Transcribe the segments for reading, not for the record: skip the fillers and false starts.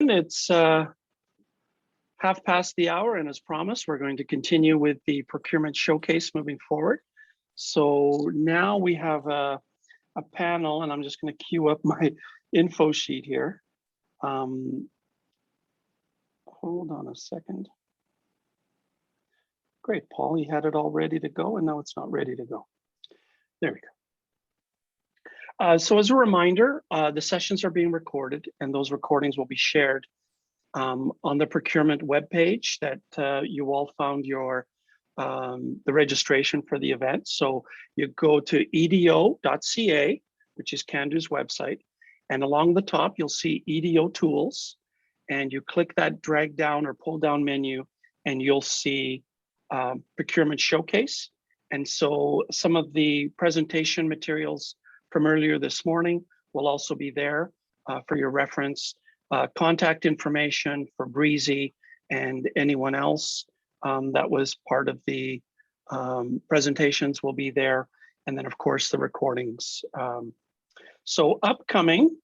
It's half past the hour, and as promised, we're going to continue with the procurement showcase moving forward. So now we have a panel, and I'm just going to queue up my info sheet here. Hold on a second. Great, Paul, you had it all ready to go, and now it's not ready to go. There we go. So as a reminder, the sessions are being recorded, and those recordings will be shared on the procurement webpage that you all found your the registration for the event. So you go to edo.ca, which is Cando's website, and along the top you'll see EDO tools, and you click that drag down or pull down menu, and you'll see procurement showcase. And so some of the presentation materials from earlier this morning will also be there for your reference. Contact information for Breezy and anyone else that was part of the presentations will be there. And then of course the recordings. So upcoming,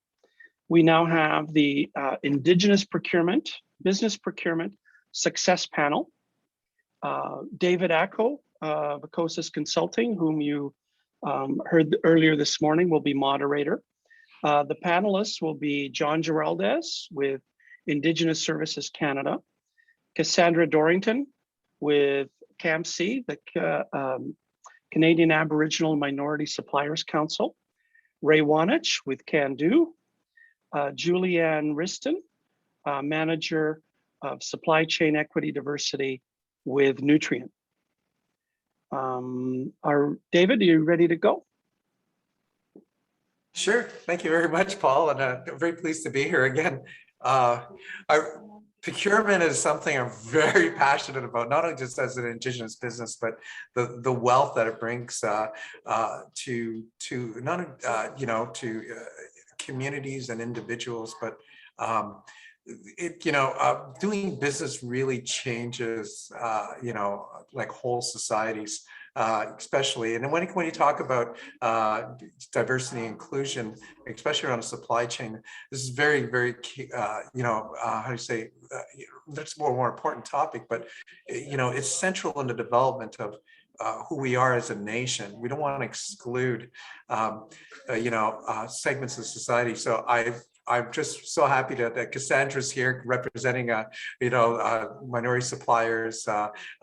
we now have the Indigenous Procurement, Business Procurement Success Panel. David Acco of Acosys Consulting, whom you heard earlier this morning, will be moderator. The panelists will be John Giraldez with Indigenous Services Canada, Cassandra Dorrington with CAMSC, the Canadian Aboriginal Minority Suppliers Council, Ray Wanuch with Cando, Julianne Wriston, Manager of Supply Chain Equity Diversity with Nutrient. David, are you ready to go? Sure. Thank you very much, Paul. And I'm very pleased to be here again. Procurement is something I'm very passionate about, not only just as an Indigenous business, but the wealth that it brings to communities and individuals. But doing business really changes, like whole societies. Especially, and then when you talk about diversity and inclusion, especially around the supply chain, this is very, very key, how do you say, that's more important topic, but, it's central in the development of who we are as a nation. We don't want to exclude, segments of society. So I'm just so happy that Cassandra's here representing, minority suppliers.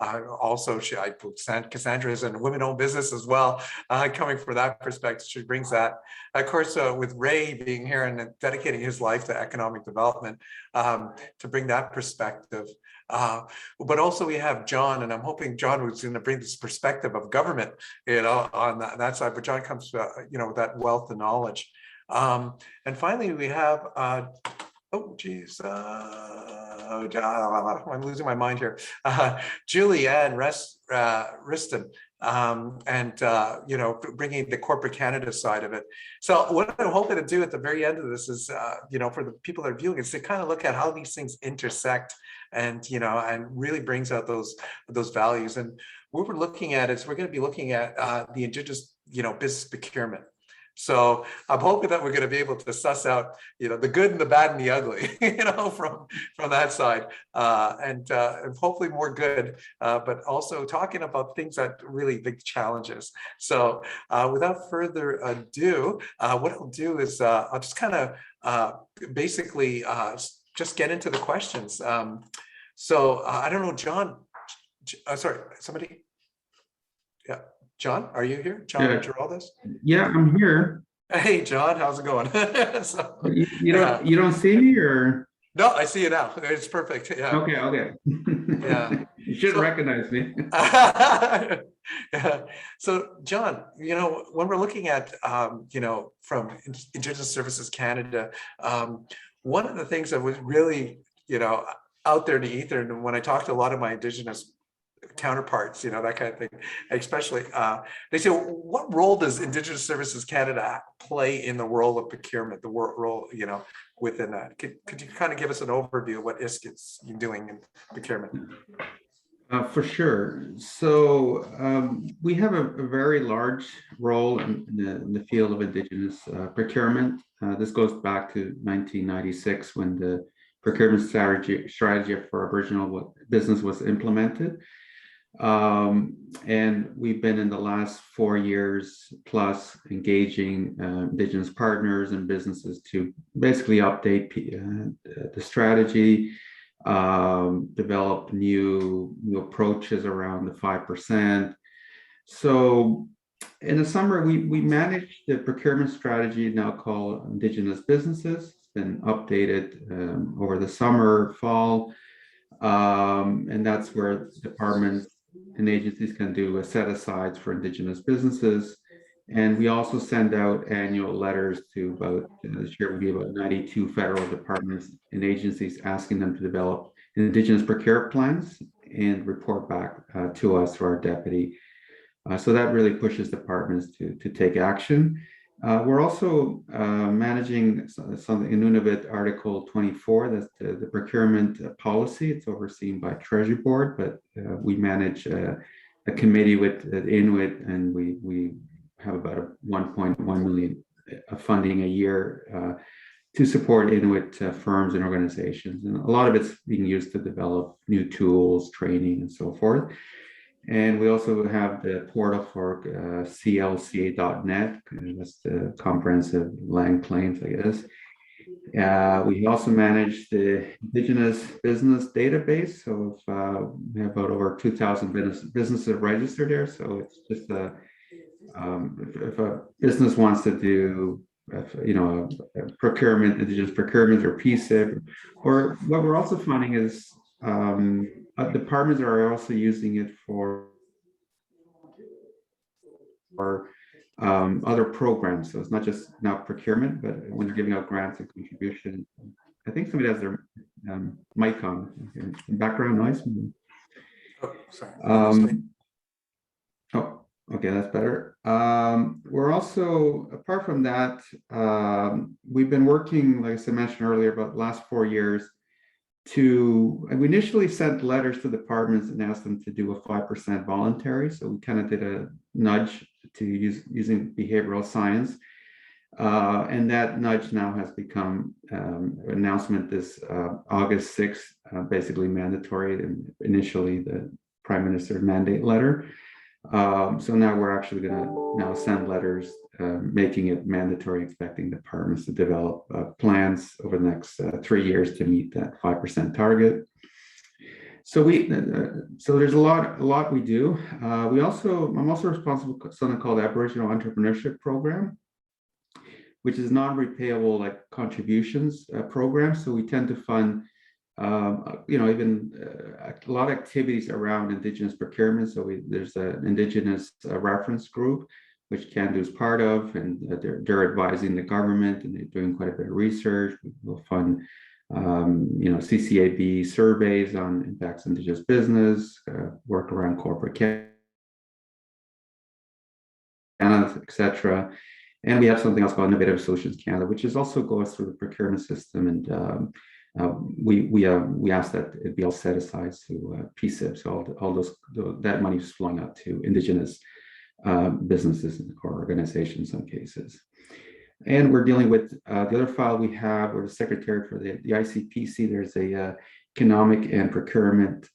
Also, Cassandra is in women-owned business as well, coming from that perspective. She brings that. Of course, with Ray being here and dedicating his life to economic development, to bring that perspective. But also we have John, and I'm hoping John was going to bring this perspective of government, on that side. But John comes, with that wealth of knowledge. And finally, we have, I'm losing my mind here, Julianne Wriston, bringing the corporate Canada side of it. So what I'm hoping to do at the very end of this is, for the people that are viewing, is to kind of look at how these things intersect, and and really brings out those values. And what we're looking at is we're going to be looking at the Indigenous, business procurement. So I'm hoping that we're going to be able to suss out, the good and the bad and the ugly, from that side, and hopefully more good, but also talking about things that really big challenges. So without further ado, what I'll do is I'll just kind of basically just get into the questions. So I don't know, John. Sorry, somebody. Yeah. John, are you here? John Giraldez? Yeah, I'm here. Hey, John, how's it going? You don't see me, or? No, I see you now. It's perfect. Yeah. Okay. Yeah. You should recognize me. Yeah. So, John, when we're looking at, from Indigenous Services Canada, one of the things that was really, out there in the ether, and when I talk to a lot of my Indigenous counterparts, that kind of thing, especially they say, what role does Indigenous Services Canada play in the world of procurement, the role, within that? Could you kind of give us an overview of what ISC is doing in procurement? For sure. So we have a very large role in the field of Indigenous procurement. This goes back to 1996, when the procurement strategy for Aboriginal business was implemented. And we've been in the last 4 years plus engaging Indigenous partners and businesses to basically update the strategy, develop new approaches around the 5%. So in the summer, we managed the procurement strategy now called Indigenous Businesses. It's been updated over the summer, fall, and that's where departments and agencies can do a set-asides for Indigenous businesses. And we also send out annual letters to about, this year will be about 92 federal departments and agencies asking them to develop Indigenous procurement plans and report back to us, to our deputy. So that really pushes departments to take action. We're also managing something in Nunavut, Article 24, that's the procurement policy. It's overseen by Treasury Board, but we manage a committee with Inuit, and we have about a 1.1 million funding a year to support Inuit firms and organizations. And a lot of it's being used to develop new tools, training, and so forth. And we also have the portal for clca.net, that's the comprehensive land claims, I guess. We also manage the Indigenous business database. So we have about over 2,000 businesses registered there. So it's just if a business wants to do, procurement, Indigenous procurement or PSIP, or what we're also finding is departments are also using it for other programs. So it's not just now procurement, but when they're giving out grants and contributions. I think somebody has their mic on. Background noise. Oh, sorry. Okay, that's better. We're also, apart from that, we've been working, like I mentioned earlier, about the last 4 years we initially sent letters to departments and asked them to do a 5% voluntary. So we kind of did a nudge to using behavioral science. And that nudge now has become an announcement this August 6th, basically mandatory, and initially the Prime Minister's mandate letter. So now we're actually going to now send letters making it mandatory, expecting departments to develop plans over the next 3 years to meet that 5% target. So so there's a lot we do. I'm also responsible for something called the Aboriginal Entrepreneurship Program, which is non-repayable like contributions program. So we tend to fund even a lot of activities around Indigenous procurement. So there's an Indigenous reference group, which Cando is part of, and they're advising the government, and they're doing quite a bit of research. We'll fund, CCAB surveys on impacts on Indigenous business, work around corporate Canada, etc. And we have something else called Innovative Solutions Canada, which is also goes through the procurement system, and we ask that it be all set aside to PSIP, so that money is flowing out to Indigenous businesses or organizations in some cases. And we're dealing with the other file we have, we're the secretary for the ICPC. There's a economic and procurement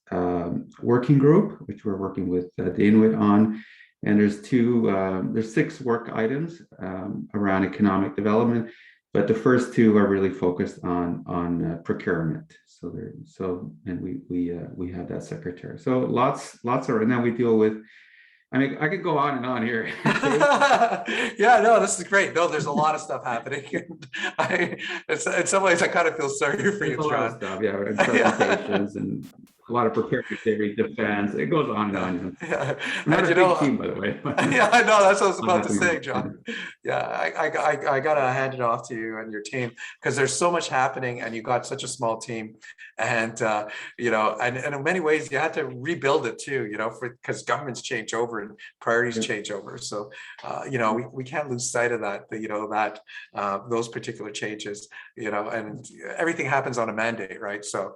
working group, which we're working with the Inuit on. And there's 6 work items around economic development, but the first 2 are really focused on procurement. And we have that secretary. So lots are, and then we deal with. I mean, I could go on and on here. Yeah, no, this is great. No, there's a lot of stuff happening. In some ways, I kind of feel sorry for you, John. Stuff, yeah, and presentations and a lot of prepared activity, defense. It goes on and on. Yeah. Not a big team, by the way. Yeah, I know. That's what I was about to say, John. Yeah, I gotta hand it off to you and your team, because there's so much happening, and you got such a small team, and and in many ways you had to rebuild it too. Because governments change over and priorities change over. So we can't lose sight of that. Those particular changes. And everything happens on a mandate, right? So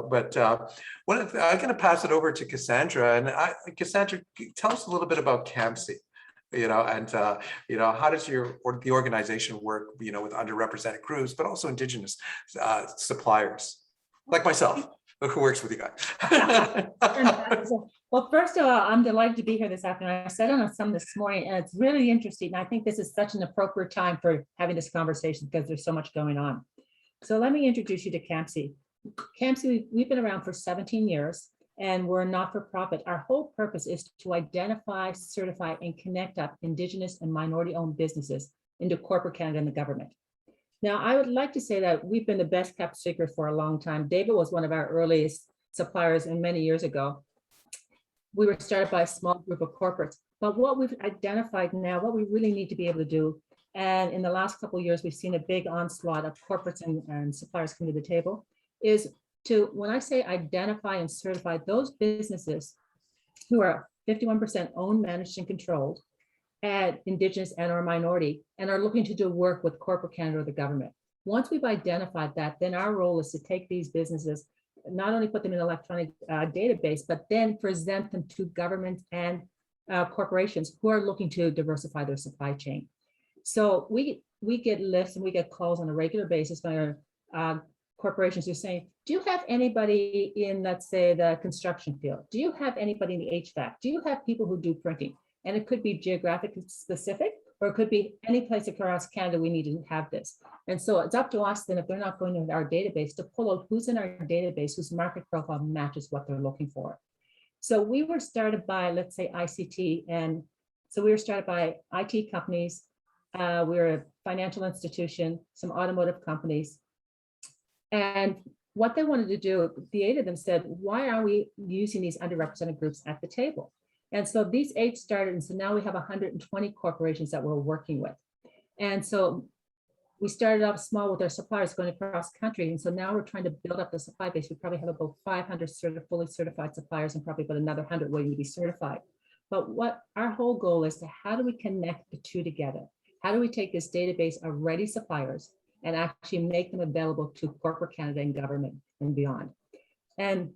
But I'm going to pass it over to Cassandra. And Cassandra, tell us a little bit about CAMSC. and how does the organization work, with underrepresented groups, but also Indigenous suppliers like myself, who works with you guys. Well, first of all, I'm delighted to be here this afternoon. I said on some this morning, and it's really interesting. And I think this is such an appropriate time for having this conversation because there's so much going on. So let me introduce you to CAMSC. CAMSC, we've been around for 17 years, and we're a not-for-profit. Our whole purpose is to identify, certify, and connect up Indigenous and minority-owned businesses into corporate Canada and the government. Now, I would like to say that we've been the best kept secret for a long time. David was one of our earliest suppliers and many years ago. We were started by a small group of corporates, but what we've identified now, what we really need to be able to do, and in the last couple of years, we've seen a big onslaught of corporates and suppliers come to the table, is to, when I say identify and certify those businesses who are 51% owned, managed, and controlled, and Indigenous and or minority, and are looking to do work with corporate Canada or the government. Once we've identified that, then our role is to take these businesses, not only put them in an electronic database, but then present them to governments and corporations who are looking to diversify their supply chain. So we get lists and we get calls on a regular basis by corporations who are saying, do you have anybody in, let's say, the construction field? Do you have anybody in the HVAC? Do you have people who do printing? And it could be geographically specific, or it could be any place across Canada we need to have this. And so it's up to us then, if they're not going into our database, to pull out who's in our database, whose market profile matches what they're looking for. So we were started by, let's say, ICT. And so we were started by IT companies. We're a financial institution, some automotive companies. And what they wanted to do, the 8 of them said, why are we using these underrepresented groups at the table? And so these 8 started, and so now we have 120 corporations that we're working with. And so we started off small with our suppliers going across country. And so now we're trying to build up the supply base. We probably have about 500 fully certified suppliers and probably about another 100 waiting to be certified. But what our whole goal is to, how do we connect the two together? How do we take this database of ready suppliers and actually make them available to corporate Canada and government and beyond? And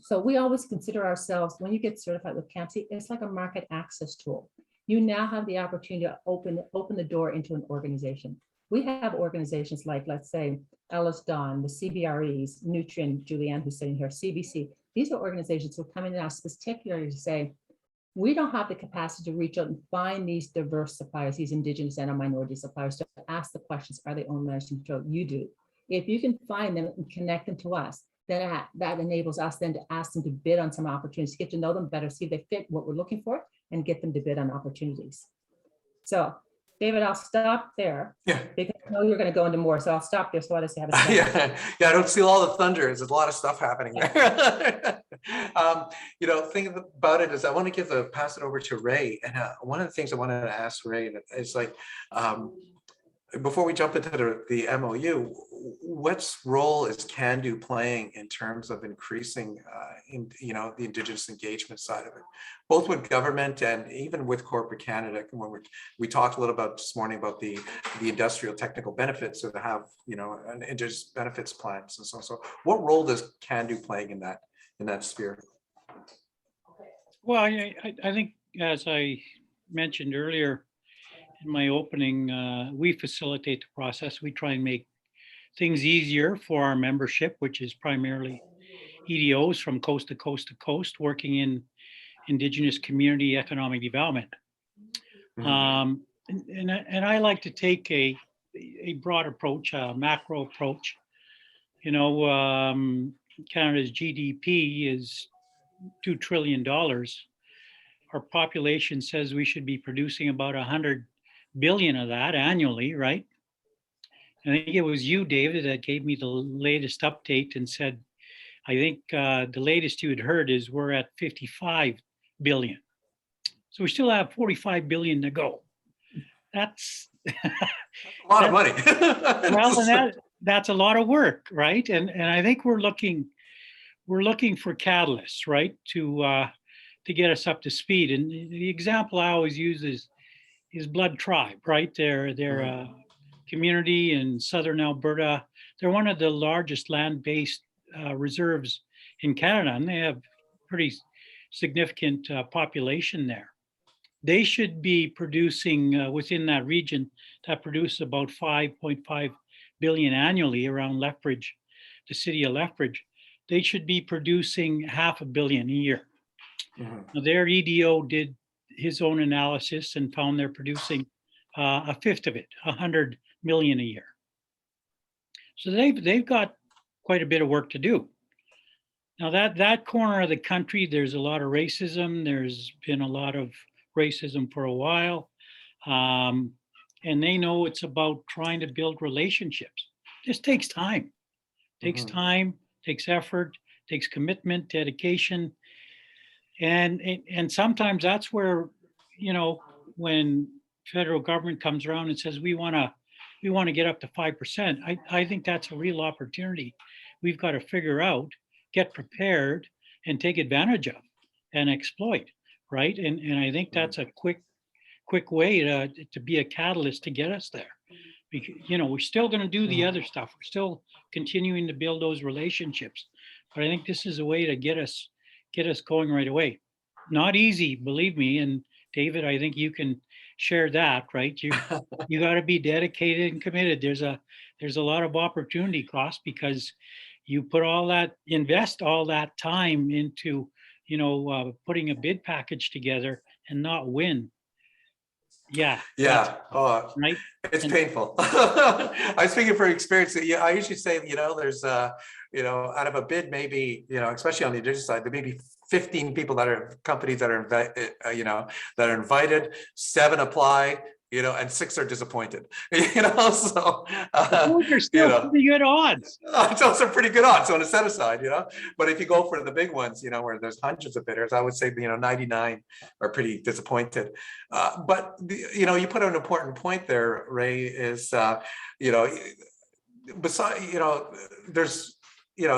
so we always consider ourselves, when you get certified with CAMSC, it's like a market access tool. You now have the opportunity to open the door into an organization. We have organizations like, let's say, Ellis Don, the CBREs, Nutrien, Julianne, who's sitting here, CBC. These are organizations who come in and ask us particularly to say, we don't have the capacity to reach out and find these diverse suppliers, these Indigenous and minority suppliers, to ask the questions, are they owned, managed, and controlled? You do. If you can find them and connect them to us, then that enables us then to ask them to bid on some opportunities, get to know them better, see if they fit what we're looking for, and get them to bid on opportunities. So, David, I'll stop there. Yeah. Because I know you're going to go into more, so I'll stop there. So I just have a yeah, I don't see all the thunder. There's a lot of stuff happening there. Thing about it is I want to pass it over to Ray. And one of the things I wanted to ask Ray is like, before we jump into the MOU, what role is Cando playing in terms of increasing, the Indigenous engagement side of it, both with government and even with corporate Canada? When we talked a little about this morning about the industrial technical benefits of have, an Indigenous benefits plans and so on. So, what role does Cando playing in that sphere? Well, I think, as I mentioned earlier in my opening, we facilitate the process. We try and make things easier for our membership, which is primarily EDOs from coast to coast to coast, working in Indigenous community economic development. And I like to take a broad approach, a macro approach. Canada's GDP is $2 trillion. Our population says we should be producing about 100 billion of that annually, right? I think it was you, David, that gave me the latest update and said, I think the latest you had heard is we're at 55 billion. So we still have 45 billion to go. That's a lot of money. That's a lot of work, right? And I think we're looking for catalysts, right, to get us up to speed. And the example I always use is Blood Tribe, right? They're a community in southern Alberta. They're one of the largest land-based reserves in Canada, and they have pretty significant population there. they should be producing within that region that produce about 5.5 billion annually around Lethbridge, the city of Lethbridge. They should be producing 500 million a year. Mhm. Now, their EDO did his own analysis and found they're producing a fifth of it, 100 million a year. So they've got quite a bit of work to do. Now that corner of the country, there's a lot of racism. There's been a lot of racism for a while. And they know it's about trying to build relationships. This takes time. Takes Mhm. time, takes effort, takes commitment, dedication. And sometimes that's where, you know, when federal government comes around and says we want to get up to 5%, I think that's a real opportunity we've got to figure out, get prepared, and take advantage of and exploit, right? And I think that's a quick way to be a catalyst to get us there. Because, you know, we're still going to do the other stuff. We're still continuing to build those relationships. But I think this is a way to get us going right away. Not easy, believe me. And David, I think you can share that, right? You got to be dedicated and committed. There's a lot of opportunity cost because you invest all that time into, you know, putting a bid package together and not win. Yeah. Yeah. Oh, Right. it's painful. I'm speaking from experience. Yeah, I usually say, you know, there's, you know, out of a bid, maybe, you know, especially on the Indigenous side, there may be 15 people that are companies that are, you know, that are invited, 7 apply, you know, and 6 are disappointed, you know, so, Those are you still know, pretty good odds. those are pretty good odds on a set aside, you know, but if you go for the big ones, you know, where there's hundreds of bidders, I would say, you know, 99 are pretty disappointed. But, you know, you put an important point there, Ray, is, you know, besides, you know,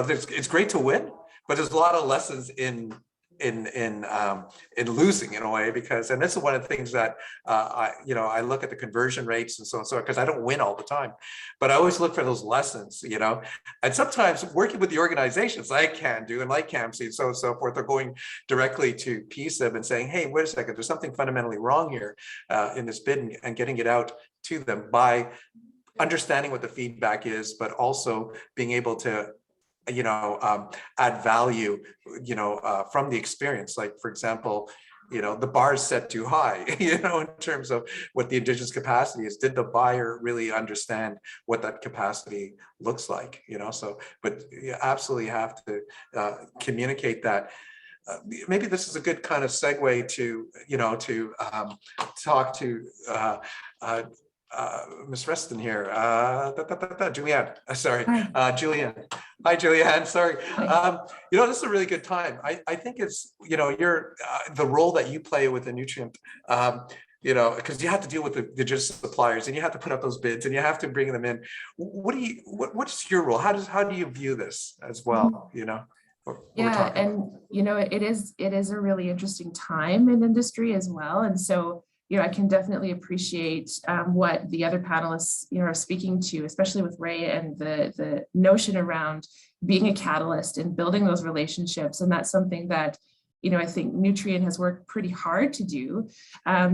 it's great to win, but there's a lot of lessons in losing in a way, because, and this is one of the things that I look at the conversion rates and so on, so because I don't win all the time, but I always look for those lessons, you know, and sometimes working with the organizations like Cando and like CAMSC and so forth, are going directly to PSIB and saying, hey, wait a second, there's something fundamentally wrong here in this bid, and getting it out to them by understanding what the feedback is, but also being able to, you know, add value, you know, from the experience. Like, for example, you know, the bar is set too high, you know, in terms of what the Indigenous capacity is. Did the buyer really understand what that capacity looks like, you know? So, but you absolutely have to communicate that. Maybe this is a good kind of segue to, you know, to talk to Ms. Wriston here, Julianne, sorry, Julianne. Hi, Julianne, sorry. You know, this is a really good time. I think it's, you know, the role that you play with the nutrient, you know, because you have to deal with the just suppliers, and you have to put up those bids, and you have to bring them in. What's your role? How do you view this as well, you know? Yeah, and you know, it is a really interesting time in industry as well. And so, you know, I can definitely appreciate what the other panelists, you know, are speaking to, especially with Ray, and the notion around being a catalyst and building those relationships. And that's something that, you know, I think Nutrien has worked pretty hard to do.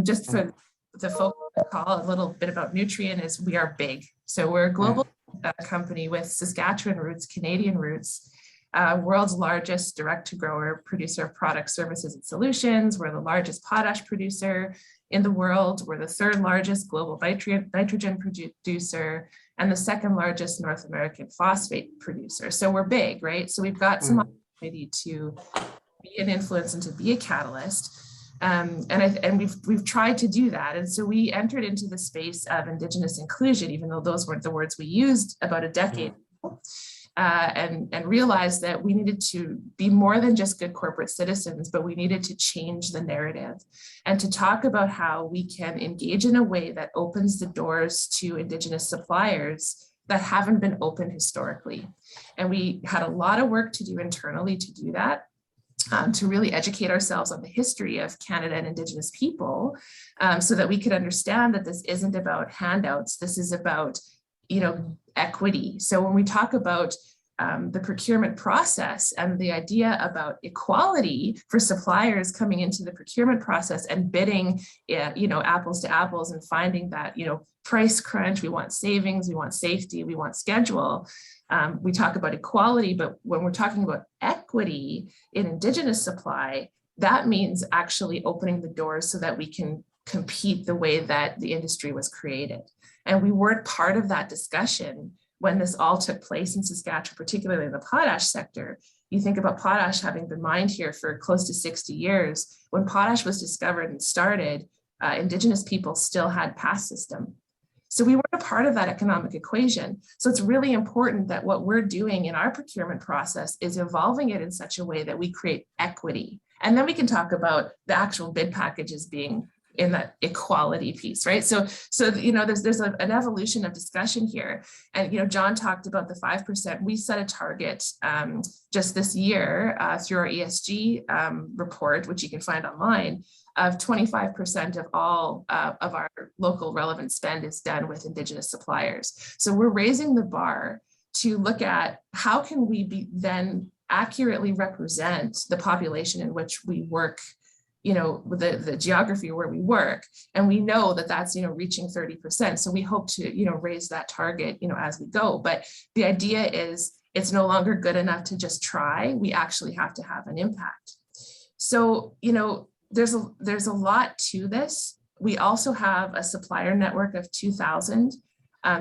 Just for the folks on the call, a little bit about Nutrien is we are big. So we're a global company with Saskatchewan roots, Canadian roots. World's largest direct-to-grower producer of products, services, and solutions. We're the largest potash producer in the world. We're the 3rd largest global nitrogen producer and the 2nd largest North American phosphate producer. So we're big, right? So we've got some opportunity to be an influence and to be a catalyst. And we've tried to do that. And so we entered into the space of Indigenous inclusion, even though those weren't the words we used about a decade ago. And realized that we needed to be more than just good corporate citizens, but we needed to change the narrative and to talk about how we can engage in a way that opens the doors to Indigenous suppliers that haven't been open historically. And we had a lot of work to do internally to do that. To really educate ourselves on the history of Canada and Indigenous people, so that we could understand that this isn't about handouts. This is about, you know, equity. So when we talk about the procurement process and the idea about equality for suppliers coming into the procurement process and bidding, apples to apples and finding that, price crunch, we want savings, we want safety, we want schedule. We talk about equality, but when we're talking about equity in Indigenous supply, that means actually opening the doors so that we can compete the way that the industry was created. And we weren't part of that discussion when this all took place in Saskatchewan, particularly in the potash sector. You think about potash having been mined here for close to 60 years. When potash was discovered and started, Indigenous people still had pass system. So we weren't a part of that economic equation. So it's really important that what we're doing in our procurement process is evolving it in such a way that we create equity. And then we can talk about the actual bid packages being in that equality piece, right? So there's an evolution of discussion here. And, John talked about the 5%. We set a target just this year through our ESG report, which you can find online, of 25% of all of our local relevant spend is done with Indigenous suppliers. So we're raising the bar to look at how can we then accurately represent the population in which we work, with the geography where we work. And we know that that's, reaching 30%. So we hope to, raise that target, as we go. But the idea is it's no longer good enough to just try. We actually have to have an impact. So, there's a lot to this. We also have a supplier network of 2,000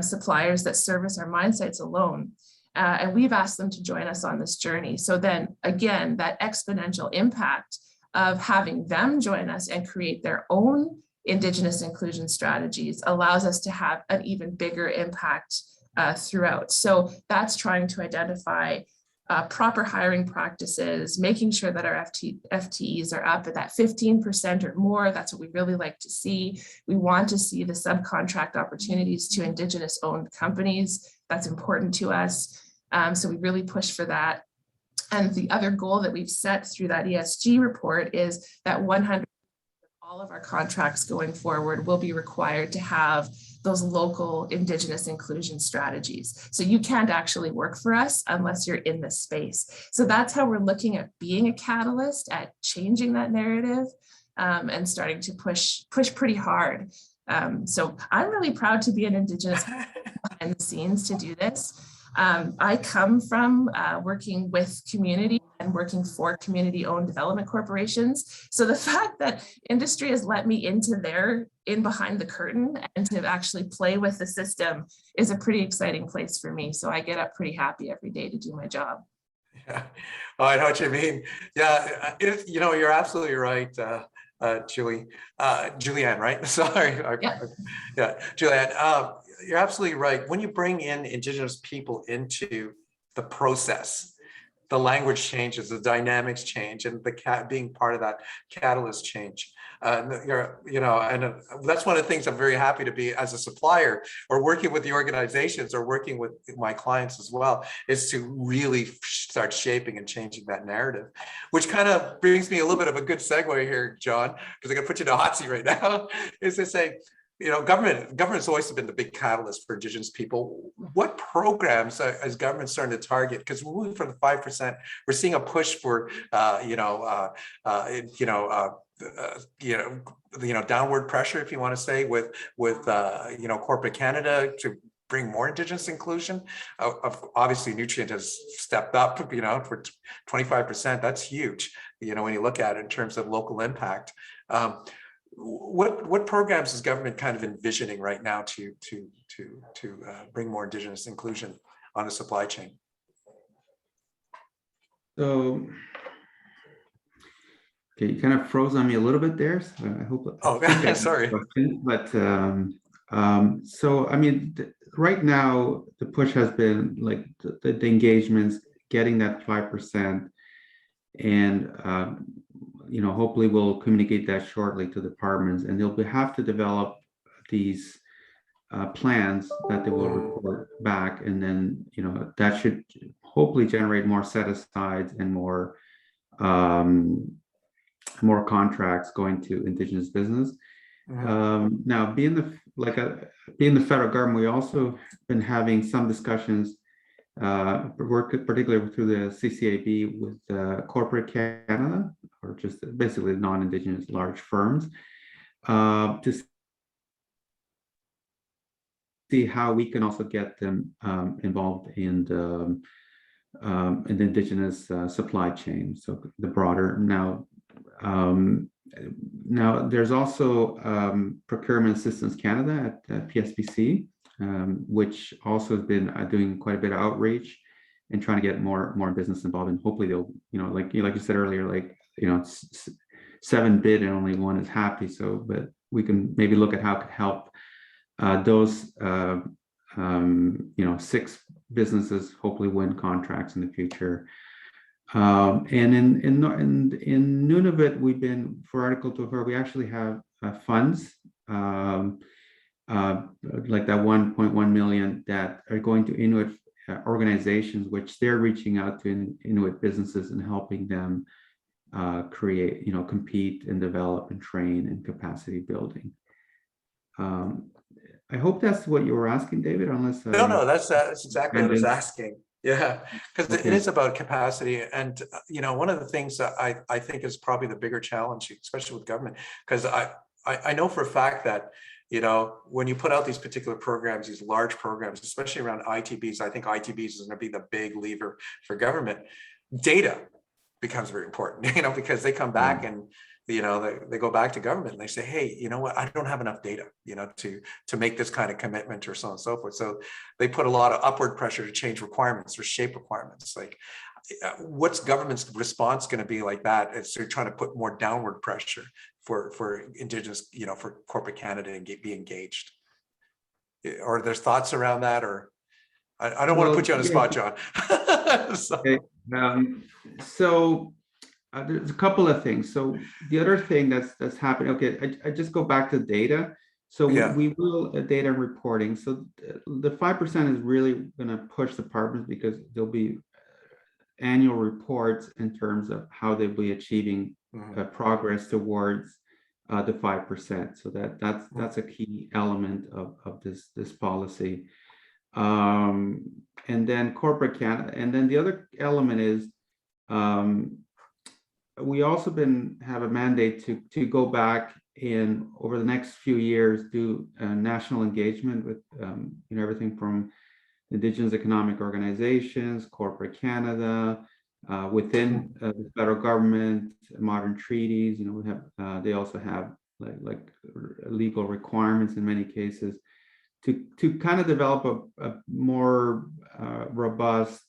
suppliers that service our mine sites alone. And we've asked them to join us on this journey. So then again, that exponential impact of having them join us and create their own Indigenous inclusion strategies allows us to have an even bigger impact throughout. So that's trying to identify proper hiring practices, making sure that our FTEs are up at that 15% or more. That's what we really like to see. We want to see the subcontract opportunities to Indigenous owned companies. That's important to us. So we really push for that. And the other goal that we've set through that ESG report is that 100% of all of our contracts going forward will be required to have those local Indigenous inclusion strategies. So you can't actually work for us unless you're in this space. So that's how we're looking at being a catalyst, at changing that narrative and starting to push pretty hard. So I'm really proud to be an Indigenous behind the scenes to do this. I come from working with community and working for community-owned development corporations. So the fact that industry has let me in behind the curtain and to actually play with the system is a pretty exciting place for me. So I get up pretty happy every day to do my job. Yeah, oh, I know what you mean. Yeah, you're absolutely right, Julianne, right? Sorry. Yeah, Julianne. You're absolutely right. When you bring in Indigenous people into the process, the language changes, the dynamics change, and being part of that catalyst change. And that's one of the things I'm very happy to be as a supplier or working with the organizations or working with my clients as well, is to really start shaping and changing that narrative, which kind of brings me a little bit of a good segue here, John, because I'm going to put you in a hot seat right now, is to say, government's always been the big catalyst for Indigenous people. What programs is government starting to target? Because we're moving from the 5%. We're seeing a push for, downward pressure, if you want to say, with corporate Canada to bring more Indigenous inclusion. Obviously, Nutrient has stepped up, for 25%. That's huge. When you look at it in terms of local impact. What programs is government kind of envisioning right now to bring more Indigenous inclusion on the supply chain? So, okay, you kind of froze on me a little bit there. So I hope. Oh, sorry. But so I mean, right now the push has been like the engagements, getting that 5%, and hopefully we'll communicate that shortly to departments, and they'll have to develop these plans that they will report back, and then that should hopefully generate more set-asides and more contracts going to Indigenous business. Now, being the federal government, we also been having some discussions work particularly through the CCAB with corporate Canada, or just basically non-Indigenous large firms, to see how we can also get them involved in the Indigenous supply chain. So the broader now. Now there's also Procurement Assistance Canada at PSPC, which also has been doing quite a bit of outreach and trying to get more business involved. And hopefully they'll, like you said earlier, it's 7 bid and only 1 is happy. So, but we can maybe look at how it could help those 6 businesses hopefully win contracts in the future. And in Nunavut, we've been, for Article 2, we actually have funds like that 1.1 million that are going to Inuit organizations, which they're reaching out to Inuit businesses and helping them create, compete and develop and train and capacity building. I hope that's what you were asking, David, unless no, that's exactly what I was asking. Yeah, because Okay. it is about capacity. And, one of the things that I think is probably the bigger challenge, especially with government, because I know for a fact that, when you put out these particular programs, these large programs, especially around ITBs, I think ITBs is going to be the big lever for government. Data becomes very important, because they come back and, they go back to government and they say, hey, you know what, I don't have enough data, to make this kind of commitment or so on and so forth. So they put a lot of upward pressure to change requirements or shape requirements. Like, what's government's response going to be like that? It's they're trying to put more downward pressure for Indigenous, for corporate Canada and be engaged. Or there's thoughts around that, or I don't want to put you on the spot, John. Okay. So there's a couple of things. So the other thing that's happening. Okay, I just go back to data. So we will data reporting. So the 5% is really going to push departments because there'll be annual reports in terms of how they'll be achieving progress towards the 5%. So that's a key element of this policy. And then corporate Canada, and then the other element is we also have a mandate to go back and over the next few years do national engagement with everything from Indigenous economic organizations, corporate Canada, within the federal government, modern treaties. We have they also have like legal requirements in many cases to kind of develop a more robust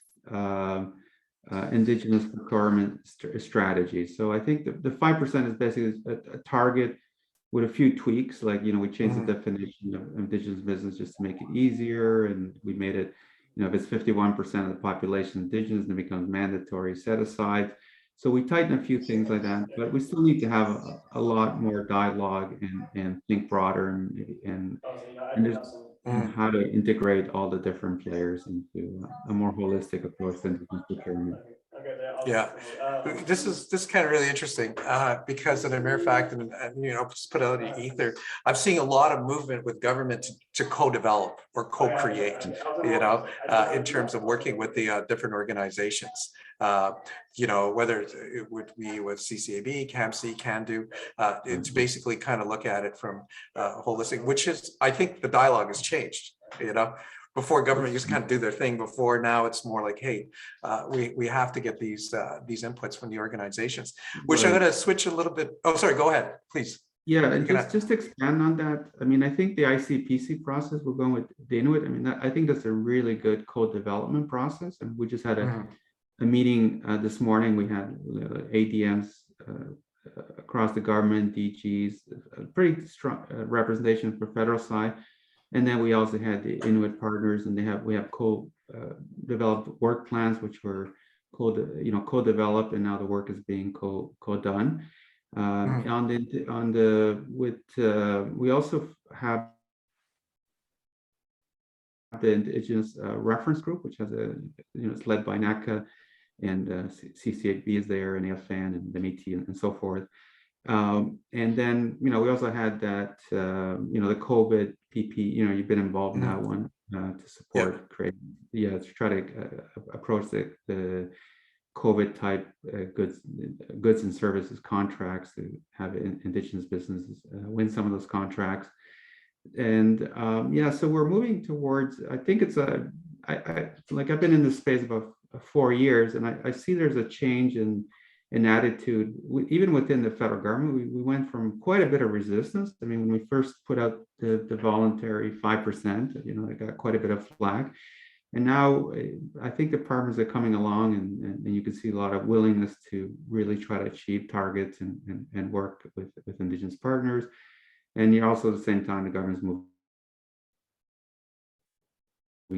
Indigenous procurement strategy. So I think the 5% is basically a target with a few tweaks, like, we changed the definition of Indigenous business just to make it easier. And we made it, if it's 51% of the population Indigenous, then it becomes mandatory set aside. So we tighten a few things like that, but we still need to have a lot more dialogue and think broader and how to integrate all the different players into a more holistic approach to Indigenous procurement. Yeah, this is kind of really interesting because, in a mere fact, and just put out in the ether, I'm seeing a lot of movement with government to co-develop or co-create, in terms of working with the different organizations. Whether it would be with CCAB, CAMSC, Cando, to basically kind of look at it from holistic, which is, I think the dialogue has changed, Before, government used to kind of do their thing. Before, now it's more like, hey, we have to get these inputs from the organizations. Which I'm going to switch a little bit. Oh, sorry. Go ahead, please. Yeah, and just to expand on that. I mean, I think the ICPC process, we're going with the Inuit. I mean, I think that's a really good co-development process. And we just had a meeting this morning. We had ADMs across the government, DGs, a pretty strong representation for federal side. And then we also had the Inuit partners, and we have co-developed work plans, which were co-developed, and now the work is being co-done. We also have the Indigenous reference group, which has it's led by NACA, and CCAB is there, and AFN, and the Métis, and so forth. And then, we also had that, the COVID PP, you've been involved in that one, to support to try to approach the COVID type goods and services contracts to have Indigenous businesses win some of those contracts. And so we're moving towards, I think it's like I've been in this space about 4 years, and I see there's a change in attitude, even within the federal government. We went from quite a bit of resistance. I mean, when we first put out the voluntary 5%, it got quite a bit of flack. And now I think departments are coming along, and you can see a lot of willingness to really try to achieve targets and work with Indigenous partners. And you're also at the same time, the government's moving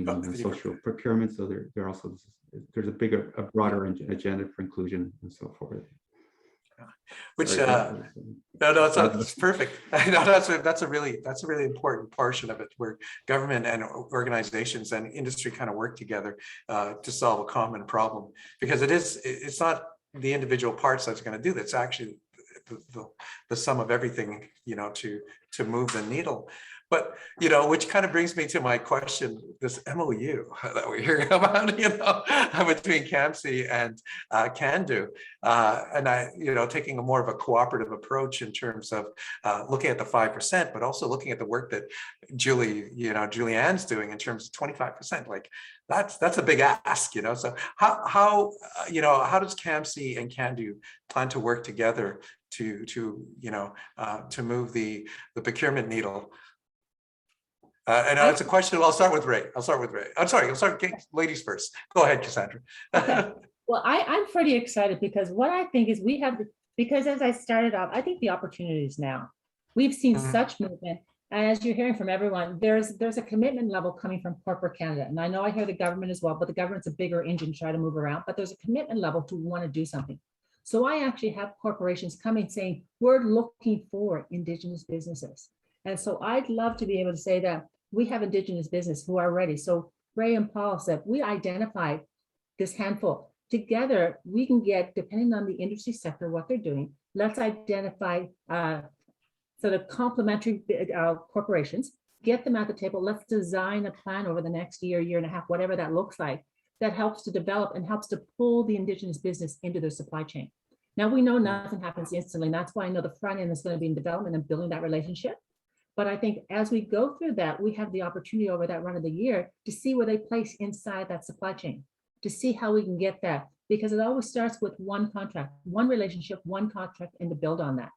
on social procurement. So they're also, there's a broader agenda for inclusion and so forth. Which it's perfect. I know that's a really important portion of it, where government and organizations and industry kind of work together to solve a common problem, because it's not the individual parts that's going to do that. It's actually the sum of everything, to move the needle. But, which kind of brings me to my question, this MOU that we're hearing about, between CAMSC and Cando, and taking a more of a cooperative approach in terms of looking at the 5%, but also looking at the work that Julianne's doing in terms of 25%. Like that's a big ask, So how does CAMSC and Cando plan to work together to move the procurement needle? And it's a question. I'll start with Ray. I'm sorry. I'll start ladies first. Go ahead, Cassandra. Okay. Well, I'm pretty excited, because what I think is because as I started off, I think the opportunity is now. We've seen such movement. And as you're hearing from everyone, there's a commitment level coming from corporate Canada. And I know I hear the government as well, but the government's a bigger engine to try to move around. But there's a commitment level to want to do something. So I actually have corporations coming saying, we're looking for Indigenous businesses. And so I'd love to be able to say that we have Indigenous business who are ready. So Ray and Paul said, we identified this handful. Together, we can get, depending on the industry sector, what they're doing, let's identify sort of complementary corporations, get them at the table. Let's design a plan over the next year and a half, whatever that looks like, that helps to develop and helps to pull the Indigenous business into their supply chain. Now, we know nothing happens instantly. And that's why I know the front end is going to be in development and building that relationship. But I think as we go through that, we have the opportunity over that run of the year to see where they place inside that supply chain, to see how we can get that, because it always starts with one contract, one relationship, one contract, and to build on that.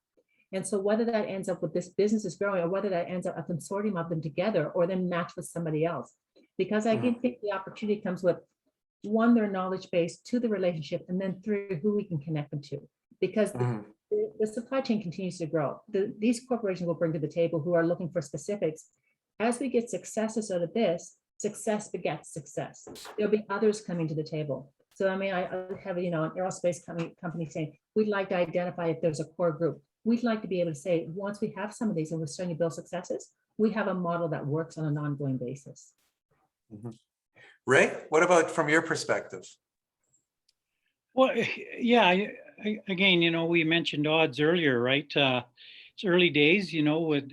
And so whether that ends up with this business is growing, or whether that ends up a consortium of them together, or then match with somebody else, because I think the opportunity comes with one, their knowledge base, two, the relationship, and then three, who we can connect them to, because the supply chain continues to grow. These corporations will bring to the table who are looking for specifics. As we get successes out of this, success begets success. There'll be others coming to the table. So I mean, I have an aerospace company saying, we'd like to identify if there's a core group. We'd like to be able to say, once we have some of these and we're starting to build successes, we have a model that works on an ongoing basis. Ray, what about from your perspective? Well, yeah, again, we mentioned odds earlier, right? It's early days,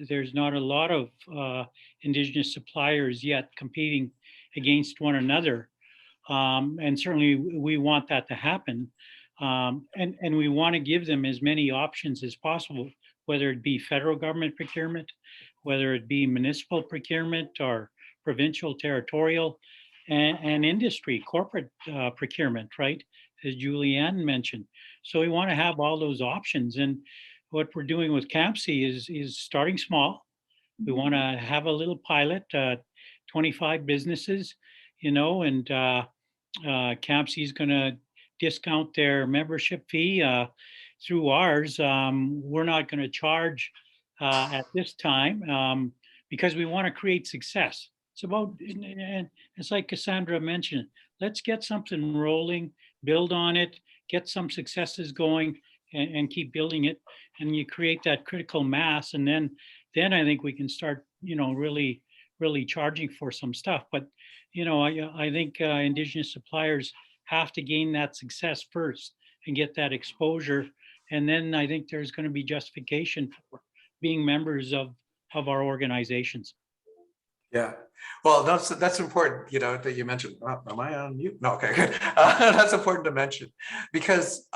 there's not a lot of Indigenous suppliers yet competing against one another. And certainly we want that to happen. And we want to give them as many options as possible, whether it be federal government procurement, whether it be municipal procurement or provincial, territorial, and industry, corporate procurement, right? As Julianne mentioned. So we want to have all those options. And what we're doing with CAMSC is starting small. We want to have a little pilot, 25 businesses, and CAMSC is going to discount their membership fee through ours. We're not going to charge at this time because we want to create success. It's about, and it's like Cassandra mentioned, let's get something rolling, build on it, get some successes going, and keep building it. And you create that critical mass, and then I think we can start, really charging for some stuff. But I think Indigenous suppliers have to gain that success first and get that exposure, and then I think there's going to be justification for being members of our organizations. Yeah, well, that's important, that you mentioned. Am I on mute? No, okay, good. That's important to mention because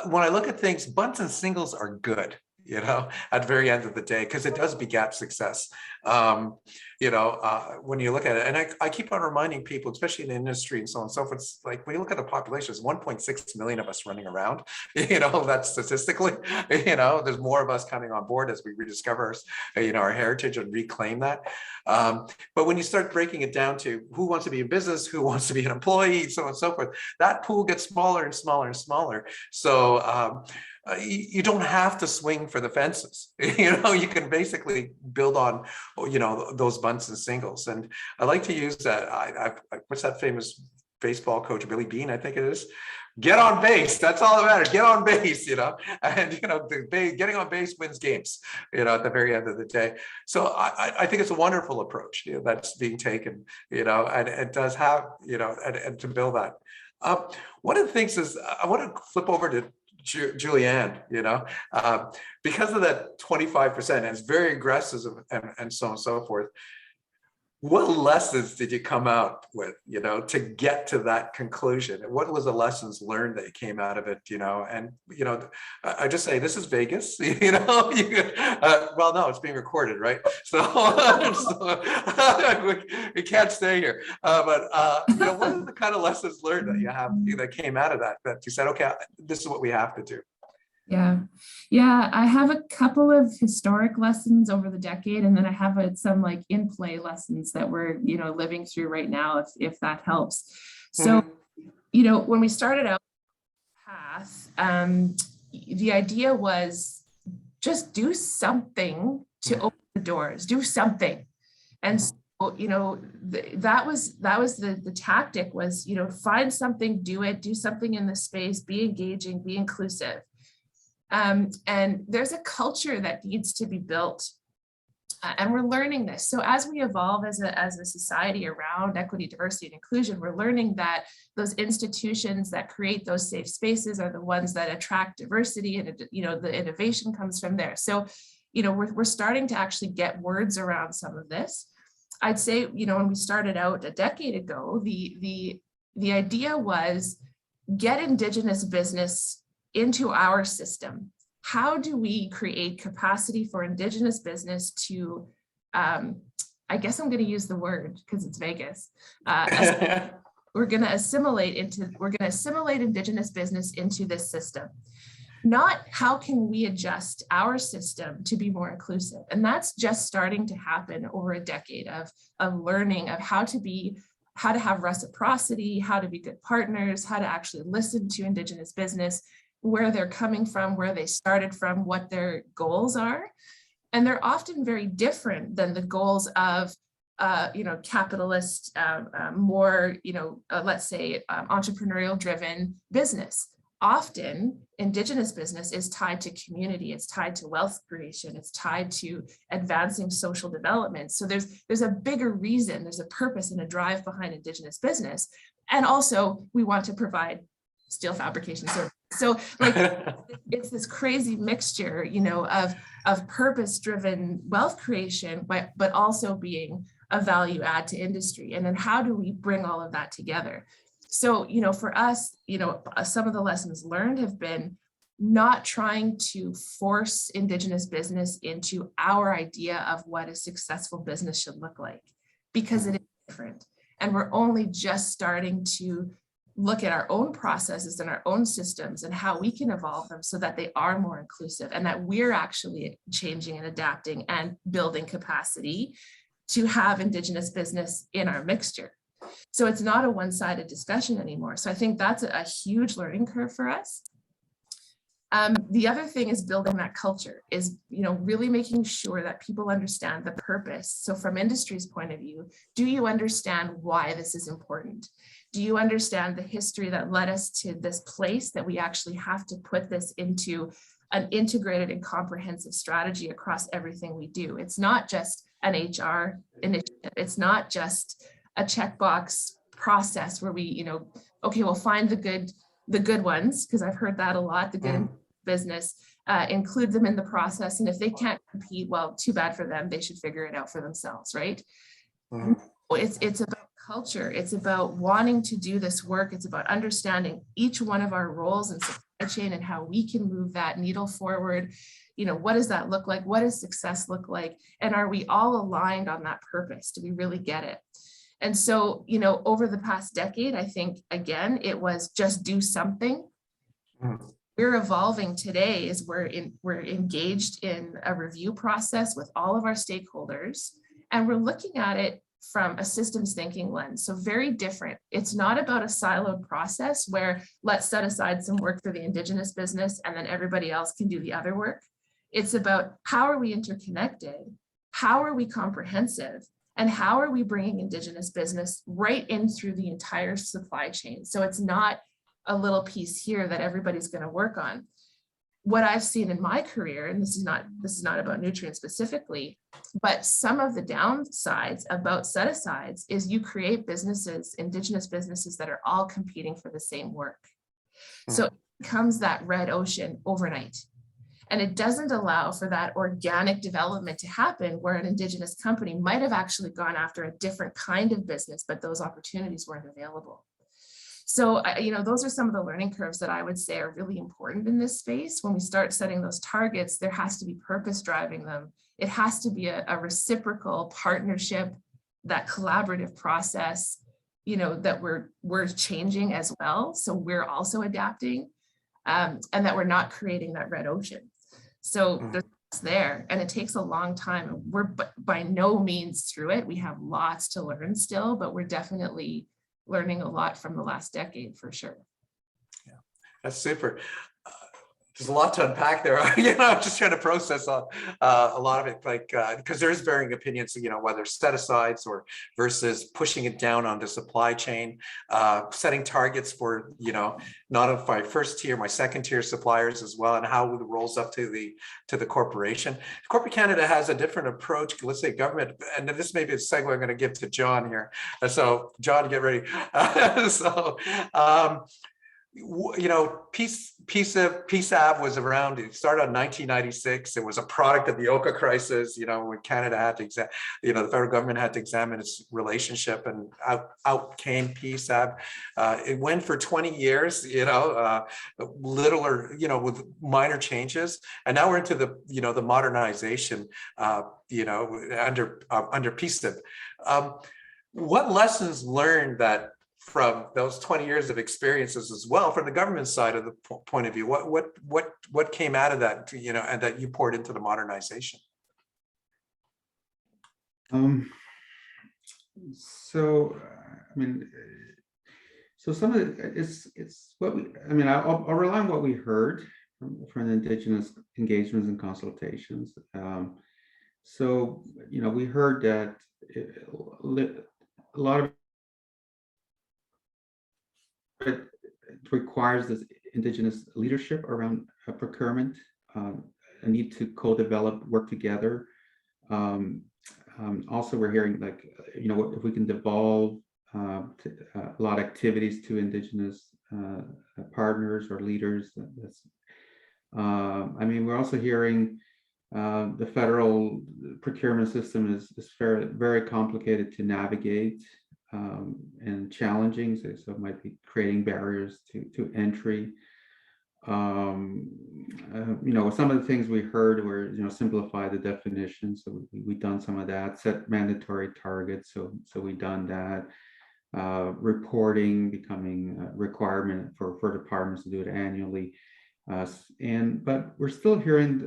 when I look at things, bunts and singles are good, at the very end of the day, because it does beget success. When you look at it, and I keep on reminding people, especially in the industry and so on and so forth, it's like when you look at the population, there's 1.6 million of us running around, that's statistically, there's more of us coming on board as we rediscover, our heritage and reclaim that. But when you start breaking it down to who wants to be in business, who wants to be an employee, so on and so forth, that pool gets smaller and smaller and smaller. So you don't have to swing for the fences. You can basically build on, those bunts and singles. And I like to use that. What's that famous baseball coach, Billy Bean, I think it is. Get on base. That's all that matters. Get on base, and getting on base wins games, at the very end of the day. So I think it's a wonderful approach, that's being taken, and it does have, and to build that. One of the things is I want to flip over to Julianne, because of that 25%, and it's very aggressive and so on and so forth. What lessons did you come out with, to get to that conclusion? And what was the lessons learned that came out of it, And, I just say, this is Vegas, well, no, it's being recorded, right? So, we can't stay here. But what are the kind of lessons learned that you have that came out of that you said, okay, this is what we have to do? Yeah, I have a couple of historic lessons over the decade, and then I have some like in play lessons that we're living through right now, if that helps. So when we started out path, the idea was just do something to open the doors, do something. And so, that was the tactic was, find something, do something in the space, be engaging, be inclusive. And there's a culture that needs to be built, and we're learning this. So as we evolve as a society around equity, diversity, and inclusion, we're learning that those institutions that create those safe spaces are the ones that attract diversity, and the innovation comes from there. So we're starting to actually get words around some of this. I'd say when we started out a decade ago, the idea was get Indigenous business into our system. How do we create capacity for Indigenous business to, I guess I'm going to use the word because it's Vegas. We're going to assimilate Indigenous business into this system. Not how can we adjust our system to be more inclusive. And that's just starting to happen over a decade of learning of how to have reciprocity, how to be good partners, how to actually listen to Indigenous business, where they're coming from, where they started from, what their goals are. And they're often very different than the goals of, capitalist, more, let's say entrepreneurial driven business. Often Indigenous business is tied to community, it's tied to wealth creation, it's tied to advancing social development. So there's a bigger reason, there's a purpose and a drive behind Indigenous business. And also we want to provide steel fabrication services. So like it's this crazy mixture, of purpose-driven wealth creation, but also being a value add to industry. And then how do we bring all of that together? So, for us, some of the lessons learned have been not trying to force Indigenous business into our idea of what a successful business should look like, because it is different. And we're only just starting to look at our own processes and our own systems and how we can evolve them so that they are more inclusive and that we're actually changing and adapting and building capacity to have Indigenous business in our mixture. So it's not a one-sided discussion anymore. So I think that's a huge learning curve for us. The other thing is building that culture, is really making sure that people understand the purpose. So from industry's point of view, do you understand why this is important? Do you understand the history that led us to this place that we actually have to put this into an integrated and comprehensive strategy across everything we do? It's not just an HR initiative. It's not just a checkbox process where we, okay, we'll find the good ones, because I've heard that a lot, the good business, include them in the process. And if they can't compete, well, too bad for them. They should figure it out for themselves, right? Mhm. It's about culture. It's about wanting to do this work. It's about understanding each one of our roles in supply chain and how we can move that needle forward. You know, what does that look like? What does success look like? And are we all aligned on that purpose? Do we really get it? And so, you know, over the past decade, I think, again, it was just do something. Mhm. We're evolving today as we're engaged in a review process with all of our stakeholders, and we're looking at it from a systems thinking lens. So very different. It's not about a siloed process where let's set aside some work for the Indigenous business and then everybody else can do the other work. It's about how are we interconnected? How are we comprehensive? And how are we bringing Indigenous business right in through the entire supply chain? So it's not a little piece here that everybody's going to work on. What I've seen in my career, and this is not about nutrients specifically, but some of the downsides about set-asides is you create businesses, Indigenous businesses that are all competing for the same work. So it becomes that red ocean overnight. And it doesn't allow for that organic development to happen where an Indigenous company might have actually gone after a different kind of business, but those opportunities weren't available. So, you know, those are some of the learning curves that I would say are really important in this space. When we start setting those targets, there has to be purpose driving them. It has to be a reciprocal partnership, that collaborative process, you know, that we're changing as well. So we're also adapting, and that we're not creating that red ocean. So there's there, and it takes a long time. We're by no means through it. We have lots to learn still, but we're definitely learning a lot from the last decade for sure. Yeah, that's super. There's a lot to unpack there. You know, I'm just trying to process a lot of it, like because there's varying opinions, you know, whether set-asides or versus pushing it down on the supply chain, setting targets for, you know, not of my first tier, my second tier suppliers as well, and how it rolls up to the corporation. Corporate Canada has a different approach. Let's say government, and this may be a segue I'm going to give to John here. So John, get ready. You know, PSAV was around, it started in 1996. It was a product of the Oka crisis, you know, when Canada had to, you know, the federal government had to examine its relationship, and out came PSAV. It went for 20 years, you know, little or, you know, with minor changes. And now we're into the, you know, the modernization, you know, under PSAV. What lessons learned that from those 20 years of experiences as well, from the government side of the point of view, what came out of that, you know, and that you poured into the modernization? So, I mean, so some of it, it's what we, I mean, I'll rely on what we heard from the Indigenous engagements and consultations. So, you know, we heard that a lot of it requires this Indigenous leadership around procurement, a need to co-develop, work together. Also, we're hearing, like, you know, if we can devolve a lot of activities to Indigenous partners or leaders. I mean, we're also hearing the federal procurement system is very, very complicated to navigate. And challenging, so it might be creating barriers to entry. You know, some of the things we heard were, you know, simplify the definition. So we've done some of that. Set mandatory targets. So we've done that. Reporting becoming a requirement for departments to do it annually. But we're still hearing,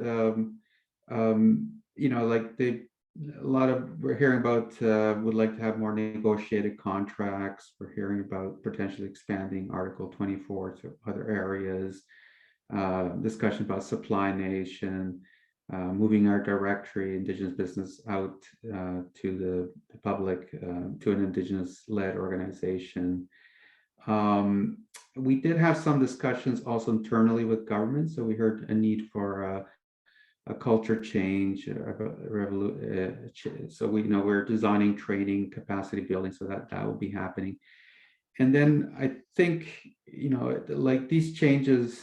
you know, like we're hearing about would like to have more negotiated contracts. We're hearing about potentially expanding Article 24 to other areas. Discussion about supply nation, moving our directory, Indigenous business out to the public, to an Indigenous-led organization. We did have some discussions also internally with government. So we heard a need for a culture change, so we know we're designing training, capacity building, so that will be happening. And then I think, you know, like these changes,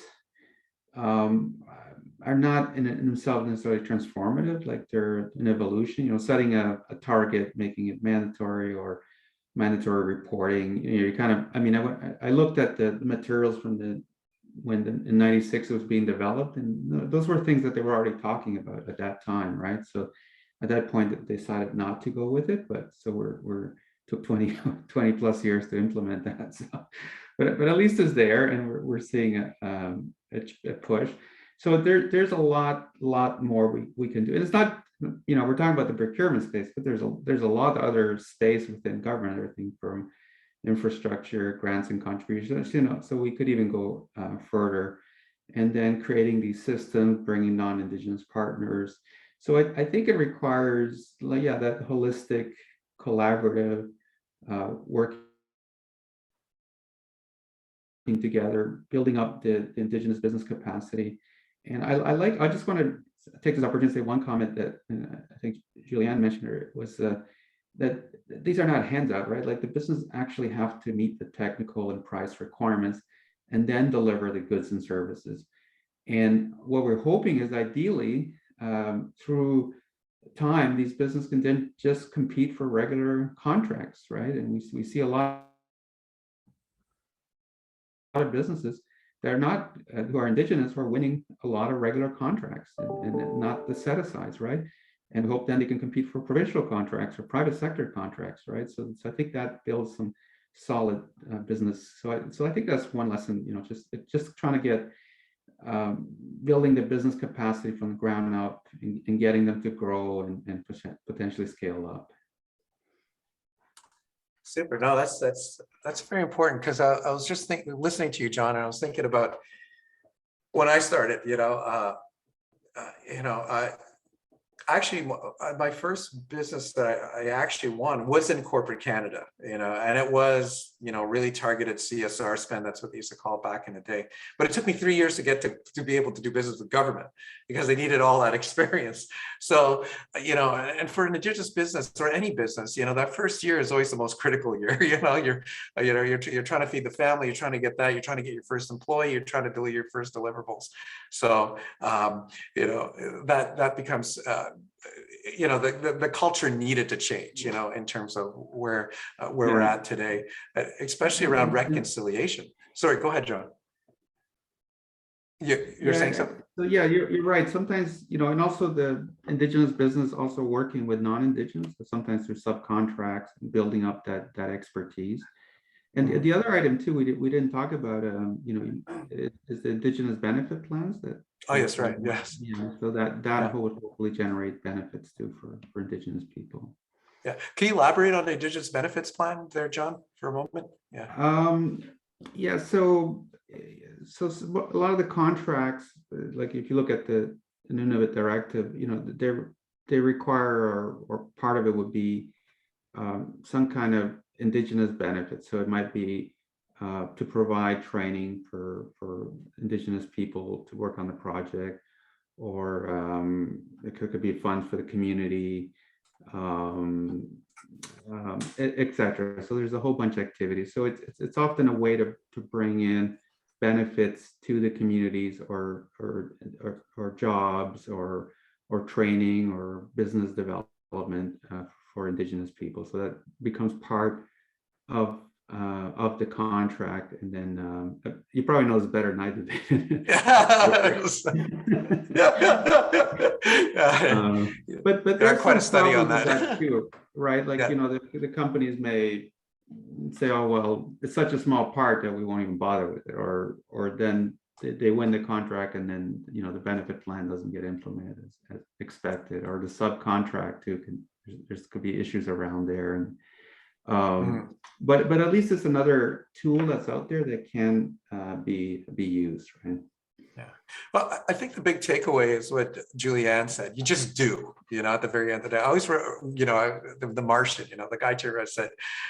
I are not in themselves necessarily transformative, like they're an evolution, you know, setting a target, making it mandatory or mandatory reporting. You know, you kind of, I mean, I looked at the materials from in 96 it was being developed, and those were things that they were already talking about at that time, right? So at that point they decided not to go with it, but so we're took 20 plus years to implement that. So, but at least it's there, and we're seeing a push. So there's a lot more we can do. And it's not, you know, we're talking about the procurement space, but there's a lot of other space within government, everything from infrastructure, grants and contributions, you know, so we could even go further, and then creating these systems, bringing non-Indigenous partners. So I think it requires, like, yeah, that holistic, collaborative working together, building up the Indigenous business capacity. And I just want to take this opportunity to say one comment that I think Julianne mentioned was that these are not handout, right? Like the business actually have to meet the technical and price requirements and then deliver the goods and services. And what we're hoping is ideally through time, these businesses can then just compete for regular contracts, right? And we see a lot of businesses that are not, who are Indigenous, who are winning a lot of regular contracts and not the set-asides, right? And hope then they can compete for provincial contracts or private sector contracts, right? So I think that builds some solid business. So I think that's one lesson, you know, just trying to get building the business capacity from the ground up and getting them to grow and potentially scale up. Super. No, that's very important, because I was just listening to you, John, and I was thinking about when I started, actually my first business that I actually won was in corporate Canada, and it was, really targeted CSR spend. That's what they used to call it back in the day. But it took me 3 years to get to be able to do business with government, because they needed all that experience. So, and for an Indigenous business or any business, that first year is always the most critical year. You're trying to feed the family, you're trying to get that, you're trying to get your first employee, you're trying to deliver your first deliverables. So, that becomes, the culture needed to change, in terms of where we're at today, especially around reconciliation. Sorry, go ahead, John. You're saying something? So yeah, you're right. Sometimes, and also the Indigenous business also working with non-Indigenous, so sometimes through subcontracts and building up that expertise. And the other item too, we didn't talk about, is the Indigenous benefit plans that. Oh, yes, right. Yes. So that will hopefully generate benefits too for Indigenous people. Yeah. Can you elaborate on the Indigenous benefits plan there, John, for a moment? Yeah. So a lot of the contracts, like if you look at the Nunavut directive, they require, or part of it would be some kind of Indigenous benefits. So it might be to provide training for Indigenous people to work on the project, or it could be funds for the community, etc. So there's a whole bunch of activities. So it's often a way to bring in benefits to the communities, or jobs, or training, or business development for Indigenous people. So that becomes part of the contract. And then you probably know this better than I do. But there's quite a study on that too, right? Like, the companies may say, oh, well, it's such a small part that we won't even bother with it, or then they win the contract, and then the benefit plan doesn't get implemented as expected, or the subcontract too could be issues around there. And but at least it's another tool that's out there that can be used, right? Yeah. Well, I think the big takeaway is what Julianne said. You just do, at the very end of the day. I always, the Martian, the guy said,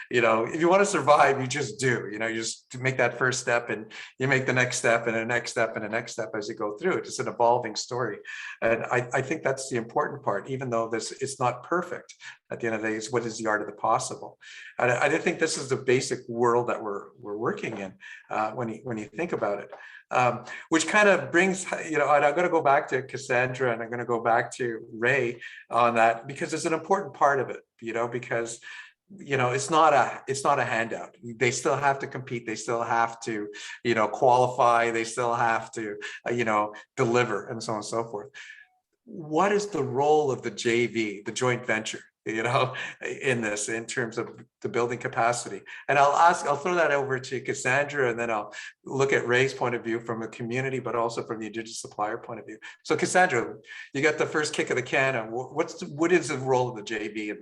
if you want to survive, you just do, you just make that first step, and you make the next step, and the next step, and the next step as you go through it. It's an evolving story. And I think that's the important part, even though it's not perfect. At the end of the day, is what is the art of the possible. And I think this is the basic world that we're working in when you think about it. Which kind of brings, and I'm going to go back to Cassandra and I'm going to go back to Ray on that, because it's an important part of it, because it's not a handout. They still have to compete. They still have to, qualify. They still have to, deliver, and so on and so forth. What is the role of the JV, the joint venture, in this, in terms of the building capacity? And I'll throw that over to Cassandra, and then I'll look at Ray's point of view from a community, but also from the Indigenous supplier point of view. So Cassandra, you got the first kick of the can. What is the role of the JV in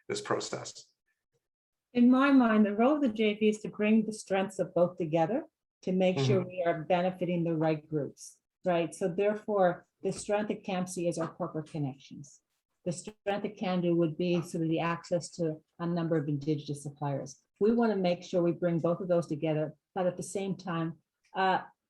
this process? In my mind, the role of the JV is to bring the strengths of both together to make sure we are benefiting the right groups, right? So therefore, the strength of CAMSC is our corporate connections. The strength of Cando would be sort of the access to a number of Indigenous suppliers. We want to make sure we bring both of those together, but at the same time,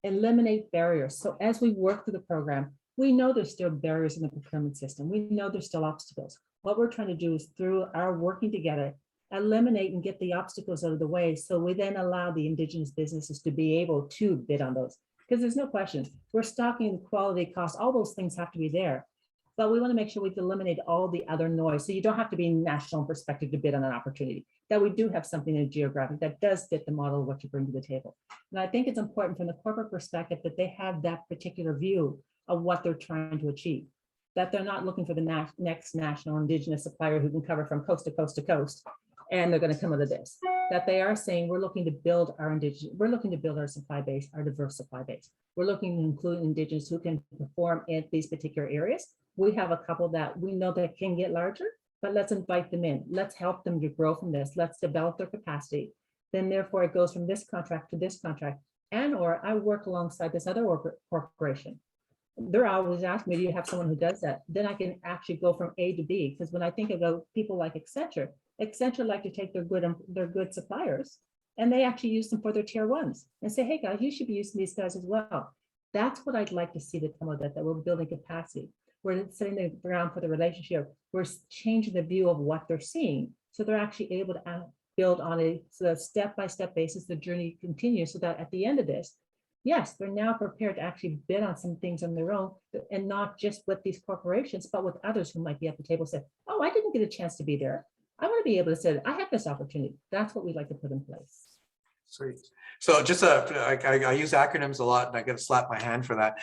eliminate barriers. So as we work through the program, we know there's still barriers in the procurement system. We know there's still obstacles. What we're trying to do is, through our working together, eliminate and get the obstacles out of the way, so we then allow the Indigenous businesses to be able to bid on those. Because there's no question, we're stocking the quality, cost, all those things have to be there. But we want to make sure we've eliminated all the other noise. So you don't have to be national perspective to bid on an opportunity, that we do have something in geographic that does fit the model of what you bring to the table. And I think it's important from the corporate perspective that they have that particular view of what they're trying to achieve, that they're not looking for the next national Indigenous supplier who can cover from coast to coast to coast, and they're going to come out of this. That they are saying, we're looking to build our supply base, our diverse supply base. We're looking to include Indigenous who can perform in these particular areas. We have a couple that we know that can get larger, but let's invite them in. Let's help them to grow from this. Let's develop their capacity. Then therefore it goes from this contract to this contract. And or I work alongside this other corporation. They're always asking me, do you have someone who does that? Then I can actually go from A to B. Because when I think about people like Accenture like to take their good suppliers, and they actually use them for their tier ones and say, hey guys, you should be using these guys as well. That's what I'd like to see that come of that we're building capacity. We're setting the ground for the relationship. We're changing the view of what they're seeing. So they're actually able to build on a step-by-step basis. The journey continues so that at the end of this, yes, they're now prepared to actually bid on some things on their own, and not just with these corporations, but with others who might be at the table say, oh, I didn't get a chance to be there. I want to be able to say, I have this opportunity. That's what we'd like to put in place. Sweet. So just I use acronyms a lot, and I get to slap my hand for that.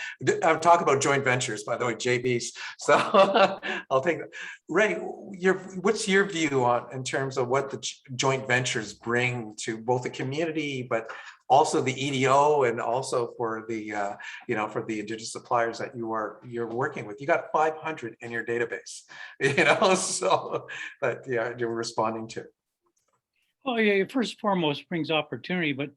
I'm talking about joint ventures, by the way, JVs. So I'll take that. Ray, what's your view on in terms of what the joint ventures bring to both the community, but also the EDO, and also for the for the Indigenous suppliers that you're working with? You got 500 in your database, so that you're responding to. Well, yeah, first and foremost brings opportunity, but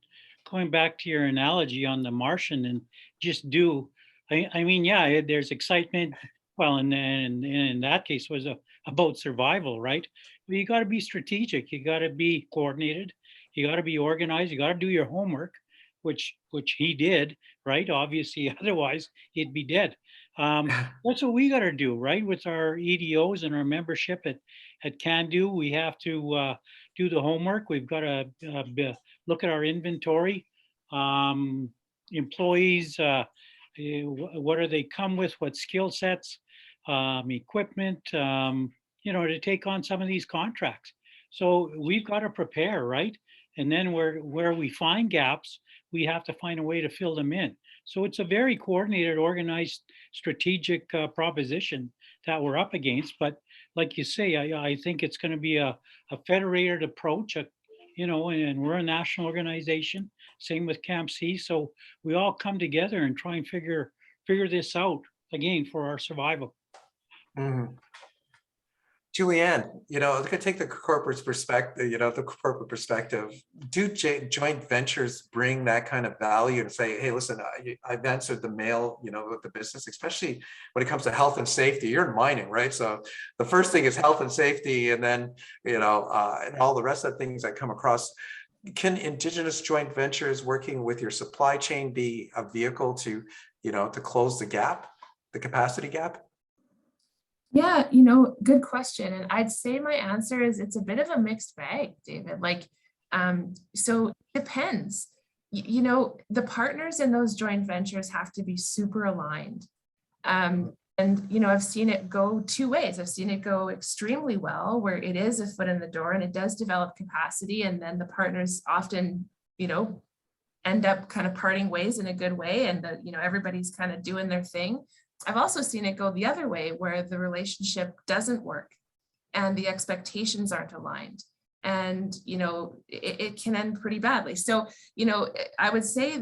going back to your analogy on the Martian and just do, I mean, yeah, there's excitement. Well, and in that case was about survival, right? But you got to be strategic. You got to be coordinated. You got to be organized. You got to do your homework, which he did, right? Obviously, otherwise he'd be dead. That's what we got to do, right? With our EDOs and our membership at Cando, we have to do the homework. We've got to look at our inventory, employees, what do they come with, what skill sets, equipment, to take on some of these contracts. So we've got to prepare, right? And then where we find gaps, we have to find a way to fill them in. So it's a very coordinated, organized, strategic proposition that we're up against. But like you say, I think it's going to be a federated approach, and we're a national organization, same with CAMSC. So we all come together and try and figure this out again for our survival. Mm-hmm. Julianne, look at take the corporate perspective, do joint ventures bring that kind of value and say, hey, listen, I've answered the mail, with the business, especially when it comes to health and safety. You're in mining, right? So the first thing is health and safety, and then, and all the rest of the things that come across. Can Indigenous joint ventures working with your supply chain be a vehicle to, to close the gap, the capacity gap? Yeah, good question. And I'd say my answer is it's a bit of a mixed bag, David. So it depends. you know, the partners in those joint ventures have to be super aligned. And, you know, I've seen it go two ways. I've seen it go extremely well, where it is a foot in the door and it does develop capacity. And then the partners often, you know, end up kind of parting ways in a good way. And, you know, everybody's kind of doing their thing. I've also seen it go the other way, where the relationship doesn't work and the expectations aren't aligned. And, you know, it can end pretty badly. So, you know, I would say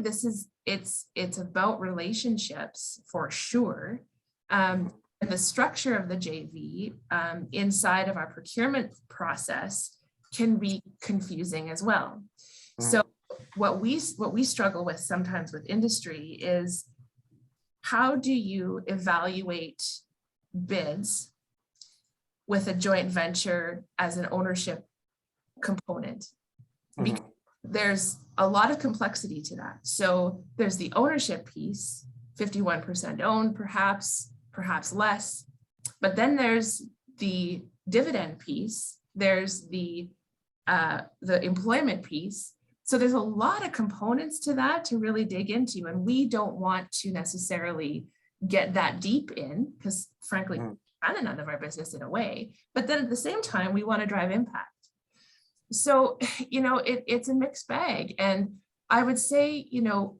it's about relationships for sure. And the structure of the JV inside of our procurement process can be confusing as well. So what we struggle with sometimes with industry is, how do you evaluate bids with a joint venture as an ownership component? Because there's a lot of complexity to that. So there's the ownership piece, 51% owned, perhaps less, but then there's the dividend piece, there's the employment piece. So there's a lot of components to that to really dig into, and we don't want to necessarily get that deep in, because frankly, kind of none of our business in a way, but then at the same time, we want to drive impact. So, you know, it's a mixed bag. And I would say, you know,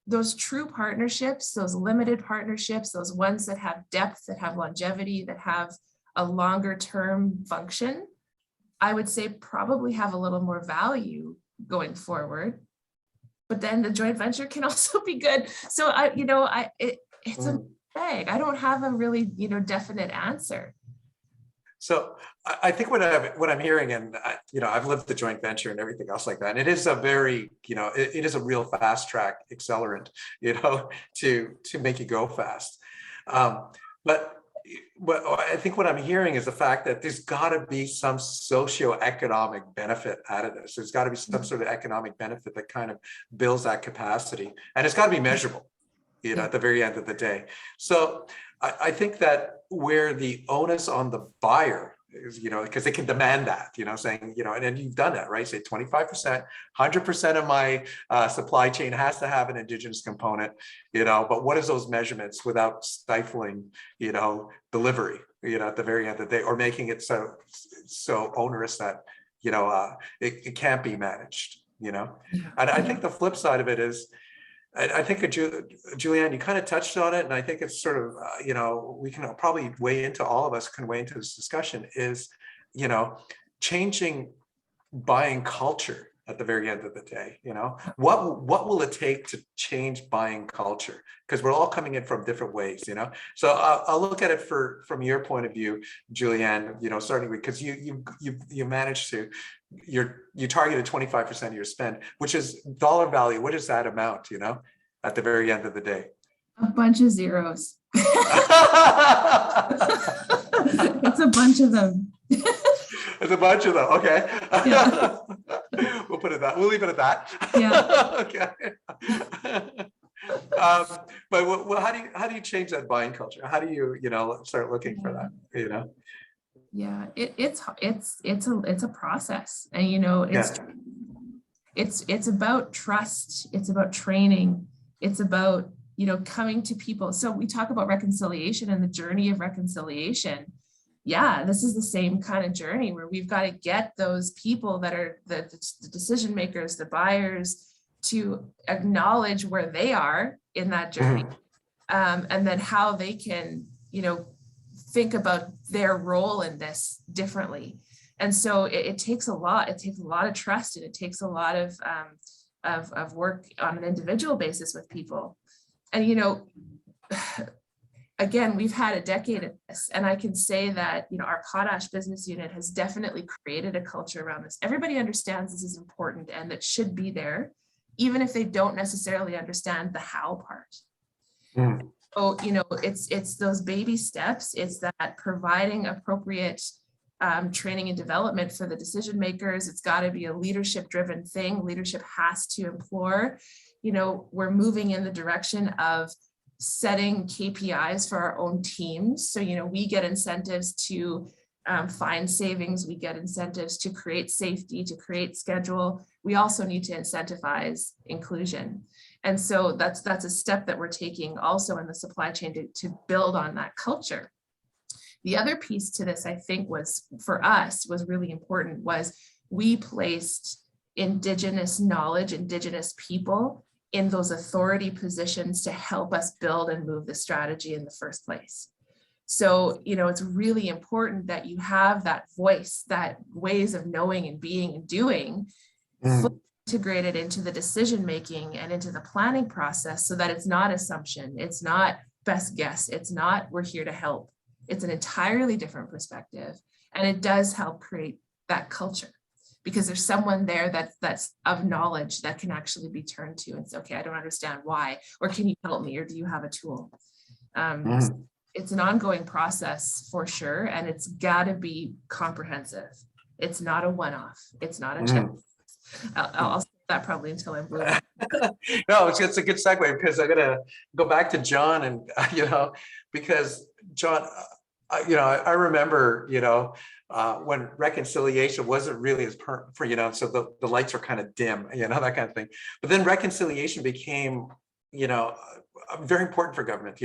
those true partnerships, those limited partnerships, those ones that have depth, that have longevity, that have a longer term function, I would say probably have a little more value going forward. But then the joint venture can also be good. So it's a bag. I don't have a really, you know, definite answer. So I think what I'm hearing, and you know, I've lived the joint venture and everything else like that, and it is a very, you know, it is a real fast track accelerant, you know, to make you go fast. But I think what I'm hearing is the fact that there's got to be some socioeconomic benefit out of this. There's got to be some sort of economic benefit that kind of builds that capacity, and it's got to be measurable, you know, at the very end of the day. So I think that where the onus on the buyer is, you know, because they can demand that, you know, saying, you know, and you've done that, right? Say 25%, 100% of my supply chain has to have an Indigenous component, you know, but what is those measurements without stifling, you know, delivery, you know, at the very end of the day, or making it so onerous that, you know, it can't be managed, you know? And I think the flip side of it is, I think, Julianne, you kind of touched on it, and I think it's sort of, you know, we can probably weigh into, all of us can weigh into this discussion, is, you know, changing buying culture at the very end of the day. You know, what will it take to change buying culture? Because we're all coming in from different ways, you know. So I'll look at it from your point of view, Julianne, you know, starting with, because you managed to, you targeted 25% of your spend, which is dollar value. What is that amount, you know, at the very end of the day? A bunch of zeros. It's a bunch of them. It's a bunch of them. Okay. Yeah. We'll leave it at that. Yeah. Okay. But how do you change that buying culture? How do you, you know, start looking for that, you know? Yeah, it's a process, and you know, it's about trust, it's about training, it's about, you know, coming to people. So we talk about reconciliation and the journey of reconciliation. Yeah, this is the same kind of journey where we've got to get those people that are the decision makers, the buyers, to acknowledge where they are in that journey, and then how they can, you know, think about their role in this differently. And so it takes a lot. It takes a lot of trust, and it takes a lot of work on an individual basis with people. And, you know, again, we've had a decade of this, and I can say that, you know, our potash business unit has definitely created a culture around this. Everybody understands this is important and that should be there, even if they don't necessarily understand the how part. So, you know, it's those baby steps. It's that providing appropriate training and development for the decision makers. It's got to be a leadership driven thing. Leadership has to implore. You know, we're moving in the direction of setting KPIs for our own teams. So, you know, we get incentives to find savings, we get incentives to create safety, to create schedule. We also need to incentivize inclusion. And so that's a step that we're taking also in the supply chain to build on that culture. The other piece to this, I think, was for us was really important was we placed Indigenous knowledge, Indigenous people in those authority positions to help us build and move the strategy in the first place. So, you know, it's really important that you have that voice, that ways of knowing and being and doing integrated into the decision-making and into the planning process so that it's not assumption, it's not best guess, it's not we're here to help. It's an entirely different perspective. And it does help create that culture because there's someone there that's of knowledge that can actually be turned to and say, okay, I don't understand why, or can you help me, or do you have a tool? It's an ongoing process for sure, and it's got to be comprehensive. It's not a one-off. It's not a check. I'll say that probably until I'm blue. No, it's a good segue because I'm gonna go back to John and because John, I remember when reconciliation wasn't really as so the lights were kind of dim, that kind of thing. But then reconciliation became very important for government.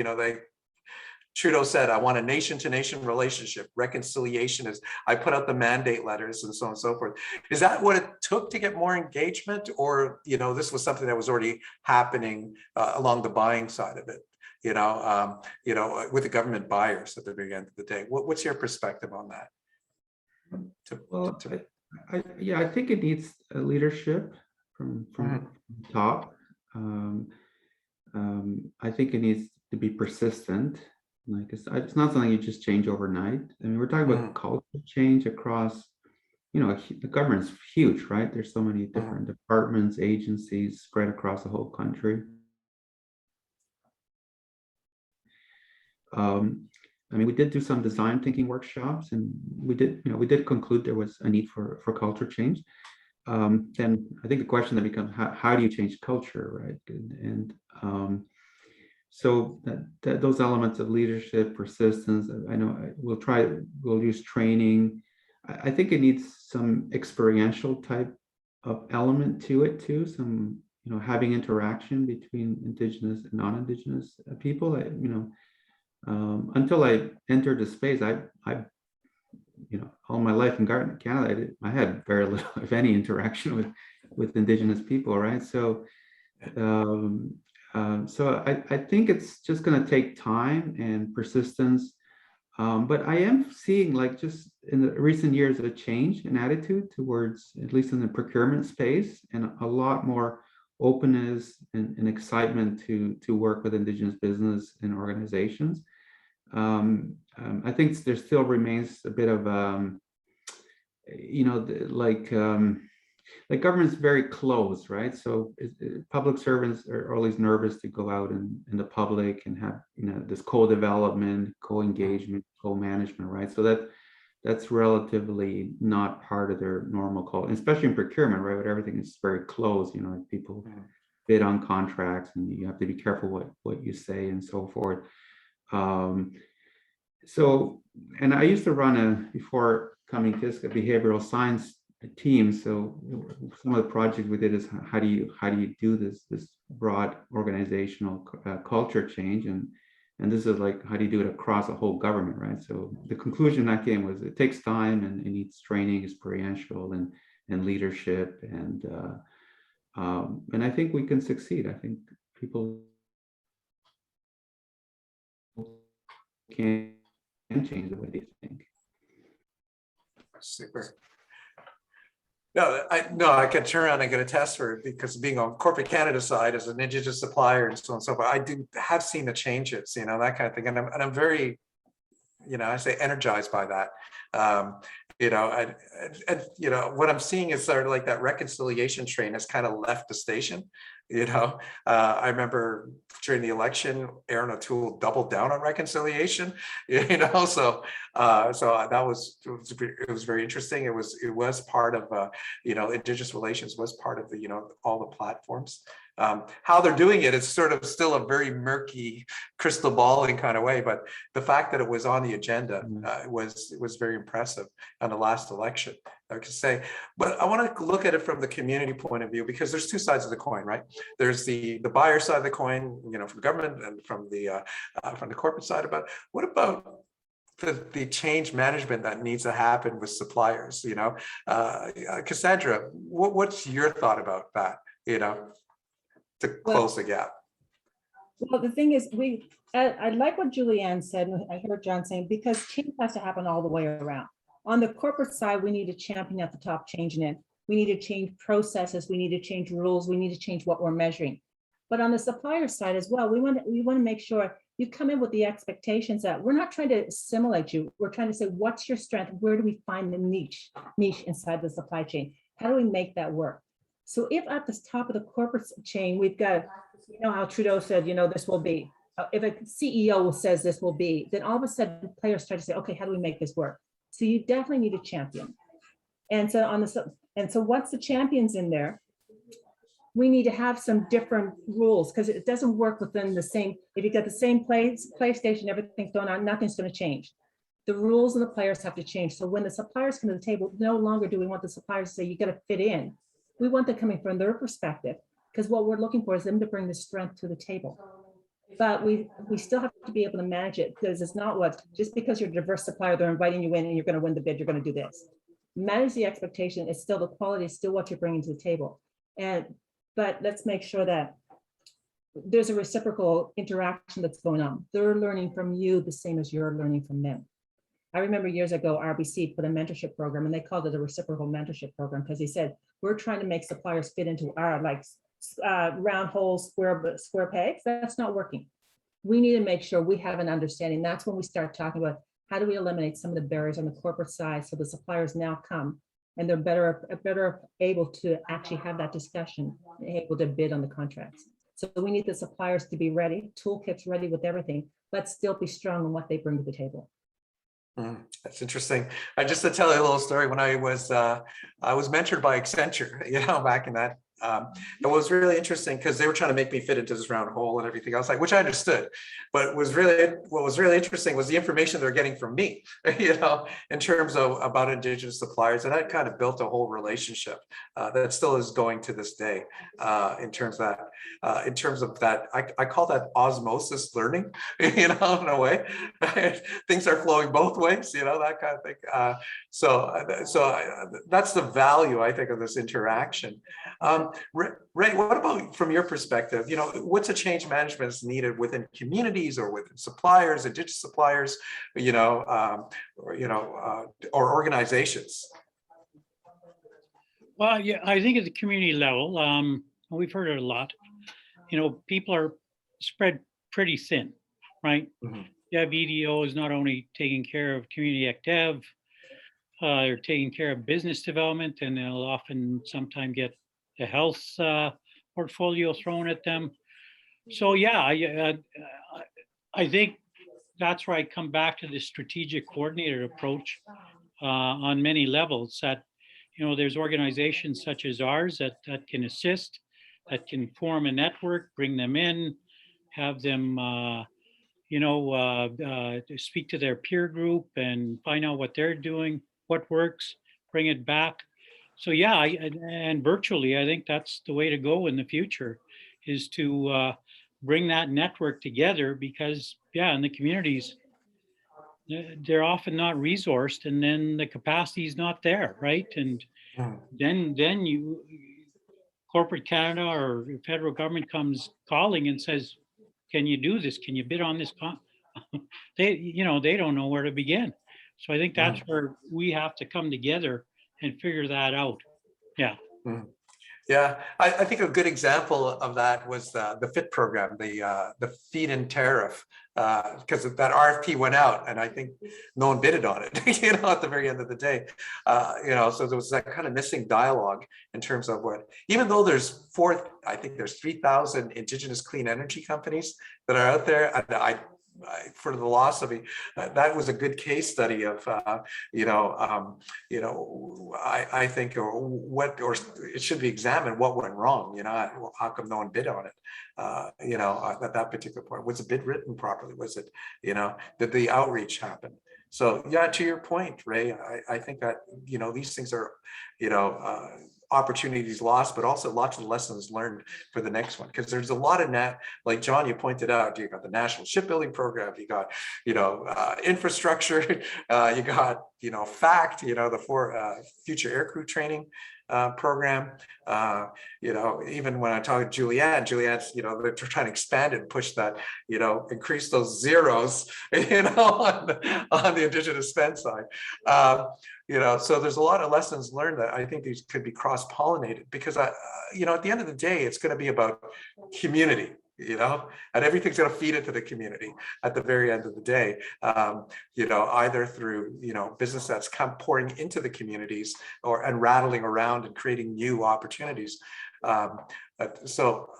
Trudeau said, I want a nation-to-nation relationship. Reconciliation is, I put out the mandate letters and so on and so forth. Is that what it took to get more engagement? Or, this was something that was already happening along the buying side of it, with the government buyers at the very end of the day? What's your perspective on that? I think it needs a leadership from top. I think it needs to be persistent. Like it's not something you just change overnight. I mean, we're talking about culture change across, the government's huge, right? There's so many different departments, agencies spread across the whole country. I mean, we did do some design thinking workshops, and we did conclude there was a need for culture change. Then I think the question that becomes, how do you change culture, right? And so that those elements of leadership, persistence, I know we'll use training. I think it needs some experiential type of element to it too. Some, having interaction between Indigenous and non-Indigenous people. Until I entered the space, I all my life in Canada, I had very little, if any, interaction with Indigenous people, right? So. I think it's just going to take time and persistence, but I am seeing, like, just in the recent years, a change in attitude towards, at least in the procurement space, and a lot more openness and excitement to work with Indigenous business and organizations. I think there still remains a bit of like government's very close, right? So public servants are always nervous to go out in the public and have this co-development, co-engagement, co-management, right? So that's relatively not part of their normal culture, especially in procurement, right? Where everything is very close. People bid on contracts, and you have to be careful what you say and so forth. And I used to run before coming to this, a behavioral science team. So some of the projects we did is how do you do this broad organizational culture change, and this is like, how do you do it across a whole government, right? So the conclusion I came was it takes time, and it needs training, experiential, and leadership, and I think we can succeed. I think people can change the way they think. Super. No, I can turn around and get a test for it, because being on corporate Canada side as an Indigenous supplier and so on and so forth, I have seen the changes, that kind of thing, and I'm very, I say energized by that. What I'm seeing is sort of like that reconciliation train has kind of left the station. I remember during the election, Aaron O'Toole doubled down on reconciliation. So that was very interesting. It was part of Indigenous relations was part of the all the platforms How they're doing it is sort of still a very murky crystal balling kind of way, but the fact that it was on the agenda was very impressive on the last election, I could say. But I want to look at it from the community point of view, because there's two sides of the coin, right? There's the buyer side of the coin, you know, from government and from the corporate side. About what about the change management that needs to happen with suppliers, you know? Cassandra, what's your thought about that, you know, to close the gap? Well, the thing is, I like what Julianne said, and I heard John saying, because change has to happen all the way around. On the corporate side, we need to champion at the top changing it. We need to change processes. We need to change rules. We need to change what we're measuring. But on the supplier side as well, we want to make sure you come in with the expectations that we're not trying to assimilate you. We're trying to say, what's your strength? Where do we find the niche inside the supply chain? How do we make that work? So if at the top of the corporate chain, we've got, you know, how Trudeau said, you know, this will be, if a CEO says this will be, then all of a sudden players start to say, okay, how do we make this work? So you definitely need a champion. And so once the champion's in there, we need to have some different rules, because it doesn't work within the same, if you got the same PlayStation, everything's going on, nothing's going to change. The rules and the players have to change. So when the suppliers come to the table, no longer do we want the suppliers to say, you got to fit in. We want them coming from their perspective, because what we're looking for is them to bring the strength to the table. But we still have to be able to manage it, because it's not what, just because you're a diverse supplier, they're inviting you in and you're going to win the bid, you're going to do this. Manage the expectation. It's still the quality, is still what you're bringing to the table. But let's make sure that there's a reciprocal interaction that's going on. They're learning from you the same as you're learning from them. I remember years ago, RBC put a mentorship program, and they called it a reciprocal mentorship program, because he said, we're trying to make suppliers fit into our round holes, square pegs. That's not working. We need to make sure we have an understanding. That's when we start talking about how do we eliminate some of the barriers on the corporate side, so the suppliers now come and they're better able to actually have that discussion, able to bid on the contracts. So we need the suppliers to be ready, toolkits ready with everything, but still be strong in what they bring to the table. That's interesting. Just to tell you a little story, when I was mentored by Accenture, you know, back in that, it was really interesting because they were trying to make me fit into this round hole and everything else, like, which I understood. But what was really interesting was the information they're getting from me, you know, in terms of about Indigenous suppliers, and that kind of built a whole relationship that still is going to this day. In terms of that, I call that osmosis learning, you know, in a way. Things are flowing both ways, you know, that kind of thing. So that's the value, I think, of this interaction. Ray, what about from your perspective? You know, what's a change management that's needed within communities or within suppliers, Indigenous suppliers, you know, or organizations? Well, yeah, I think at the community level, we've heard it a lot. You know, people are spread pretty thin, right? Mm-hmm. You have EDOs not only taking care of community active, they're taking care of business development, and they'll often sometimes get the health portfolio thrown at them. So yeah, I think that's where I come back to the strategic coordinated approach on many levels. That, you know, there's organizations such as ours that can assist, that can form a network, bring them in, have them speak to their peer group and find out what they're doing, what works, bring it back. So yeah, and virtually, I think that's the way to go in the future, is to bring that network together, because yeah, in the communities, they're often not resourced, and then the capacity is not there, right? And then you, corporate Canada or federal government comes calling and says, can you do this? Can you bid on this? They don't know where to begin. So I think that's where we have to come together and figure that out. Yeah. Yeah, I think a good example of that was the FIT program, the feed-in tariff, because that RFP went out, and I think no one bidded on it, you know, at the very end of the day. You know, so there was that kind of missing dialogue in terms of what, even though I think there's 3,000 Indigenous clean energy companies that are out there. for the loss of that was a good case study of I think or it should be examined what went wrong. How come no one bid on it? At that particular point, was the bid written properly? Was it did the outreach happen? So yeah, to your point, Ray, I think that these things are opportunities lost, but also lots of lessons learned for the next one. Because there's a lot of like John, you pointed out, you got the National Shipbuilding Program, you got infrastructure, you got FACT, the Future Aircrew Training program. Even when I talk to Julianne's, they're trying to expand it and push that, increase those zeros, on the Indigenous spend side. So there's a lot of lessons learned that I think these could be cross-pollinated, because at the end of the day, it's going to be about community. And everything's going to feed into the community at the very end of the day, either through, business that's pouring into the communities and rattling around and creating new opportunities. So,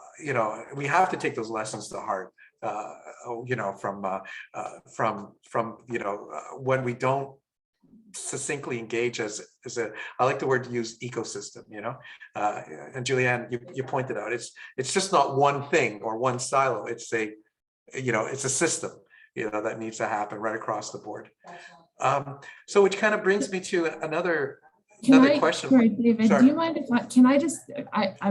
we have to take those lessons to heart, from when we don't succinctly engage as I like the word to use, ecosystem, and Julianne, you pointed out, it's just not one thing or one silo. It's it's a system, that needs to happen right across the board. So which kind of brings me to another question. Sorry, David, Sorry. do you mind if can I just,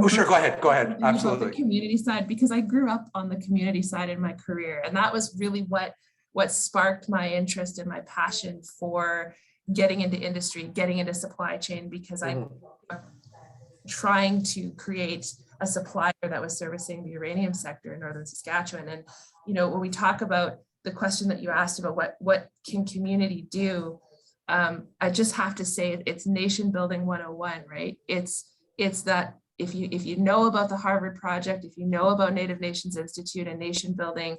sure, go ahead. Absolutely. The community side, because I grew up on the community side in my career, and that was really what sparked my interest and my passion for getting into industry, getting into supply chain, because I'm trying to create a supplier that was servicing the uranium sector in northern Saskatchewan. And when we talk about the question that you asked about what can community do, I just have to say it's nation building 101, right? It's that if you know about the Harvard Project, if you know about Native Nations Institute and nation building,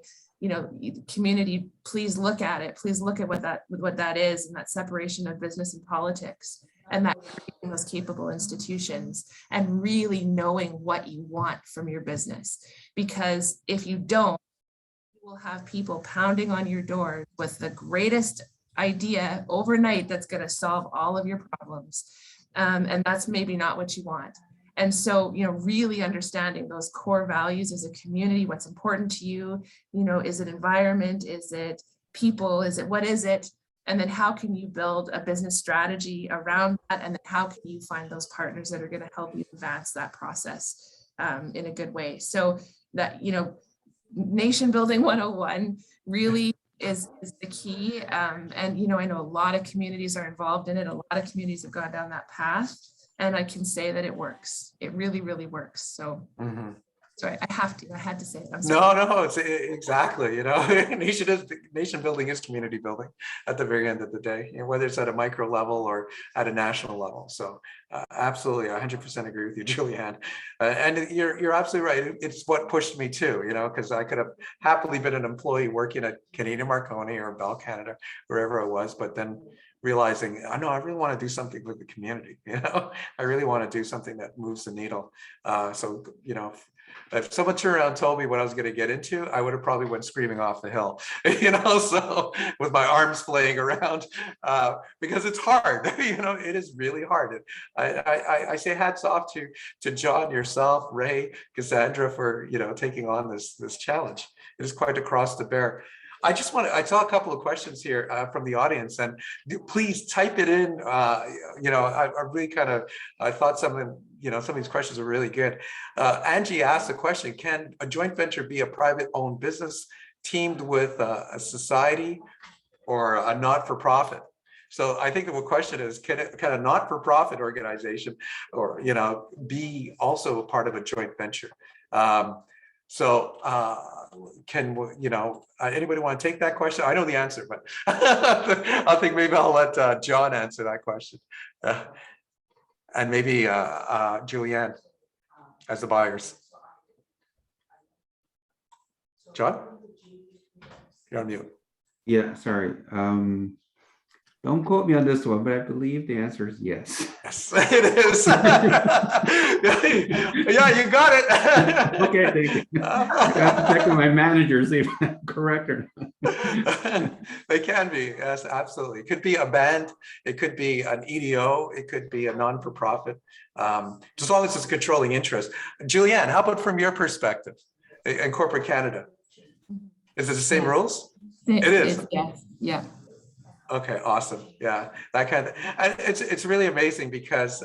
community, please look at it. Please look at what that is, and that separation of business and politics, and that creating those capable institutions, and really knowing what you want from your business. Because if you don't, you will have people pounding on your door with the greatest idea overnight that's going to solve all of your problems. And that's maybe not what you want. And so, really understanding those core values as a community, what's important to you, is it environment? Is it people? What is it? And then how can you build a business strategy around that? And then how can you find those partners that are going to help you advance that process in a good way? So that, nation building 101 really is the key. And, I know a lot of communities are involved in it. A lot of communities have gone down that path. And I can say that it works. It really, really works. So, sorry, I had to say it. I'm sorry. No, it's exactly, nation building is community building at the very end of the day, whether it's at a micro level or at a national level. So absolutely, 100% agree with you, Julianne. And you're absolutely right. It's what pushed me too, because I could have happily been an employee working at Canadian Marconi or Bell Canada, wherever I was, but then realizing, I really want to do something for the community. I really want to do something that moves the needle. So, if someone turned around and told me what I was going to get into, I would have probably went screaming off the hill, so with my arms flaying around, because it's hard. It is really hard. I say hats off to John, yourself, Ray, Cassandra, for taking on this challenge. It is quite a cross to bear. I saw a couple of questions here from the audience, and please type it in. I really I thought some of these questions are really good. Angie asked a question: can a joint venture be a private owned business teamed with a society or a not-for-profit? So I think the question is, can a not-for-profit organization or be also a part of a joint venture? Can anybody want to take that question? I know the answer, but I think maybe I'll let John answer that question, and maybe Julianne as the buyers. John, you're on mute. Yeah, sorry. Don't quote me on this one, but I believe the answer is yes. Yes, it is. Yeah, you got it. Okay, thank you. I have to check with my manager, see if I'm correct or not. They can be, yes, absolutely. It could be a band, it could be an EDO, it could be a non-for-profit, as long as it's a controlling interest. Julianne, how about from your perspective in corporate Canada? Is it the same rules? It is. Yes, yeah. Okay, awesome. Yeah, that kind of, and it's really amazing because